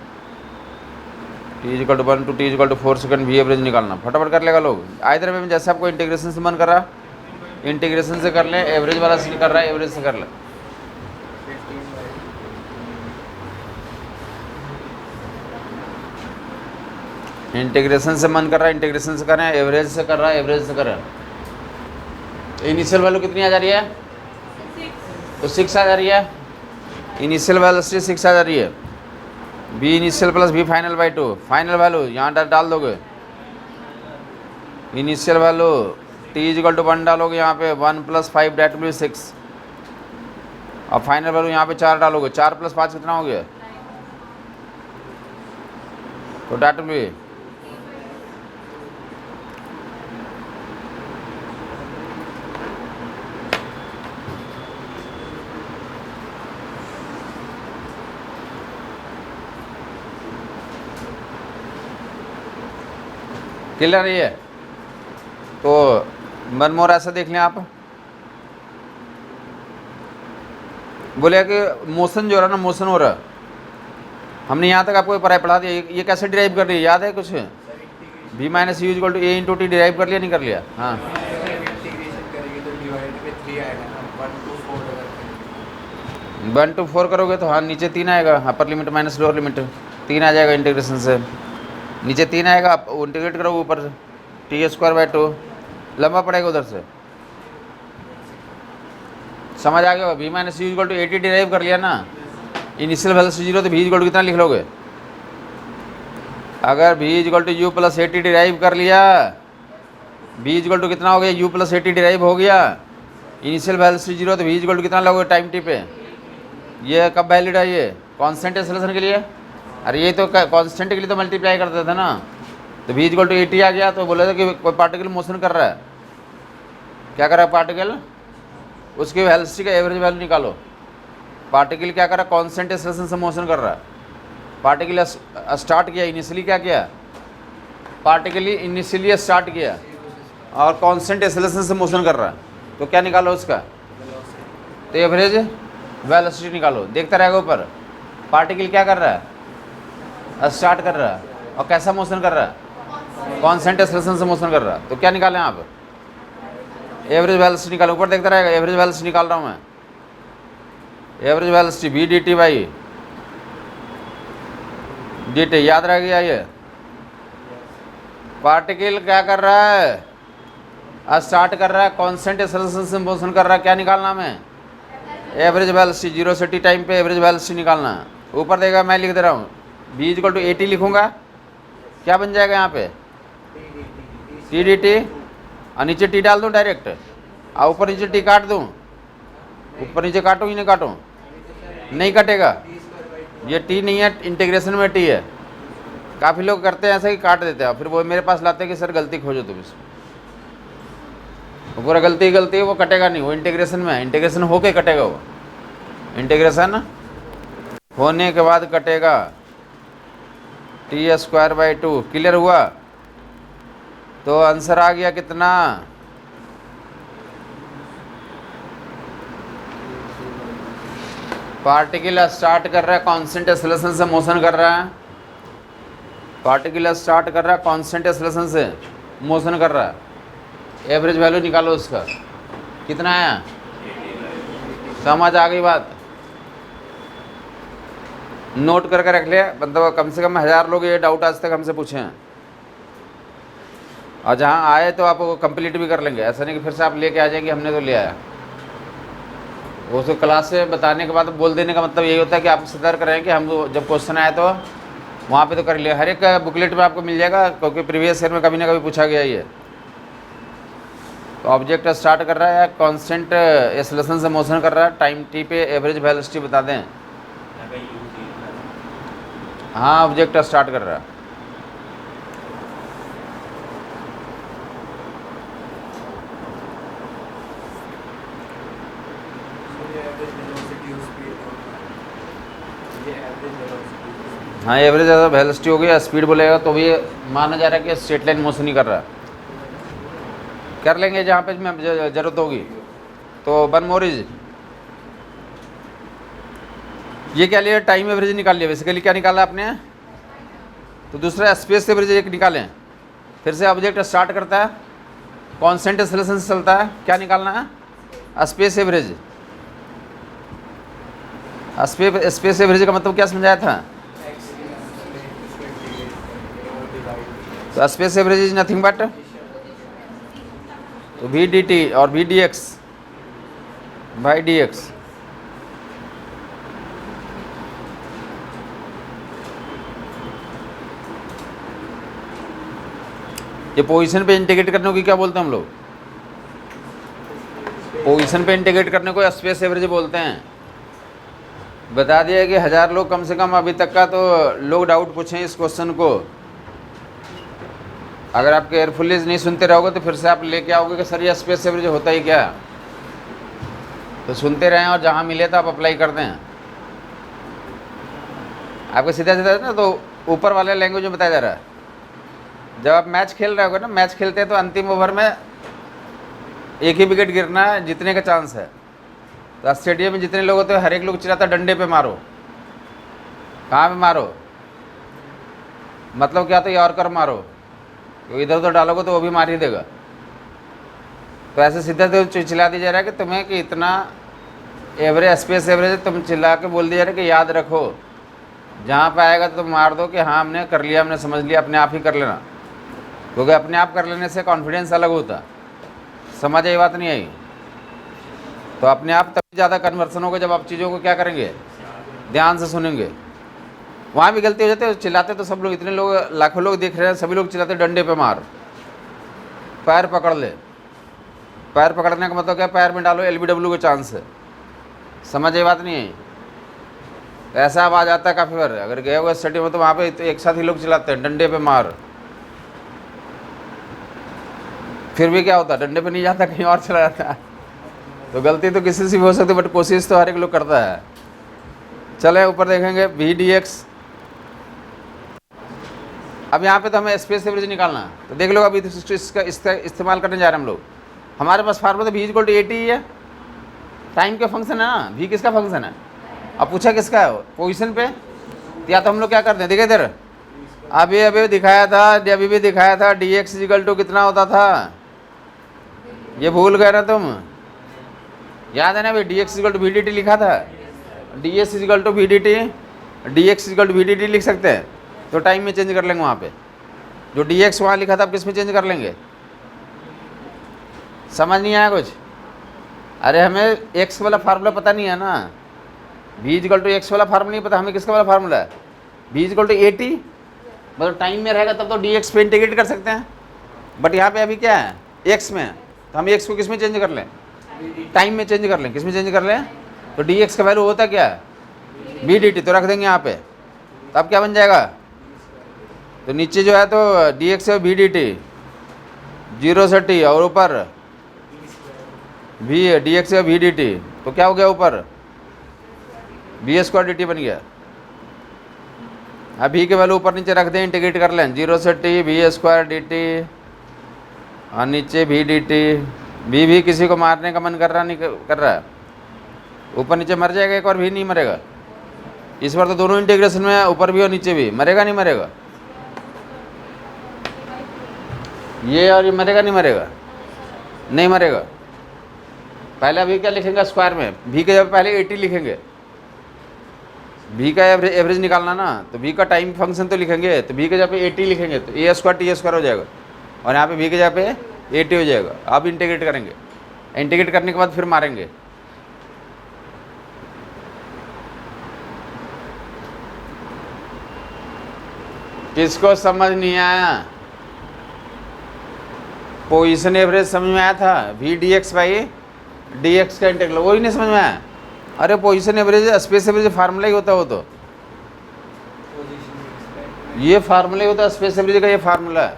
t=1 टू t=4 सेकंड भी एवरेज निकालना। फटाफट कर लेगा लोग। आइदर वे में जैसे आपको इंटीग्रेशन से मन कर रहा इंटीग्रेशन से कर लें, एवरेज वाला से कर रहा है एवरेज से कर लें। इंटीग्रेशन से मन कर रहा है इंटीग्रेशन से कर रहे हैं, एवरेज से कर रहा है एवरेज से कर रहा है। इनिशियल वैल्यू कितनी आ जा रही है? तो 6 आ जा रही है। इनिशियल वैल्यू 6 आ जा रही है। B initial plus b final by 2, final value यहाँ डाल दोगे। इनिशियल वैल्यू t=1 डालोगे यहाँ पे 1 + 5 डेट विल बी 6, और फाइनल वैल्यू यहाँ पे 4 डालोगे। 4 + 5 कितना हो गया? तो डेट विल बी क्लियर है। तो वन मोर ऐसा देख लें आप, बोले कि मोशन जो रहा ना, मोशन हो रहा, हमने यहाँ तक आपको पढ़ा दिया। ये कैसे डिराइव कर रही है याद है कुछ? v - u = a × t derive कर लिया नहीं कर लिया? हाँ, इंटीग्रेशन करेंगे तो डिवाइड पे 3 आएगा ना, 1 to 4 अगर 1 to 4 करोगे तो हाँ नीचे 3 आएगा, upper limit minus lower limit 3 आ जाएगा। इंटीग्रेशन से नीचे 3 आएगा, आप इंटीग्रेट करोगे ऊपर से t²/2 लंबा पड़ेगा उधर से। समझ आ गया? v - u = 80 डिराइव कर लिया ना। इनिशियल वैल्यू 0 तो v कितना लिख लोगे? अगर v = u + 80 डिराइव कर लिया, v कितना हो गया? u + 80 डिराइव हो गया। इनिशियल वैल्यू 0 तो v कितना लोगे टाइम t पे? ये कब वैलिड है? ये कांस्टेंट एक्सेलरेशन के लिए। अरे ये तो कांस्टेंट के लिए तो मल्टीप्लाई करते थे ना। तो v = 80 आ गया तो बोला था कि कोई पार्टिकल मोशन कर रहा है। क्या कर रहा है पार्टिकल? उसकी वेलोसिटी का एवरेज वैल्यू निकालो। पार्टिकल क्या कर रहा है? कांस्टेंट एक्सेलरेशन से मोशन कर रहा है। पार्टिकल स्टार्ट किया, इनिशियली क्या किया? पार्टिकल इनिशियली स्टार्ट किया और कांस्टेंट एक्सेलरेशन से मोशन कर रहा है, तो क्या निकालो उसका? तो एवरेज वेलोसिटी निकालो। देखता रहेगा ऊपर पार्टिकल क्या कर रहा है? स्टार्ट कर रहा है और कैसा मोशन कर रहा है? कांस्टेंट एक्सेलरेशन से मोशन कर रहा है। तो क्या निकालें आप? एवरेज वेलोसिटी निकालो। ऊपर देखता रहेगा एवरेज वेलोसिटी निकाल रहा हूँ मैं। एवरेज वेलोसिटी v dt याद रह गया? ये पार्टिकल क्या कर रहा है? स्टार्ट कर रहा है, कांस्टेंट एक्सेलरेशन से मोशन कर रहा है। क्या निकालना हमें? Average velocity. 0 से t टाइम पे एवरेज वेलोसिटी निकालना है। ऊपर देगा, मैं लिख दे रहा हूँ v = 80 लिखूंगा। क्या बन जाएगा यहाँ पे? t dt, और नीचे t डाल दूँ डायरेक्ट, और ऊपर नीचे t काट दूँ। ऊपर नीचे काटूँ ही नहीं काटूँ? नहीं कटेगा। ये t नहीं है, इंटीग्रेशन में t है। काफ़ी लोग करते हैं ऐसा कि काट देते हैं, फिर वो मेरे पास लाते हैं कि सर गलती खोजो तुम इसमें। पूरा गलती है, वो कटेगा नहीं। वो इंटीग्रेशन में है, इंटीग्रेशन होके कटेगा। वो इंटीग्रेशन होने के बाद कटेगा। t²/2 क्लियर हुआ? तो आंसर आ गया कितना? पार्टिकल स्टार्ट कर रहा है, कांस्टेंट एक्सेलरेशन से मोशन कर रहा है। पार्टिकल स्टार्ट कर रहा है, कांस्टेंट एक्सेलरेशन से मोशन कर रहा है। एवरेज वैल्यू निकालो उसका, कितना आया? समझ आ गई बात? नोट करके रख लिया। मतलब कम से कम 1000 लोग ये डाउट आज तक हमसे पूछे हैं, और जहाँ आए तो आप वो कंप्लीट भी कर लेंगे। ऐसा नहीं कि फिर से आप लेके आ जाएंगे हमने तो ले आया। वो तो क्लास से बताने के बाद बोल देने का मतलब यही होता है कि आप सतर्क रहें कि हम जब क्वेश्चन आए तो वहाँ पे तो कर लिया। हर एक बुकलेट में आपको मिल जाएगा, क्योंकि प्रीवियस ईयर में कभी ना कभी पूछा गया ये। तो ऑब्जेक्ट स्टार्ट कर रहा है, कांस्टेंट एक्सेलरेशन से मोशन कर रहा है, टाइम t पे एवरेज वेलोसिटी बता दें। हाँ, ऑब्जेक्ट स्टार्ट कर रहा है। हाँ, एवरेज वेलोसिटी हो गई, स्पीड बोलेगा तो भी माना जा रहा है कि स्ट्रेट लाइन मोशन ही कर रहा है। कर लेंगे जहाँ पे जरूरत होगी। तो वन मोर इज ये क्या लिया, टाइम एवरेज निकाल लिया। बेसिकली क्या निकाला आपने, तो दूसरा स्पेस एवरेज एक निकालें। फिर से ऑब्जेक्ट स्टार्ट करता है, कांस्टेंट एक्सेलरेशन से चलता है, क्या निकालना है, स्पेस एवरेज। स्पेस एवरेज का मतलब क्या समझाया था, तो space average is nothing but, तो वी डी टी और v d x by d x. ये पोजीशन पे इंटीग्रेट करने को क्या बोलते हैं हम लोग, पोजीशन पे इंटीग्रेट करने को स्पेस एवरेज बोलते हैं। बता दिया कि 1000 लोग कम से कम अभी तक का तो लोग डाउट पूछें इस क्वेश्चन को। अगर आप केयरफुली नहीं सुनते रहोगे तो फिर से आप लेके आओगे कि सर ये स्पेस एवरेज होता ही क्या। तो सुनते रहें और जहाँ मिले तो आप अप्लाई कर दें। आपको सीधा सीधा ना तो ऊपर वाले लैंग्वेज में बताया जा रहा है। जब आप मैच खेल रहे होगे ना, मैच खेलते हैं तो अंतिम ओवर में एक ही विकेट गिरना जीतने का चांस है। तो स्टेडियम में जितने लोग होते हैं हर एक लोग चिल्लाता डंडे पे मारो। कहाँ पे मारो, मतलब क्या, तो यॉर्कर मारो, तो इधर उधर डालोगे तो वो भी मार ही देगा। तो ऐसे सीधा तो चिल्ला दिया जा रहा है कि तुम्हें कि इतना एवरेज स्पेस एवरेज तुम चिल्ला के बोल दिया जा रहा है कि याद रखो, जहाँ पे आएगा तो तुम मार दो कि हाँ हमने कर लिया, हमने समझ लिया, अपने आप ही कर लेना। क्योंकि अपने आप कर लेने से कॉन्फिडेंस अलग होता। समझ आई बात नहीं आई, तो अपने आप तभी ज़्यादा कन्वर्सन होगा जब आप चीज़ों को क्या करेंगे, ध्यान से सुनेंगे। वहाँ भी गलती हो जाती है, चिल्लाते तो सब लोग, इतने लोग लाखों लोग देख रहे हैं, सभी लोग चिल्लाते डंडे पे मार, पैर पकड़ ले। पैर पकड़ने का मतलब क्या, पैर में डालो LBW का चांस है। समझ आई बात नहीं आई, तो ऐसा आवाज़ आता है काफ़ी बार। अगर गए हुए स्टेडियम में तो वहाँ पे तो एक साथ ही लोग चिल्लाते हैं डंडे पे मार, फिर भी क्या होता है, डंडे पे नहीं जाता, कहीं और चला जाता है। तो गलती तो किसी से भी हो सकती है, बट कोशिश तो हर एक लोग करता है। चले ऊपर देखेंगे VDX। अब यहाँ पे तो हमें स्पेस एवरेज निकालना है। तो देख लो अभी इसका इस्तेमाल करने जा रहे हैं हम लोग। हमारे पास फार्मूला तो V = AT ही है, टाइम का फंक्शन है ना। V किसका फंक्शन है, अब पूछा किसका है, पोजीशन पे। या तो हम लोग क्या करते हैं, देखिए इधर अभी दिखाया था, अभी भी दिखाया था, DX = कितना होता था, ये भूल गए ना तुम, याद है ना भाई। DX = VDT लिखा था, DS = VDT, DX = VDT लिख सकते हैं। तो टाइम में चेंज कर लेंगे वहाँ पे, जो DX वहाँ लिखा था अब किस में चेंज कर लेंगे। समझ नहीं आया कुछ, अरे हमें X वाला फार्मूला पता नहीं है ना, V = X वाला फार्मूला नहीं पता हमें, किसका वाला फार्मूला है, V = AT। मतलब टाइम में रहेगा तब तो DX पे इंटीग्रेट कर सकते हैं, बट यहाँ पे अभी क्या है X में, तो हम X को किस में चेंज कर लें, टाइम में चेंज कर लें। किस में चेंज कर लें, तो DX का वैल्यू होता क्या है, VDT, तो रख देंगे यहाँ पे। तो अब क्या बन जाएगा, तो नीचे जो है तो DX है VDT 0 से T, और ऊपर V है DX है VDT, तो क्या हो गया, ऊपर V² dt बन गया। अब V के वैल्यू ऊपर नीचे रख दें, इंटीग्रेट कर लें, 0 से T V² dt, और नीचे VDT। भी किसी को मारने का मन कर रहा नहीं कर रहा है, ऊपर नीचे मर जाएगा एक और, भी नहीं मरेगा इस बार। तो दोनों इंटीग्रेशन में ऊपर भी और नीचे भी, मरेगा नहीं मरेगा, ये और ये मरेगा नहीं मरेगा, नहीं मरेगा। पहले अभी क्या लिखेंगे स्क्वायर में, V के जब पहले 80 लिखेंगे, V का एवरेज निकालना ना, तो V का टाइम फंक्शन तो लिखेंगे, तो V के जब पे 80 लिखेंगे तो A² T² हो जाएगा, और यहाँ पे V के जगह पे 80 हो जाएगा। अब इंटीग्रेट करेंगे, इंटीग्रेट करने के बाद फिर मारेंगे। किसको समझ नहीं आया, पोजीशन एवरेज समझ में आया था, VDX/DX का इंटीग्रल, वही नहीं समझ में आया। अरे position average space average formula ही होता है वो, तो ये फार्मूला ही होता है स्पेस एवरेज का, ये फार्मूला है,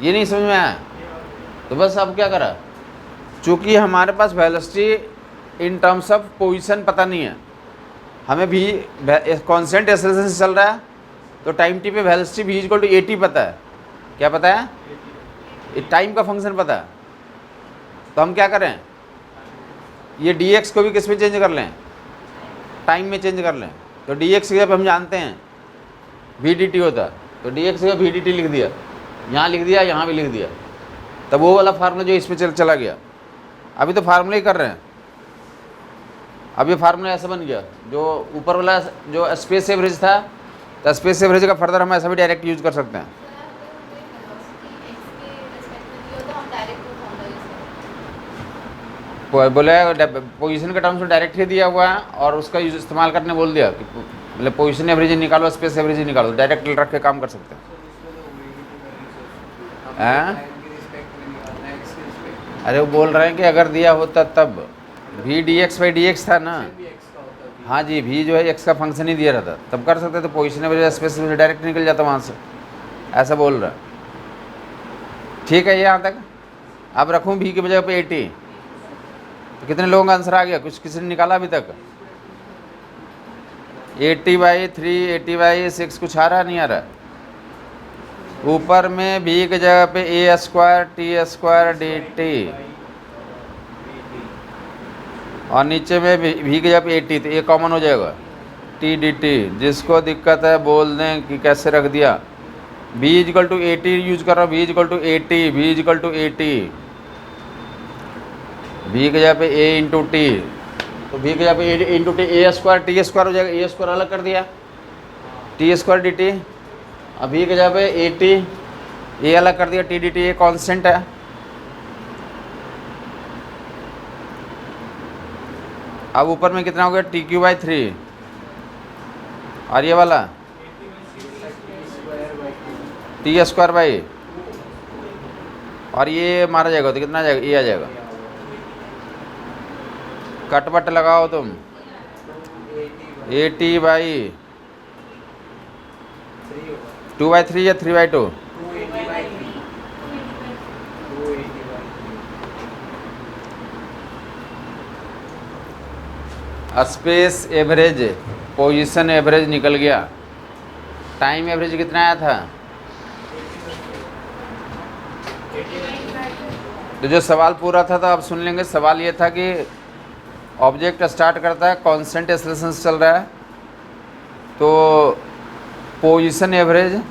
ये नहीं समझ में आया। तो बस अब क्या करा, चूँकि हमारे पास velocity in terms of position पता नहीं है, हमें भी कांस्टेंट एक्सेलरेशन से चल रहा है, तो टाइम टी पे वेलोसिटी V = AT पता है। क्या पता है, टाइम का फंक्शन पता है। तो हम क्या करें, ये DX को भी किस में चेंज कर लें, टाइम में चेंज कर लें तो डी एक्स की जगह हम जानते हैं वी डी टी होता है, तो डी एक्स की जगह वी डी टी लिख दिया, यहाँ लिख दिया, यहाँ भी लिख दिया, तब वो वाला फार्मूला जो इसमें चला गया। अभी तो फार्मूला ही कर रहे हैं, अब ये फार्मूला ऐसा बन गया, जो ऊपर वाला जो स्पेस एवरेज था, तो स्पेस एवरेज का फर्दर हम ऐसा भी डायरेक्ट यूज कर सकते हैं। बोले पोजीशन के टर्म्स में डायरेक्ट ही दिया हुआ है और उसका यूज इस्तेमाल करने बोल दिया कि मतलब पोजीशन एवरेज निकालो, स्पेस एवरेज निकालो, डायरेक्ट रख के काम कर सकते हैं। अरे वो बोल रहे हैं कि अगर दिया होता तब v d x by d x था ना, हाँ जी, वी जो है एक्स का फंक्शन ही दिया रहता तब कर सकते, तो position average space average direct निकल जाता वहाँ से, ऐसा बोल रहा है। ठीक है, ये यहाँ तक। अब रखूँ वी की बजाय पे 80, तो कितने लोगों का आंसर आ गया? कुछ किसी ने निकाला अभी तक? 80/3, 80/6 कुछ आ रहा है, नहीं आ रहा? ऊपर में v की जगह पे a square t square dt और नीचे में v की जगह पे 80, तो ये कॉमन हो जाएगा t dt। जिसको दिक्कत है बोल दें कि कैसे रख दिया। v = 80 यूज कर रहा हूँ, v = 80, v = 80, v की जगह पे a × t, तो v की जगह पे a × t, a square t square हो जाएगा, a स्क्वायर अलग कर दिया, t स्क्वायर dt। अब v की जगह पे 80, a अलग कर दिया, t dt, ये कांस्टेंट है। अब ऊपर में कितना हो गया? TQ/3 और ये वाला t स्क्वायर बाई, और ये मारा जाएगा तो कितना आ जाएगा? ये आ जाएगा। कट बट लगाओ तुम, 80/2/3 या 3/2? स्पेस एवरेज, पोजीशन एवरेज निकल गया। टाइम एवरेज कितना आया था? तो जो सवाल पूरा था, तो अब सुन लेंगे। सवाल ये था कि ऑब्जेक्ट स्टार्ट करता है, कांस्टेंट एक्सेलरेशन से चल रहा है, तो position average,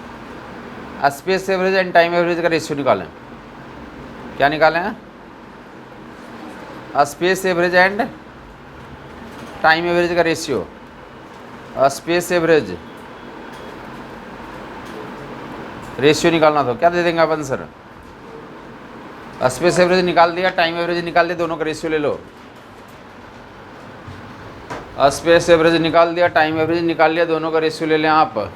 space average and time average का रेशियो निकालें। क्या निकालें? Space average and time average का रेशियो। स्पेस एवरेज रेशियो निकालना था, क्या दे देंगे अपन सर? स्पेस एवरेज निकाल दिया, टाइम एवरेज निकाल दिया, दोनों का रेशियो ले लो। स्पेस एवरेज निकाल दिया, टाइम एवरेज निकाल लिया, दोनों का रेशियो ले लें आप।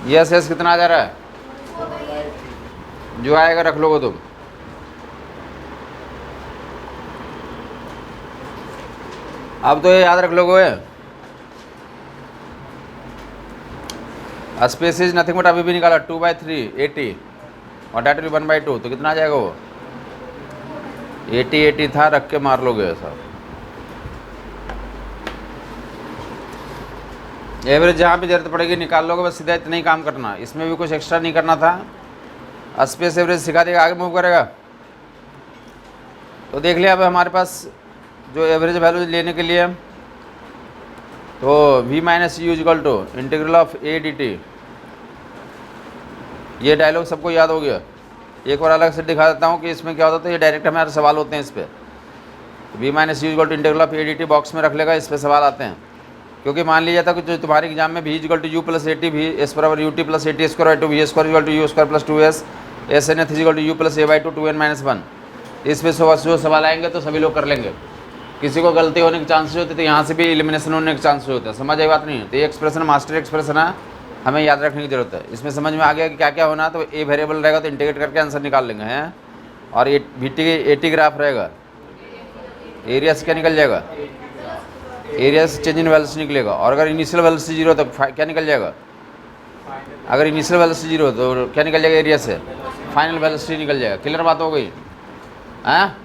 यस यस, कितना आ जा रहा है? जो आएगा रख लोगे तुम। अब तो ये याद रख लोगे, स्पेस इज नथिंग बट, अभी भी निकाला 2/3 80 और डेट विल 1/2, तो कितना आ जाएगा वो? 80 था, रख के मार लोगे ऐसा। एवरेज जहाँ भी जरूरत पड़ेगी निकाल लोगे, बस सीधा इतना ही काम करना, इसमें भी कुछ एक्स्ट्रा नहीं करना था। स्पेस एवरेज सिखा देगा, आगे मूव करेगा। तो देख लिया, अब हमारे पास जो एवरेज वैल्यू लेने के लिए, तो v - u = integral of a dt। ये डायलॉग सबको याद हो गया। एक बार अलग से दिखा देता हूँ कि इसमें क्या होता है, तो ये डायरेक्ट हमारे सवाल होते हैं इस पर। v - u = integral of a dt box में रख लेगा, इस पर सवाल आते हैं। क्योंकि मान लिया था कि जो तुम्हारे एग्जाम में v = u + 80, v s = ut + 80² v² = u² + 2s snth = u + a/2 2n - 1। इस पे जो सवाल आएंगे तो सभी लोग कर लेंगे। किसी को गलती होने के चांसेस होते, तो यहाँ से भी एलिमिनेशन होने के चांसेस होते हैं। समझ आई बात नहीं? तो ये एक्सप्रेशन मास्टर एक्सप्रेशन है, हमें याद रखने की जरूरत है। इसमें समझ में आ गया कि क्या क्या होना, तो ए वेरिएबल रहेगा तो इंटीग्रेट करके आंसर निकाल लेंगे हैं। और ये VT ग्राफ रहेगा, एरिया से क्या निकल जाएगा? एरिया से चेंज इन वेलोसिटी निकलेगा। और अगर इनिशियल वेलोसिटी 0 तो क्या निकल जाएगा? अगर इनिशियल वेलोसिटी 0 तो क्या निकल जाएगा? एरिया से फाइनल वेलोसिटी निकल जाएगा। क्लियर बात हो गई? हाँ,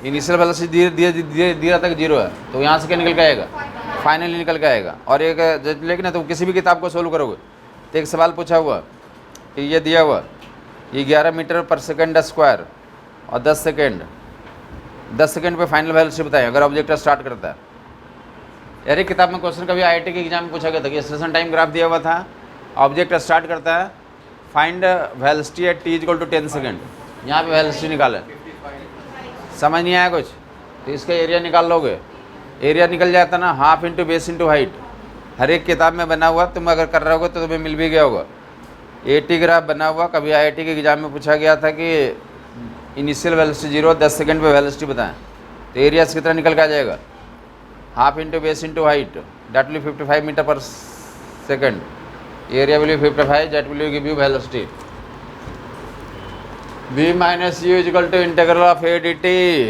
इनिशियल वेलोसिटी दिया तक 0 है, तो यहाँ से क्या निकल के आएगा? फाइनली निकल के आएगा। और एक लेकिन तुम किसी भी किताब को सोल्व करोगे तो एक सवाल पूछा हुआ कि ये दिया हुआ, ये 11 मीटर पर सेकेंड स्क्वायर और 10 सेकेंड, 10 सेकंड पे फाइनल वेलोसिटी बताएं अगर ऑब्जेक्ट स्टार्ट करता है। अरे किताब में क्वेश्चन कभी आईआईटी के एग्जाम में पूछा गया था कि एक्सेलरेशन टाइम ग्राफ दिया हुआ था, ऑब्जेक्ट स्टार्ट करता है, find velocity eight t = 10 second, यहाँ पे वेलोसिटी निकालें। समझ नहीं आया कुछ तो इसका एरिया निकाल लोगे, एरिया निकल जाता ना, half into base into height, हर एक किताब में बना हुआ, तुम अगर कर रहे होगे तो तुम्हें मिल भी गया होगा। एटी ग्राफ बना हुआ, कभी आईआईटी के एग्जाम में पूछा गया था कि इनिशियल वेलोसिटी 0, 10 सेकंड पे वेलोसिटी बताएं, तो एरिया से कितना निकल के आ जाएगा, half into base into height, that will 55 metre per second, area will 55, that will give you velocity. v minus you equal to integral of A D T,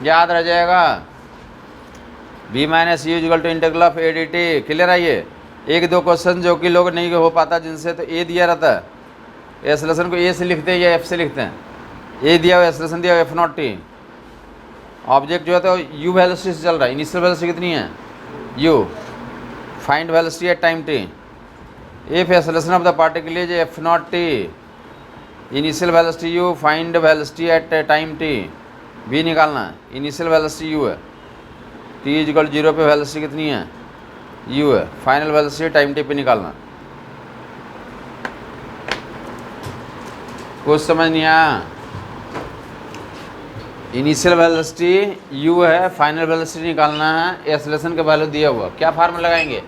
याद रह जाएगा, v minus you equal to integral of A D T. Clear है ये? एक दो question जो कि लोग नहीं हो पाता जिनसे, तो ए दिया रहता है, एक्सेलरेशन को ए से लिखते हैं या एफ से लिखते हैं, ए दिया हुआ एक्सेलरेशन दिया हुआ एफ नॉट टी, ऑब्जेक्ट जो है तो यू वेलोसिटी से चल रहा है, इनिशियल वेलोसिटी कितनी है u, find velocity at time t, if acceleration of the particle is f naught t, initial velocity u, find velocity at time t, v निकालना है, इनिशियल वेलोसिटी यू है, t equal 0 पे velocity कितनी है you है, final velocity time T पे निकालना। कुछ समझ नहीं आया? इनिशियल वेलोसिटी यू है, फाइनल वेलोसिटी निकालना है, एक्सेलरेशन का वैल्यू दिया हुआ, क्या फार्मूला लगाएंगे,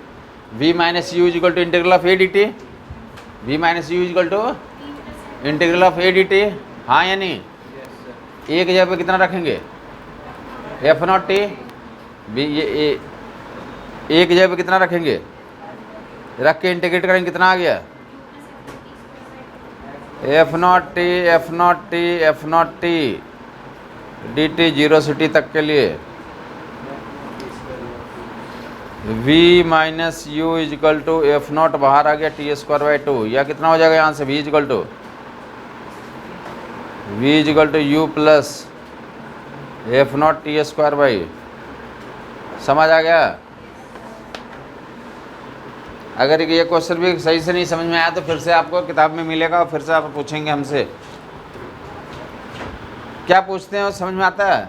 v minus you equal to integral of A D t, v minus you equal to integral of A D t, हाँ या नहीं? एक जगह पे कितना रखेंगे, एफ नॉट टी, ये एक जगह पे कितना रखेंगे, रख के इंटीग्रेट करेंगे, कितना आ गया, f naught t, f naught t, f naught t D T 0 से t तक के लिए, v minus you equal to f naught बाहर आ गया t²/2, या कितना हो जाएगा यहाँ से, v equal to you plus f naught t²/, समझ आ गया? अगर ये क्वेश्चन भी सही से नहीं समझ में आया तो फिर से आपको किताब में मिलेगा और फिर से आप पूछेंगे हमसे, क्या पूछते हैं और समझ में आता है?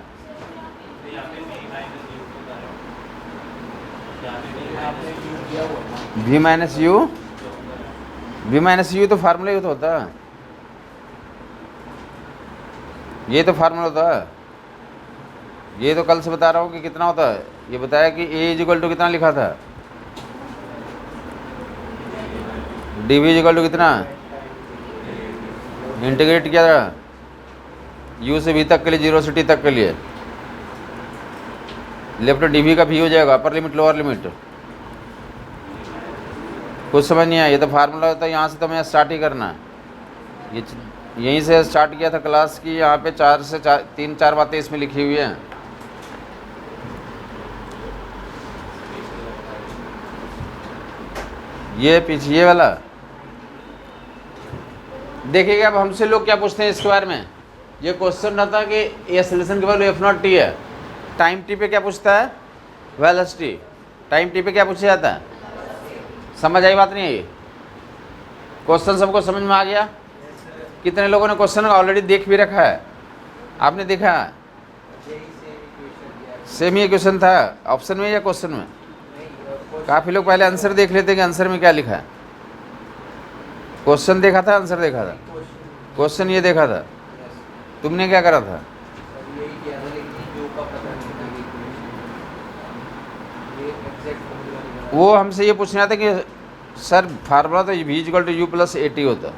v माइनस यू तो फार्मूला ही तो होता है, ये तो फार्मूला होता है, ये तो कल से बता रहा हूँ कि कितना होता है, ये बताया कि a इजिकल टू कितना लिखा था, dv इजिकल टू कितना, इंटीग्रेट किया था u से v तक के लिए, 0 से t तक के लिए, लेफ्ट dv का v हो जाएगा, अपर लिमिट लोअर लिमिट। कुछ समझ नहीं आया? ये तो फार्मूला होता है, यहाँ से तो हमें स्टार्ट ही करना है, ये यहीं से स्टार्ट किया था क्लास की, यहाँ पे 3-4 बातें इसमें लिखी हुई हैं। ये पीछे ये वाला देखिएगा। अब हमसे लोग क्या पूछते हैं इसके बारे में, ये क्वेश्चन रहता है कि एक्सेलरेशन के वैल्यू एफ नॉट टी है, टाइम टी पे क्या पूछता है, वेलोसिटी, टाइम टी पे क्या पूछा जाता है, समझ आई बात नहीं है? ये क्वेश्चन सबको समझ में आ गया? कितने लोगों ने क्वेश्चन ऑलरेडी देख भी रखा है, आपने देखा? सेम ही क्वेश्चन था ऑप्शन में या क्वेश्चन में? काफ़ी लोग पहले आंसर देख लेते हैं कि आंसर में क्या लिखा है, क्वेश्चन देखा था आंसर देखा था, क्वेश्चन ये देखा था, तुमने क्या करा था? वो हमसे ये पूछना था कि सर फार्मूला तो v equal to you plus A t होता,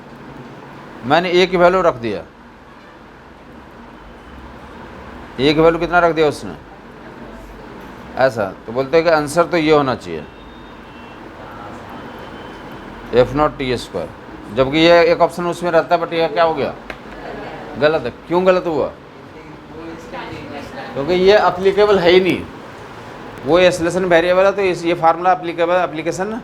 मैंने ए की वैल्यू रख दिया, ए की वैल्यू कितना रख दिया उसने, ऐसा, तो बोलते हैं कि आंसर तो ये होना चाहिए एफ नॉट t², जबकि ये एक ऑप्शन उसमें रहता है, बट ये क्या हो गया, गलत है। क्यों गलत हुआ? क्योंकि ये अप्लीकेबल है ही नहीं, वो एक्सेलरेशन वेरिएबल है, तो ये फार्मूला एप्लीकेशन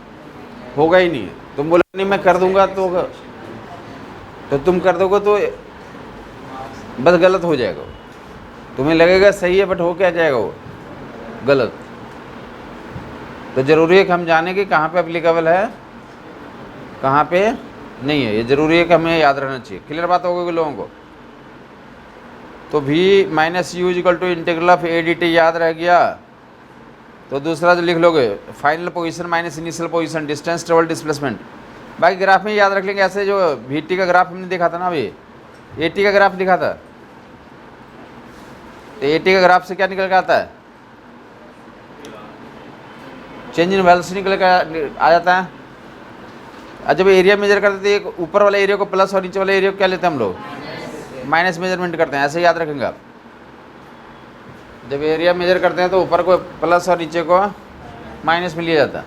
होगा ही नहीं। तुम बोले नहीं मैं कर दूंगा तो तुम कर दोगे तो बस गलत हो जाएगा, तुम्हें लगेगा सही है बट हो क्या जाएगा वो गलत। तो ज़रूरी है कि हम जाने कि कहाँ पे एप्लीकेबल है कहाँ पे नहीं है, ये ज़रूरी है कि हमें याद रहना चाहिए। क्लियर बात हो गई लोगों को? तो v minus you equal to integral of A D T याद रह गया। तो दूसरा जो लिख लोगे final position minus initial position, distance travel displacement. बाकी ग्राफ में याद रख लेंगे ऐसे, जो वी टी का ग्राफ हमने देखा था ना, अभी ए टी का ग्राफ दिखा था, तो ए टी का ग्राफ से क्या निकल के आता है, चेंज इन वेलोसिटी निकल कर आ जाता है। और जब एरिया मेजर करते थे, ऊपर वाले एरिया को प्लस और नीचे वाले एरिया को क्या लेते हैं हम लोग, माइनस मेजरमेंट करते हैं। ऐसे याद रखेंगे आप, जब एरिया मेजर करते हैं तो ऊपर को प्लस और नीचे को माइनस में लिया जाता है।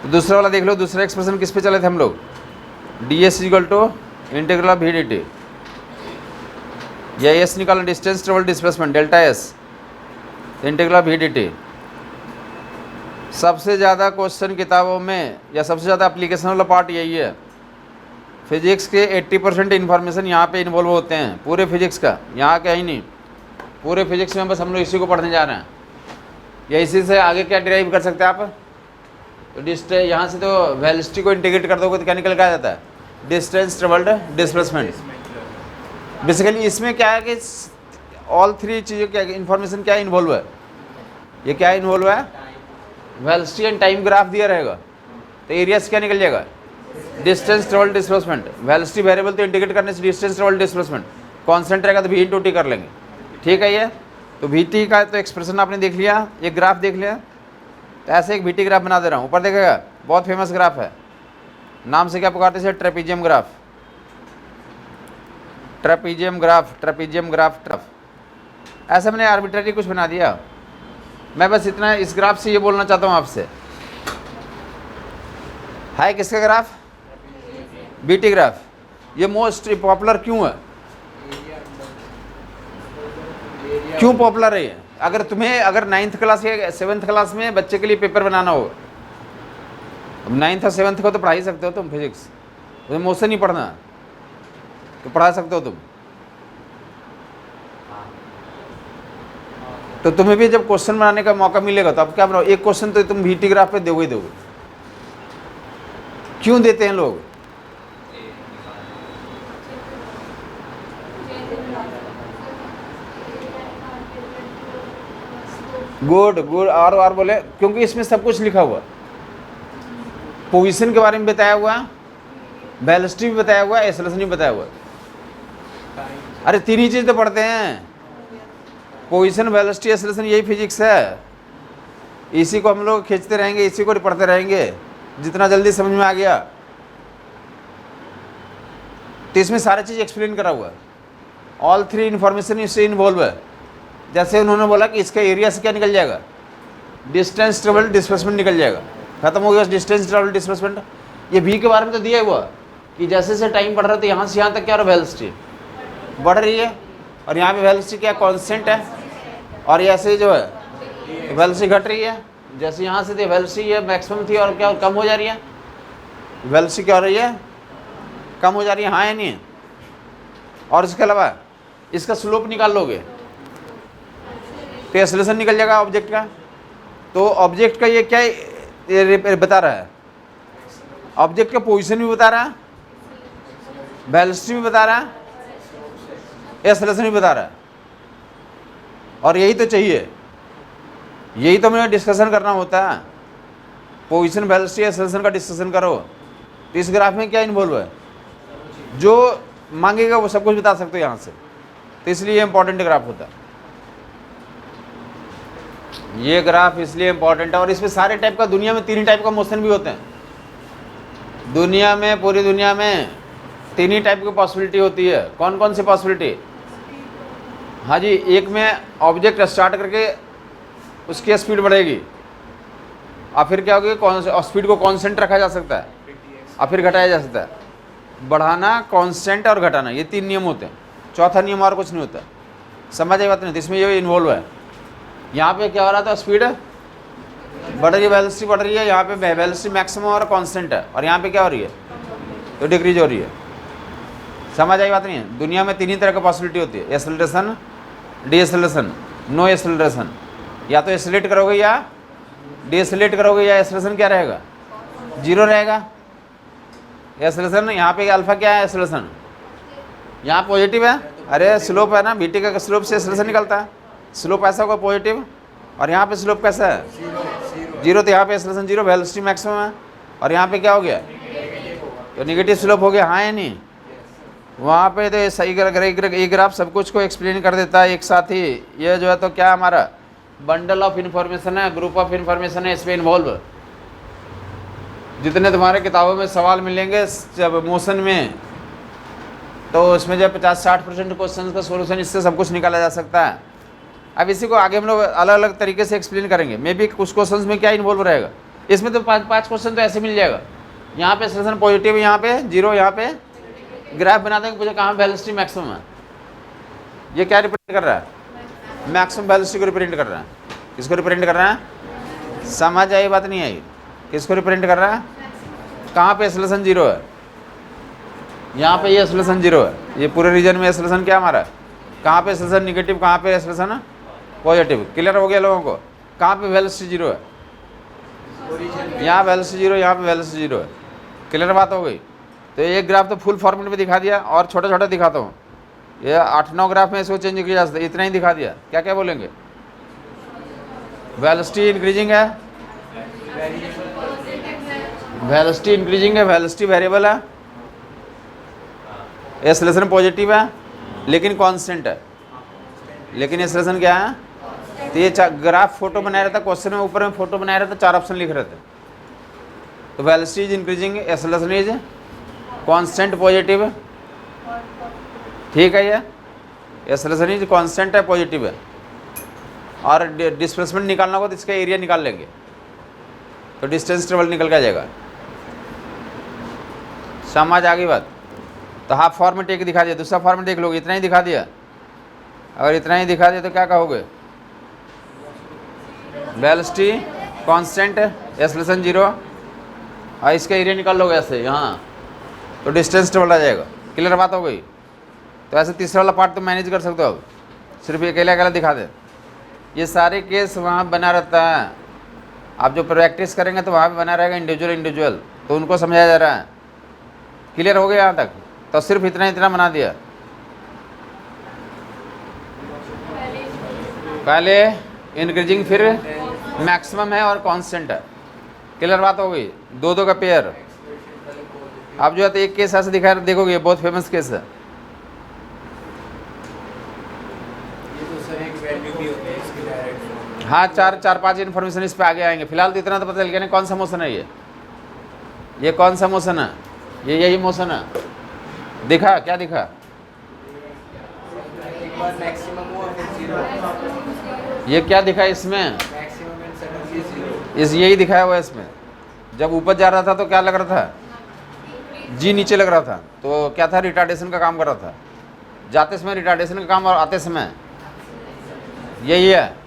तो दूसरा वाला देख लो, दूसरा एक्सप्रेशन किस पे चले थे हम लोग, d s equal to integral of v D t, या एस निकालना distance travel displacement delta s integral of v D t. सबसे ज़्यादा क्वेश्चन किताबों में या सबसे ज़्यादा एप्लीकेशन वाला पार्ट यही है। फिजिक्स के 80% इन्फॉर्मेशन यहाँ पे इन्वॉल्व होते हैं, पूरे फिजिक्स का, यहाँ का ही नहीं, पूरे फिजिक्स में बस हम लोग इसी को पढ़ने जा रहे हैं। या इसी से आगे क्या डिराइव कर सकते हैं आप, तो यहाँ से तो वेलोसिटी को इंटीग्रेट कर दोगे तो क्या निकल के आ जाता है, डिस्टेंस ट्रेवल्ड डिस्प्लेसमेंट। बेसिकली इसमें क्या है कि ऑल थ्री चीज़ों क्या इन्फॉर्मेशन क्या इन्वॉल्व है, ये क्या इन्वॉल्व है, वेलोसिटी एंड टाइम ग्राफ दिया रहेगा, तो एरिया से क्या निकल जाएगा, distance travel displacement. Velocity variable तो इंटीग्रेट करने से डिस्टेंस ट्रेवल डिस्प्लेसमेंट कांस्टेंट रहेगा तो वी इंटू टी कर लेंगे, ठीक है। ये तो वी टी का तो एक्सप्रेशन आपने देख लिया, एक ग्राफ देख लिया, तो ऐसे एक वी टी ग्राफ बना दे रहा हूँ। ऊपर देखेगा बहुत फेमस ग्राफ है, नाम से क्या पुकारते हैं, trapezium graph, trapezium graph, trapezium graph trough. ऐसा मैंने आर्बिट्ररी कुछ बना दिया। मैं बस इतना इस ग्राफ से ये बोलना चाहता हूँ आपसे, है किसका ग्राफ, बीटी ग्राफ। ये मोस्ट पॉपुलर क्यों है, क्यों पॉपुलर है ये? अगर तुम्हें अगर 9th क्लास या 7th क्लास में बच्चे के लिए पेपर बनाना हो, 9th और 7th को तो पढ़ा ही सकते हो तुम फिजिक्स, तुम्हें मुझसे नहीं पढ़ना तो पढ़ा सकते हो तुम। तो तुम्हें भी जब क्वेश्चन बनाने का मौका मिलेगा तो अब क्या बनाओ, एक क्वेश्चन तो तुम वीटी ग्राफ पे दोगे ही दोगे। क्यों देते हैं लोग, गुड गुड, और बोले क्योंकि इसमें सब कुछ लिखा हुआ, पोजीशन के बारे में बताया हुआ, वेलोसिटी भी बताया हुआ, एक्सेलरेशन भी बताया हुआ। अरे तीन ही चीज़ तो पढ़ते हैं, पोजीशन वेलोसिटी एक्सेलरेशन, यही फिजिक्स है। इसी को हम लोग खींचते रहेंगे, इसी को पढ़ते रहेंगे जितना जल्दी समझ में आ गया। तो इसमें सारी चीज़ एक्सप्लेन करा हुआ है, ऑल थ्री इन्फॉर्मेशन इससे इन्वॉल्व है। जैसे उन्होंने बोला कि इसका एरिया से क्या निकल जाएगा, डिस्टेंस ट्रेवल डिस्प्लेसमेंट निकल जाएगा, खत्म हो गया डिस्टेंस ट्रेवल डिस्प्लेसमेंट। ये भी के बारे में तो दिया हुआ कि जैसे जैसे टाइम बढ़ रहा है तो यहाँ से यहाँ तक क्या हो रहा है, वेलोसिटी बढ़ रही है, और यहाँ पे वेलोसिटी क्या कांस्टेंट है, और ऐसे जो है वेलोसिटी घट रही है। जैसे यहाँ से वेलोसिटी है मैक्सिमम थी और क्या कम हो जा रही है, वेलोसिटी क्या हो रही है, कम हो जा रही है, हाँ या नहीं। और इसके अलावा इसका स्लोप निकाल लोगे तो एक्सेलरेशन निकल जाएगा ऑब्जेक्ट का। तो ऑब्जेक्ट का ये क्या ये बता रहा है, ऑब्जेक्ट का पोजीशन भी बता रहा है, वेलोसिटी भी बता रहा है, एक्सेलरेशन भी बता रहा है। और यही तो चाहिए, यही तो हमें डिस्कशन करना होता है, पोजीशन वेलोसिटी एक्सेलरेशन का डिस्कशन करो। तो इस ग्राफ में क्या इन्वॉल्व है, जो मांगेगा वो सब कुछ बता सकते हो यहाँ से। तो इसलिए ये इंपॉर्टेंट ग्राफ होता है, ये ग्राफ इसलिए इंपॉर्टेंट है। और इसमें सारे टाइप का, दुनिया में 3 ही टाइप का मोशन भी होते हैं। दुनिया में, पूरी दुनिया में 3 ही टाइप की पॉसिबिलिटी होती है। कौन कौन सी पॉसिबिलिटी, हाँ जी, एक में ऑब्जेक्ट स्टार्ट करके उसकी स्पीड बढ़ेगी, और फिर क्या होगी, स्पीड को कांस्टेंट रखा जा सकता है और फिर घटाया जा सकता है। बढ़ाना, कांस्टेंट और घटाना, ये 3 नियम होते हैं, चौथा नियम और कुछ नहीं होता। समझ आई बात नहीं, तो इसमें ये इन्वॉल्व है। यहाँ पे क्या हो रहा था, स्पीड बढ़ रही है, वेलोसिटी बढ़ रही है, यहाँ पे वेलोसिटी मैक्सिमम और कांस्टेंट है, और यहाँ पे क्या हो रही है, तो डिक्रीज हो रही है। समझ आई बात नहीं है। दुनिया में 3 ही तरह की पॉसिबिलिटी होती है, एक्सेलरेशन, डीएक्सेलरेशन, नो एक्सेलरेशन। या तो एक्सेलरेट करोगे या डीएक्सेलरेट करोगे, या एक्सेलरेशन क्या रहेगा, 0 रहेगा। एक्सेलरेशन यहाँ पे अल्फा क्या है, एक्सेलरेशन यहाँ पॉजिटिव है, अरे स्लोप है ना, बीटी का स्लोप से एक्सेलरेशन निकलता है। स्लोप ऐसा होगा पॉजिटिव, और यहाँ पे स्लोप कैसा है? जीरो। तो यहाँ पे एक्सेलरेशन जीरो, वेलोसिटी मैक्सिमम है। और यहाँ पे क्या हो गया? तो निगेटिव स्लोप हो गया, हाँ या नहीं? वहाँ पे तो ये सही ये ग्राफ सब कुछ को एक्सप्लेन कर देता है एक साथ ही। ये जो है तो क्या हमारा बंडल ऑफ इंफॉर्मेशन है, ग्रुप ऑफ इंफॉर्मेशन है, इसमें इन्वॉल्व। जितने तुम्हारे किताबों में सवाल मिलेंगे जब मोशन में, तो उसमें जो 50-60% क्वेश्चन का सोल्यूशन इससे सब कुछ निकाला जा सकता है। अब इसी को आगे हम लोग अलग अलग तरीके से एक्सप्लेन करेंगे। मे बी कुछ क्वेश्चंस में क्या इन्वॉल्व रहेगा, इसमें तो 5 क्वेश्चन तो ऐसे मिल जाएगा। यहाँ पे एक्सेलरेशन पॉजिटिव, यहाँ पे जीरो, यहाँ पे ग्राफ बना देंगे, पूछे कहाँ वेलोसिटी मैक्सिमम है। ये क्या रिप्रेजेंट कर रहा है? मैक्सिमम वेलोसिटी को रिप्रेजेंट कर रहा है। किसको रिप्रेजेंट कर रहा है? समझ आई बात नहीं आई? किसको रिप्रेजेंट कर रहा है? कहाँ पे एक्सेलरेशन जीरो है? यहाँ पे ये एक्सेलरेशन जीरो है। ये पूरे रीजन में एक्सेलरेशन क्या हमारा? कहाँ पे एक्सेलरेशन निगेटिव, कहाँ पे एक्सेलरेशन पॉजिटिव। क्लियर हो गया लोगों को? कहाँ पे वेलोसिटी जीरो है? यहाँ वेलोसिटी जीरो, यहाँ पे वेलोसिटी जीरो है। क्लियर बात हो गई? तो एक ग्राफ तो फुल फॉर्मेट में दिखा दिया, और छोटा छोटा दिखाता हूँ। ये 8-9 ग्राफ में इसको चेंज किया जा सकता है, इतना ही दिखा दिया। क्या क्या बोलेंगे? वेलोसिटी इंक्रीजिंग है, वेलोसिटी इंक्रीजिंग है, वेलोसिटी वेरिएबल है, एक्सेलरेशन पॉजिटिव है लेकिन कांस्टेंट है। लेकिन एक्सेलरेशन क्या है? तो ये ग्राफ फोटो बनाया रहता, क्वेश्चन में ऊपर में फोटो बनाया रहता, 4 ऑप्शन लिख रहे थे। तो velocity is increasing, acceleration is constant positive, ठीक है। ये एक्सेलरेशन इज कांस्टेंट है, पॉजिटिव है। और डिस्प्लेसमेंट निकालना होगा तो इसका एरिया निकाल लेंगे, तो डिस्टेंस ट्रेवल निकल के आ जाएगा। समझ आ गई बात? तो हाफ फॉर्मेट एक दिखा दिया, दूसरा फॉर्मेट देख लोगे, इतना ही दिखा दिया। अगर इतना ही दिखा दिया तो क्या कहोगे? वेलोसिटी कांस्टेंट, एक्सेलरेशन जीरो, और इसका एरिया निकाल लोगे ऐसे यहाँ, तो डिस्टेंस ट्रेवल आ जाएगा। क्लियर बात हो गई? तो ऐसे तीसरा वाला पार्ट तो मैनेज कर सकते हो। अब सिर्फ अकेला अकेला दिखा दे। ये सारे केस वहाँ बना रहता है। आप जो प्रैक्टिस करेंगे तो वहाँ भी बना रहेगा, इंडिविजुअल। तो उनको समझाया जा रहा है। क्लियर हो गया यहाँ तक? तो सिर्फ इतना बना दिया। पहले इंक्रीजिंग, फिर मैक्सिमम है और कांस्टेंट है। क्लियर बात हो गई? 2-2 का पेयर। अब जो है तो एक केस ऐसे दिखा देखोगे, बहुत फेमस केस है। हाँ, 4-5 इन्फॉर्मेशन इस पे आगे आएंगे। फिलहाल तो इतना तो पता चल गया ना कौन सा मोशन है। ये कौन सा मोशन है? ये यही मोशन है। दिखा? क्या दिखा? ये क्या दिखा इसमें? यही दिखाया हुआ है इसमें। जब ऊपर जा रहा था तो क्या लग रहा था? जी नीचे लग रहा था, तो क्या था? रिटार्डेशन का काम कर रहा था। जाते समय रिटार्डेशन का काम और आते समय यही है।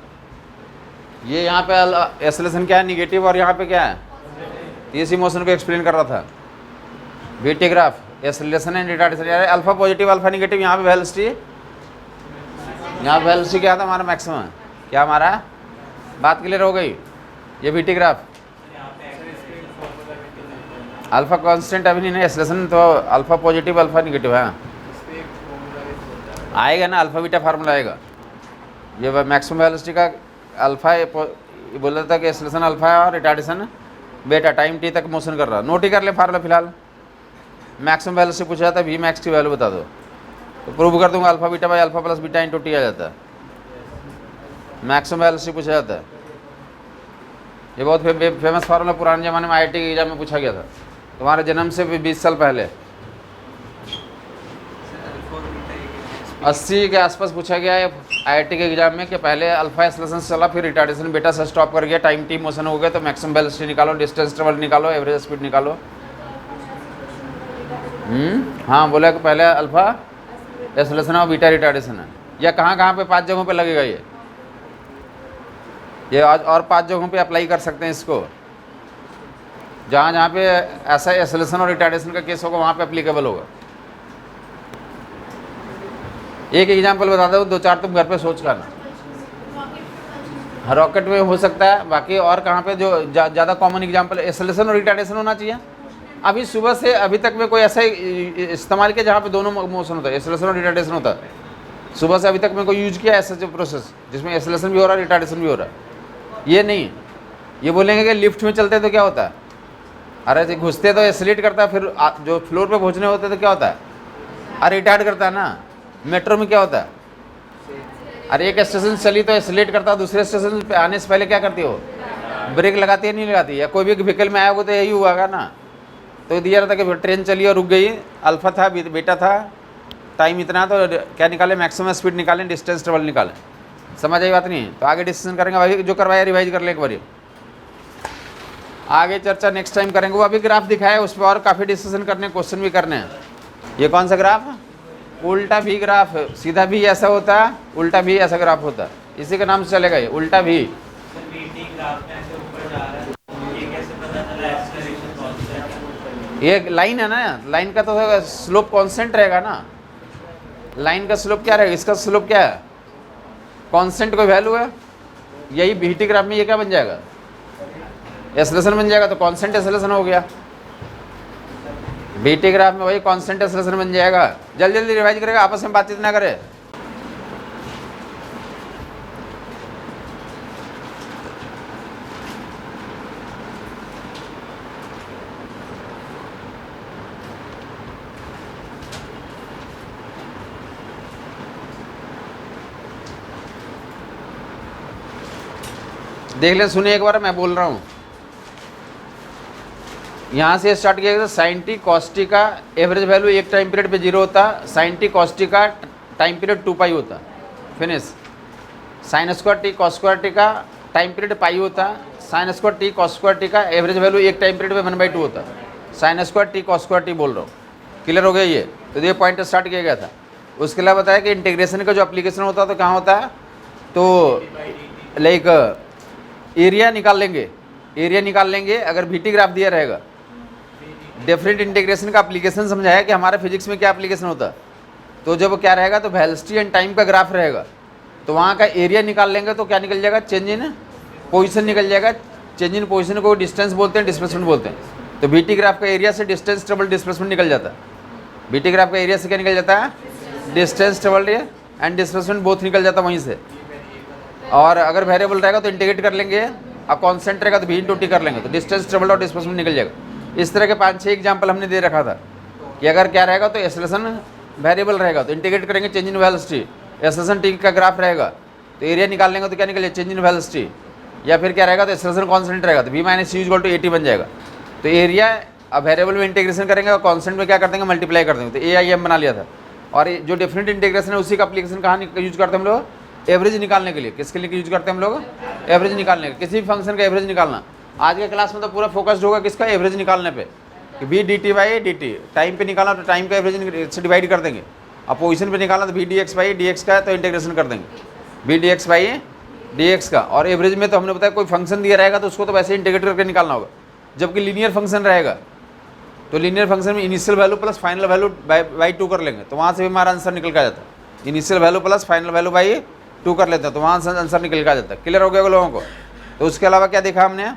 ये यहाँ पे एक्सेलरेशन क्या है? निगेटिव, और यहाँ पे क्या है? इसी मोशन को एक्सप्लेन कर रहा था। BT graph, acceleration and retardation, यार अल्फा पॉजिटिव अल्फा निगेटिव। यहाँ पे वेलोसिटी, यहाँ पे वेलोसिटी क्या था हमारा? मैक्सिमम। क्या हमारा? बात क्लियर हो गई? ये बीटी ग्राफ अल्फा कांस्टेंट अभी नहीं, एक्सेलरेशन तो अल्फा पॉजिटिव अल्फा निगेटिव है। आएगा ना, अल्फा बीटा फार्मूला आएगा। ये मैक्सिमम वेलोसिटी का अल्फा बोल रहा था कि एक्सेलरेशन अल्फा है और रिटार्डेशन बेटा, टाइम टी तक मोशन कर रहा। नोट ही कर ले फार्मूला। फिलहाल मैक्सिमम वैल्यू से पूछा जाता है, वी मैक्स की वैल्यू बता दो, तो प्रूव कर दूंगा alpha beta by alpha plus beta into T आ जाता है। मैक्सिमम वैल्यू से पूछा जाता है। ये बहुत फेमस फार्मूला, पुराने ज़माने में IIT के एग्जाम में पूछा गया था, तुम्हारे जन्म से भी 20 साल पहले। 80 के आसपास पूछा गया है IIT के एग्जाम में कि पहले अल्फा एक्सेलरेशन से चला, फिर रिटार्डेशन बेटा से स्टॉप कर गया, टाइम टी मोशन हो गया, तो मैक्सिमम वेलोसिटी निकालो, डिस्टेंस ट्रेवल निकालो, एवरेज स्पीड निकालो। हाँ, बोला कि पहले अल्फा एक्सेलरेशन और बीटा रिटार्डेशन है। या कहाँ कहाँ पे 5 जगहों पे लगेगा ये आज और 5 जगहों पे अप्लाई कर सकते हैं इसको। जहाँ जहाँ पे ऐसा एक्सेलरेशन और रिटार्डेशन का केस होगा वहाँ पे अप्लीकेबल होगा। एक एग्जाम्पल बता दो, 2-4 तुम घर पे सोच करना। रॉकेट में हो सकता है, बाकी और कहाँ पे जो ज़्यादा कॉमन एग्जाम्पल एक्सेलरेशन और रिटार्डेशन होना चाहिए। अभी सुबह से अभी तक में कोई ऐसा इस्तेमाल किया जहाँ पे दोनों मोशन होता है, एक्सेलरेशन और रिटार्डेशन होता है? सुबह से अभी तक मैं कोई यूज किया ऐसा जो प्रोसेस जिसमें एक्सेलरेशन भी हो रहा है रिटार्डेशन भी हो रहा है? ये नहीं। ये बोलेंगे कि लिफ्ट में चलते तो क्या होता है, अरे जो घुसते तो एक्सेलेरेट करता है, फिर जो फ्लोर पे पहुंचने होते तो क्या होता है, अरे रिटार्ड करता है ना। मेट्रो में क्या होता है, अरे एक स्टेशन चली तो एक्सेलेरेट करता है, दूसरे स्टेशन पे आने से पहले क्या करती हो, ब्रेक लगाती है नहीं लगाती, या कोई भी व्हीकल में आया होगा तो यही हुआ ना। तो दिया रहता कि ट्रेन चली और रुक गई, अल्फा था बेटा था, टाइम इतना, तो क्या निकालें, मैक्सिमम स्पीड निकालें, डिस्टेंस ट्रेवल निकालें। समझ आई बात नहीं? तो आगे डिस्कशन करेंगे, भाई जो करवाया रिवाइज कर ले एक बार, आगे चर्चा नेक्स्ट टाइम करेंगे। वो अभी ग्राफ दिखाया उस पर और काफ़ी डिस्कशन करने, क्वेश्चन भी करने हैं। ये कौन सा ग्राफ है, उल्टा भी ग्राफ, सीधा भी ऐसा होता है, उल्टा भी ऐसा ग्राफ होता है, इसी के नाम से चलेगा ये उल्टा भी। ये लाइन है ना, लाइन का तो स्लोप कांस्टेंट रहेगा ना, लाइन का स्लोप क्या रहेगा, इसका स्लोप क्या है, कांस्टेंट कोई वैल्यू है, यही बीटी ग्राफ में ये क्या बन जाएगा, एक्सेलरेशन बन जाएगा, तो कांस्टेंट एक्सेलरेशन हो गया। बीटी ग्राफ में वही कांस्टेंट एक्सेलरेशन बन जाएगा। जल्दी जल्दी रिवाइज करेगा, आपस में बातचीत ना करे। देख ले, सुनिए एक बार मैं बोल रहा हूँ। यहाँ से स्टार्ट किया गया, साइन टी कॉस टी का एवरेज वैल्यू एक टाइम पीरियड पे 0 होता, साइन टी कॉस टी का टाइम पीरियड 2 पाई होता, finish. Sine square T cos square T का टाइम पीरियड पाई होता, sine square T cos square T का एवरेज वैल्यू एक टाइम पीरियड पे 1/2 होता, sine square T cos square T बोल रहा हूँ। क्लियर हो गया ये? तो ये पॉइंट स्टार्ट किया गया था। उसके अलावा बताया कि इंटीग्रेशन का जो एप्लीकेशन होता है तो कहाँ होता है, तो लाइक एरिया निकाल लेंगे, एरिया निकाल लेंगे अगर बीटी ग्राफ दिया रहेगा। डिफरेंट इंटीग्रेशन का एप्लीकेशन समझाया कि हमारे फिजिक्स में क्या एप्लीकेशन होता है, तो जब क्या रहेगा तो वेलोसिटी एंड टाइम का ग्राफ रहेगा, तो वहाँ का एरिया निकाल लेंगे तो क्या निकल जाएगा, चेंज इन पोजीशन निकल जाएगा। चेंज इन पोजीशन को डिस्टेंस बोलते हैं, डिस्प्लेसमेंट बोलते हैं। तो बीटी ग्राफ का एरिया से डिस्टेंस ट्रेवल डिस्प्लेसमेंट निकल जाता है। बीटी ग्राफ का एरिया से क्या निकल जाता है, distance travel and displacement both निकल जाता है वहीं से। और अगर वेरिएबल रहेगा तो इंटीग्रेट कर लेंगे, अब कांस्टेंट रहेगा तो भी इंटू टी कर लेंगे, तो डिस्टेंस ट्रेवल और डिस्प्लेसमेंट निकल जाएगा। इस तरह के 5-6 एग्जाम्पल हमने दे रखा था कि अगर क्या रहेगा तो एक्सेलरेशन वेरिएबल रहेगा तो इंटीग्रेट करेंगे change in velocity, acceleration T का ग्राफ रहेगा तो एरिया निकाल लेंगे तो क्या निकलेगा, चेंज इन वेलोसिटी, या फिर क्या रहेगा तो एक्सेलरेशन कांस्टेंट रहेगा तो v minus you equal to 80 बन जाएगा। तो एरिया अब वेरिएबल में इंटीग्रेशन करेंगे और कांस्टेंट में क्या कर देंगे, मल्टीप्लाई कर देंगे, तो AIM बना लिया था। और जो डिफरेंट इंटीग्रेशन है उसी का एप्लीकेशन कहाँ यूज करते हैं हम लोग, एवरेज निकालने के लिए। किसके लिए यूज करते हैं हम लोग, एवरेज निकालने के, किसी भी फंक्शन का एवरेज निकालना। आज के क्लास में तो पूरा फोकस्ड होगा किसका, एवरेज निकालने पे, कि v dt by dt, time पे निकालना तो टाइम का एवरेज से डिवाइड कर देंगे, अब पोजीशन पे निकालना तो v dx बाई dx का है तो इंटीग्रेशन कर देंगे v dx बाई dx का। और एवरेज में तो हमने बताया कोई फंक्शन दिया रहेगा तो उसको तो वैसे इंटीग्रेट करके निकालना होगा। जबकि लीनियर फंक्शन रहेगा तो लीनियर फंक्शन में initial value plus final value by 2 कर लेंगे, तो वहाँ से भी हमारा आंसर निकल का जाता है। Initial value plus final value by 2 कर लेते हैं तो वहाँ से आंसर निकल का जाता है। क्लियर हो गया लोगों को? तो उसके अलावा क्या देखा हमने,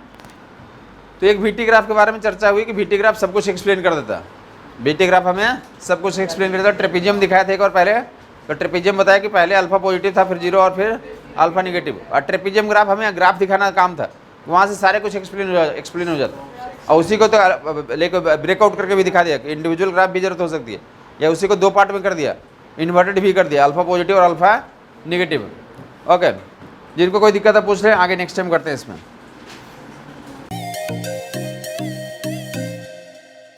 तो एक बीटी ग्राफ के बारे में चर्चा हुई कि बीटी ग्राफ सब कुछ एक्सप्लेन कर देता है। बीटी ग्राफ हमें सब कुछ एक्सप्लेन कर देता है। ट्रेपेजियम दिखाया था एक और पहले, तो ट्रेपेजियम बताया कि पहले अल्फा पॉजिटिव था, फिर 0 और फिर अल्फा निगेटिव। और ट्रेपेजियम ग्राफ हमें ग्राफ दिखाना काम था, वहाँ से सारे कुछ एक्सप्लेन हो जाता है। और उसी को तो लेकर ब्रेकआउट करके भी दिखा दिया कि इंडिविजुअल ग्राफ भी जरूरत हो सकती है, या उसी को 2 पार्ट में कर दिया, इन्वर्टेड भी कर दिया, अल्फा पॉजिटिव और अल्फा निगेटिव। ओके, जिनको कोई दिक्कत है पूछ रहे हैं, आगे नेक्स्ट टाइम करते हैं इसमें।